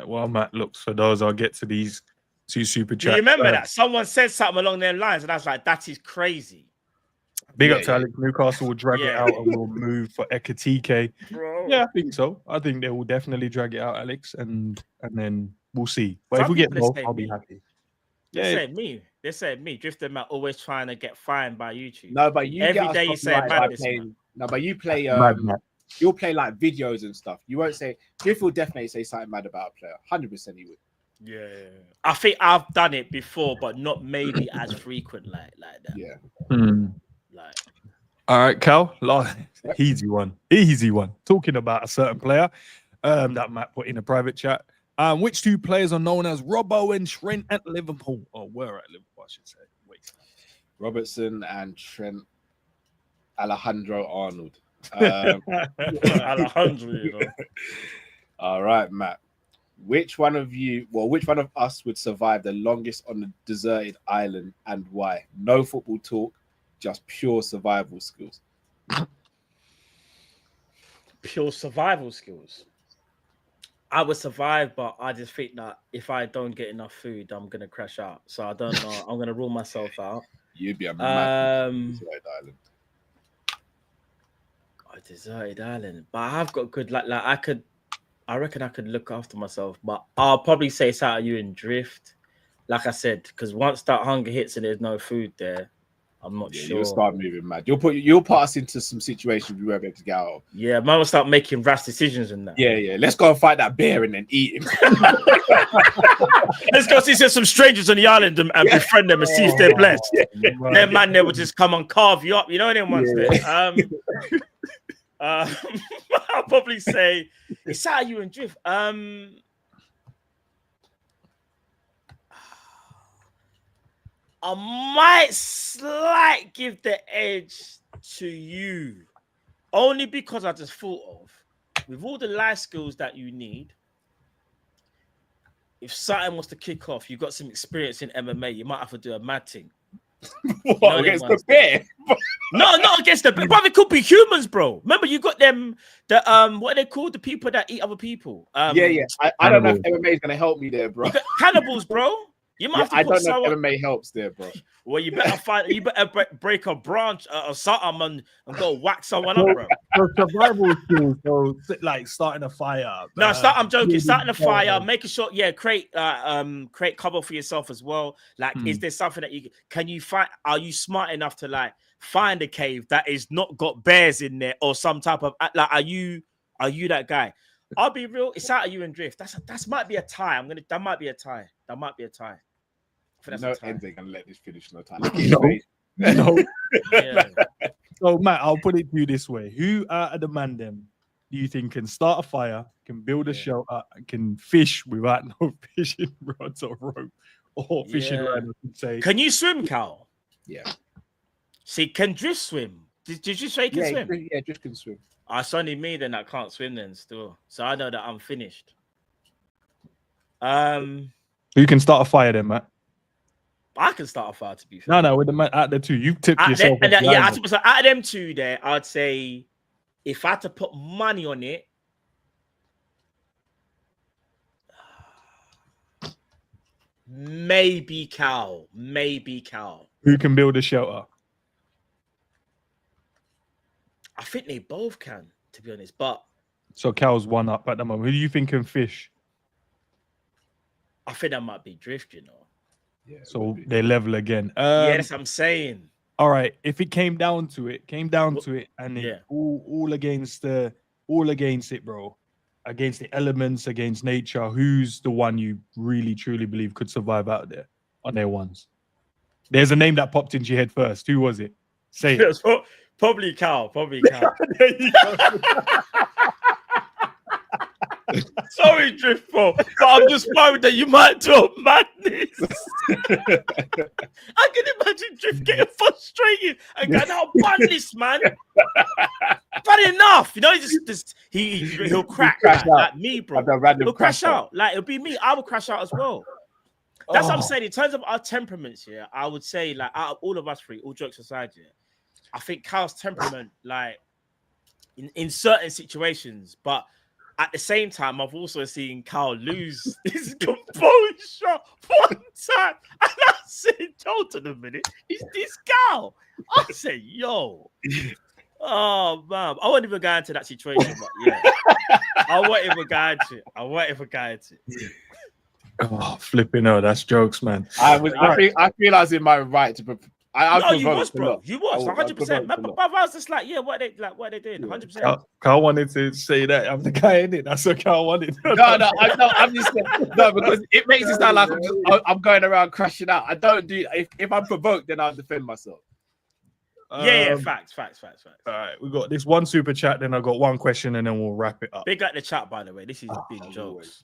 While Matt looks for those, I'll get to these 2 super chats. Do you remember that? Someone said something along their lines, and I was like, that is crazy. Big up to Alex. Newcastle will drag it out and will move for Ekatike. Yeah, I think so. I think they will definitely drag it out, Alex, and then we'll see. But if we get both, I'll be happy. They said me. Drifter Matt always trying to get fined by YouTube. No, but you every day you say madness. No, but you play you'll play like videos and stuff. You won't say Drift will definitely say something mad about a player. 100% he would. Yeah. I think I've done it before, but not maybe as frequent like that. Yeah. Like, all right, Cal. Easy one. Talking about a certain player that Matt put in a private chat. Which 2 players are known as Robbo and Trent at Liverpool? Or were at Liverpool, I should say. Wait. Robertson and Trent Alejandro Arnold. Alejandro, you know. All right, Matt. Which one of us would survive the longest on the deserted island and why? No football talk, just pure survival skills. Pure survival skills. I would survive, but I just think that if I don't get enough food, I'm gonna crash out. So I don't know. I'm gonna rule myself out. You'd be a deserted island. A deserted island, but I have got good. Like I reckon I could look after myself. But I'll probably say it's out of you and Drift. Like I said, because once that hunger hits and there's no food there, I'm not sure. You'll start moving mad. You'll put us into some situations we won't be able to get out of. Yeah, man will start making rash decisions and that. Yeah. Let's go and fight that bear and then eat him. Let's go see some strangers on the island and befriend them and see if they're blessed. Their man there will just come and carve you up. You know them ones there. I'll probably say it's out of you and Drift. I might give the edge to you only because I just thought of with all the life skills that you need. If something was to kick off, you got some experience in MMA, you might have to do a mad thing. What, against the bear? No, not against the bear. But it could be humans, bro. Remember, you got them, what are they called? The people that eat other people. I don't know if MMA is going to help me there, bro. Cannibals, bro. You might Yeah, have to I put don't know someone. if MMA helps there, bro. Well, you better find. You better break a branch or something and go whack someone up, bro. So survival skills, so like starting a fire. No, I'm joking. Starting a fire, building- making sure, create cover for yourself as well. Like, is there something that can you find? Are you smart enough to like find a cave that is not got bears in there or some type of like? Are you that guy? I'll be real. It's out of you and drift. That might be a tie. That might be a tie. That might be a tie. No, Enzo gonna let this finish no time. No. Yeah. So Matt, I'll put it to you this way: who out of the man them do you think can start a fire, can build a shelter, and can fish without no fishing rods or rope or fishing line? I could say. Can you swim, Cal? Yeah. See, can drift swim? Did you say he can swim? Yeah, drift can swim. It's only me then that can't swim then still. So I know that I'm finished. Who can start a fire then, Matt? I can start a fire to be fair. No, with the man out there too. You tipped yourself. So out of them two there, I'd say if I had to put money on it, maybe Cal. Who can build a shelter? I think they both can, to be honest. But So Cal's one up at the moment. Who do you think can fish? I think that might be drift, you know. Yeah, so they level again. Yeah, that's what I'm saying. All right. If it came down to it, and it all against it, bro. Against the elements, against nature, who's the one you really truly believe could survive out there on their ones? There's a name that popped into your head first. Who was it? Say it. Probably Cal. There you go. Sorry, Drift, bro, but I'm just worried that you might do a madness. I can imagine Drift getting frustrated and going, "I'll ban this, man." But enough, you know, he'll crack like me, bro. He'll crash out. Like it'll be me. I will crash out as well. That's what I'm saying. In terms of our temperaments, yeah, I would say like out of all of us three, all jokes aside, yeah, I think Cal's temperament, like in certain situations, at the same time, I've also seen Cal lose his composure one time. And I said, hold on a minute, is this Cal? I said, yo. Oh, man. I won't even go into that situation, but yeah. I won't even go into it. Oh, flipping out. That's jokes, man. I feel I was in my right to you was, bro. You was 100%. But I was just like, what they did, 100%. Carl wanted to say that I'm the guy in it. That's what Carl wanted. I'm just because it makes it sound like I'm going around crashing out. I don't do. If I'm provoked, then I'll defend myself. Facts. All right, we got this one super chat, then I got one question, and then we'll wrap it up. Big up the chat, by the way. This is big jokes.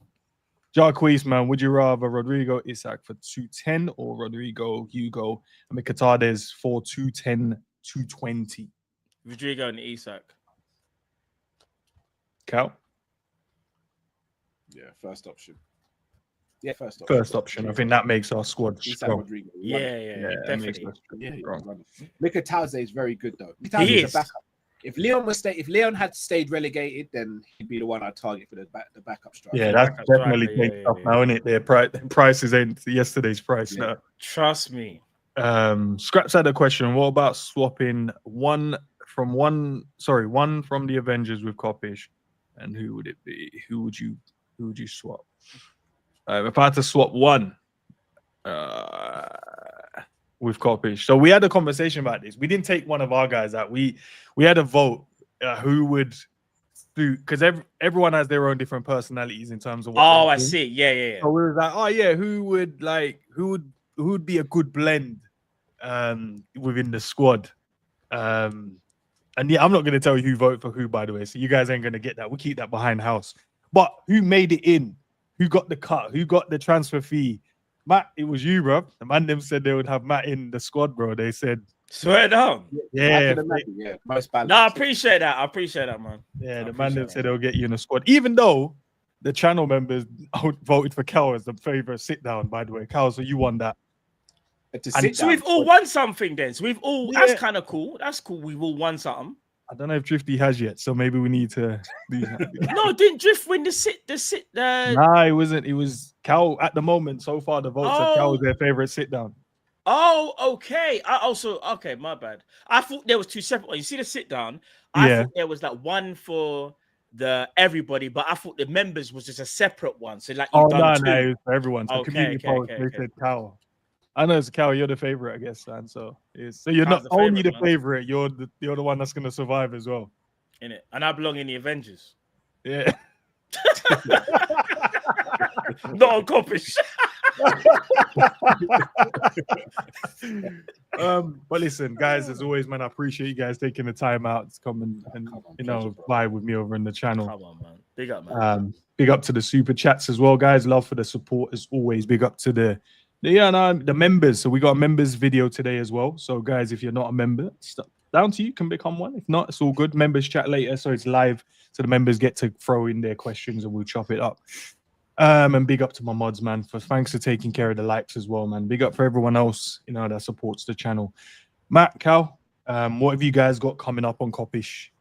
Jarquez, man, would you rather Rodrygo Isak for 210 or Rodrygo, Hugo, and Konaté for 210, 220? Rodrygo and Isak. Cal? Yeah, first option. First option. I think that makes our squad strong. Yeah, definitely. Konaté is very good though. He is. If Leon had stayed relegated, then he'd be the one I'd target for the backup striker. Yeah, that's definitely takes up now, isn't it? Their prices ain't yesterday's price now. Trust me. Scraps had a question. What about swapping one from the Avengers with Kopish? And who would it be? Who would you swap? If I had to swap one with Kopish. So we had a conversation about this. We didn't take one of our guys out. We had a vote who would do, because everyone has their own different personalities in terms of what I see. Yeah. So we were like, who would be a good blend within the squad? And yeah, I'm not going to tell you who voted for who, by the way. So you guys ain't going to get that. We'll keep that behind house. But who made it in? Who got the cut? Who got the transfer fee? Matt, it was you, bro. The man them said they would have Matt in the squad, bro. They said, swear down. Yeah. Most balanced. No, I appreciate that, man. Yeah, the man them said they'll get you in the squad. Even though the channel members voted for Cal as the favorite sit down, by the way. Cal, so you won that. So we've all won something then. So we've all, that's kind of cool. That's cool. We've all won something. I don't know if Drifty has yet, so maybe we need to do that. No, didn't Drift win the sit? Nah, it wasn't. It was Cal at the moment. So far, the votes are Cal was their favorite sit down. Oh, okay. I also okay. My bad. I thought there was two separate ones. You see the sit down. I Yeah. thought there was like one for the everybody, but I thought the members was just a separate one. So like you've done two. No, it was for everyone. So Okay, community post, they said Cal. I know it's Cal. You're the favorite, I guess, son. So you're Cal's not only the favorite. You're the one that's gonna survive as well. In it, and I belong in the Avengers. Yeah. Not on Coppish. But listen, guys, as always, man, I appreciate you guys taking the time out to come and vibe with me over in the channel. Come on, man. Big up, man. Big up to the super chats as well, guys. Love for the support as always. Big up to the members. So we got a members video today as well. So guys, if you're not a member, it's down to you. Can become one. If not, it's all good. Members chat later, so it's live. So the members get to throw in their questions and we'll chop it up. And big up to my mods, man. Thanks for taking care of the likes as well, man. Big up for everyone else, that supports the channel. Matt, Cal, what have you guys got coming up on Coppish?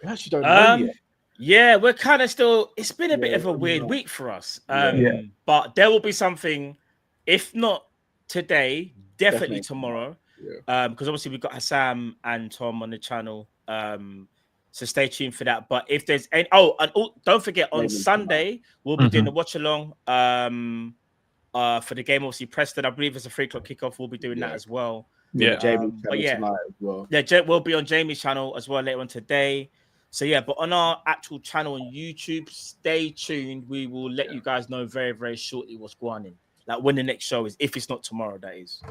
We actually don't know yet. Yeah, we're kind of still. It's been a bit of a weird week for us. But there will be something, if not today, definitely tomorrow. Yeah. Because obviously we've got Hassam and Tom on the channel. So stay tuned for that. But if there's any, don't forget on Sunday we'll be doing the watch along for the game. Obviously, Preston, I believe it's a 3:00 kickoff. We'll be doing that as well. Yeah, we'll be on Jamie's channel as well later on today. So yeah, but on our actual channel on YouTube, stay tuned. We will let you guys know very, very shortly what's going on. Like when the next show is, if it's not tomorrow, that is.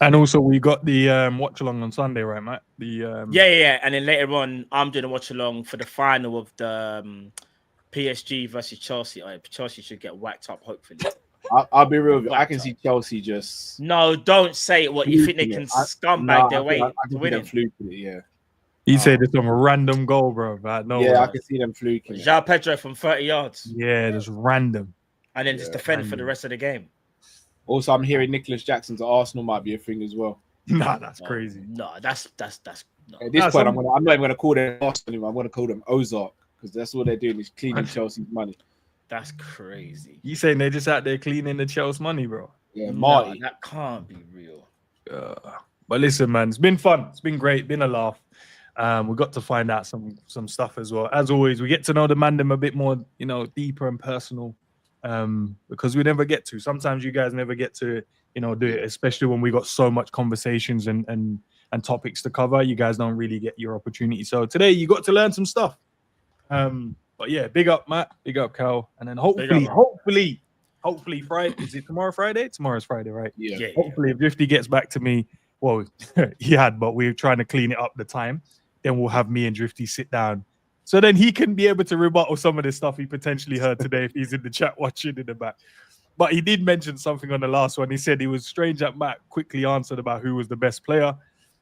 And also, we got the watch along on Sunday, right, Matt? Yeah. And then later on, I'm doing a watch along for the final of the PSG versus Chelsea. Chelsea should get whacked up, hopefully. I'll be real with you. I can see Chelsea just. No, don't say it. What you think they can scumbag their way to win it? Yeah. You said it's on a random goal, bro. I can see them fluking. João Pedro from 30 yards. Yeah, just random. And then just defend for the rest of the game. Also, I'm hearing Nicholas Jackson to Arsenal might be a thing as well. Nah, that's crazy. No, that's no. At this point, I'm not even going to call them Arsenal anymore. I'm going to call them Ozark because that's all they're doing is cleaning Chelsea's money. That's crazy. You saying they're just out there cleaning the Chelsea money, bro? Yeah, Marty. No, that can't be real. But listen, man, it's been fun. It's been great. Been a laugh. We got to find out some stuff as well. As always, we get to know the mandem a bit more, deeper and personal. Because we never get to. Sometimes you guys never get to, do it, especially when we got so much conversations and topics to cover. You guys don't really get your opportunity. So today you got to learn some stuff. But yeah, big up Matt, big up Cal, and then hopefully Friday. Is it tomorrow Friday? Tomorrow's Friday, right? Yeah. Hopefully if Drifty gets back to me, well, he had, but we're trying to clean it up the time. Then we'll have me and Drifty sit down. So then he can be able to rebuttal some of the stuff he potentially heard today if he's in the chat watching in the back. But he did mention something on the last one. He said it was strange that Matt quickly answered about who was the best player.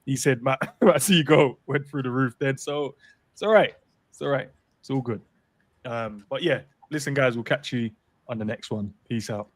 He said, Matt, I see you go, went through the roof then. So it's all right. It's all right. It's all good. But yeah, listen, guys, we'll catch you on the next one. Peace out.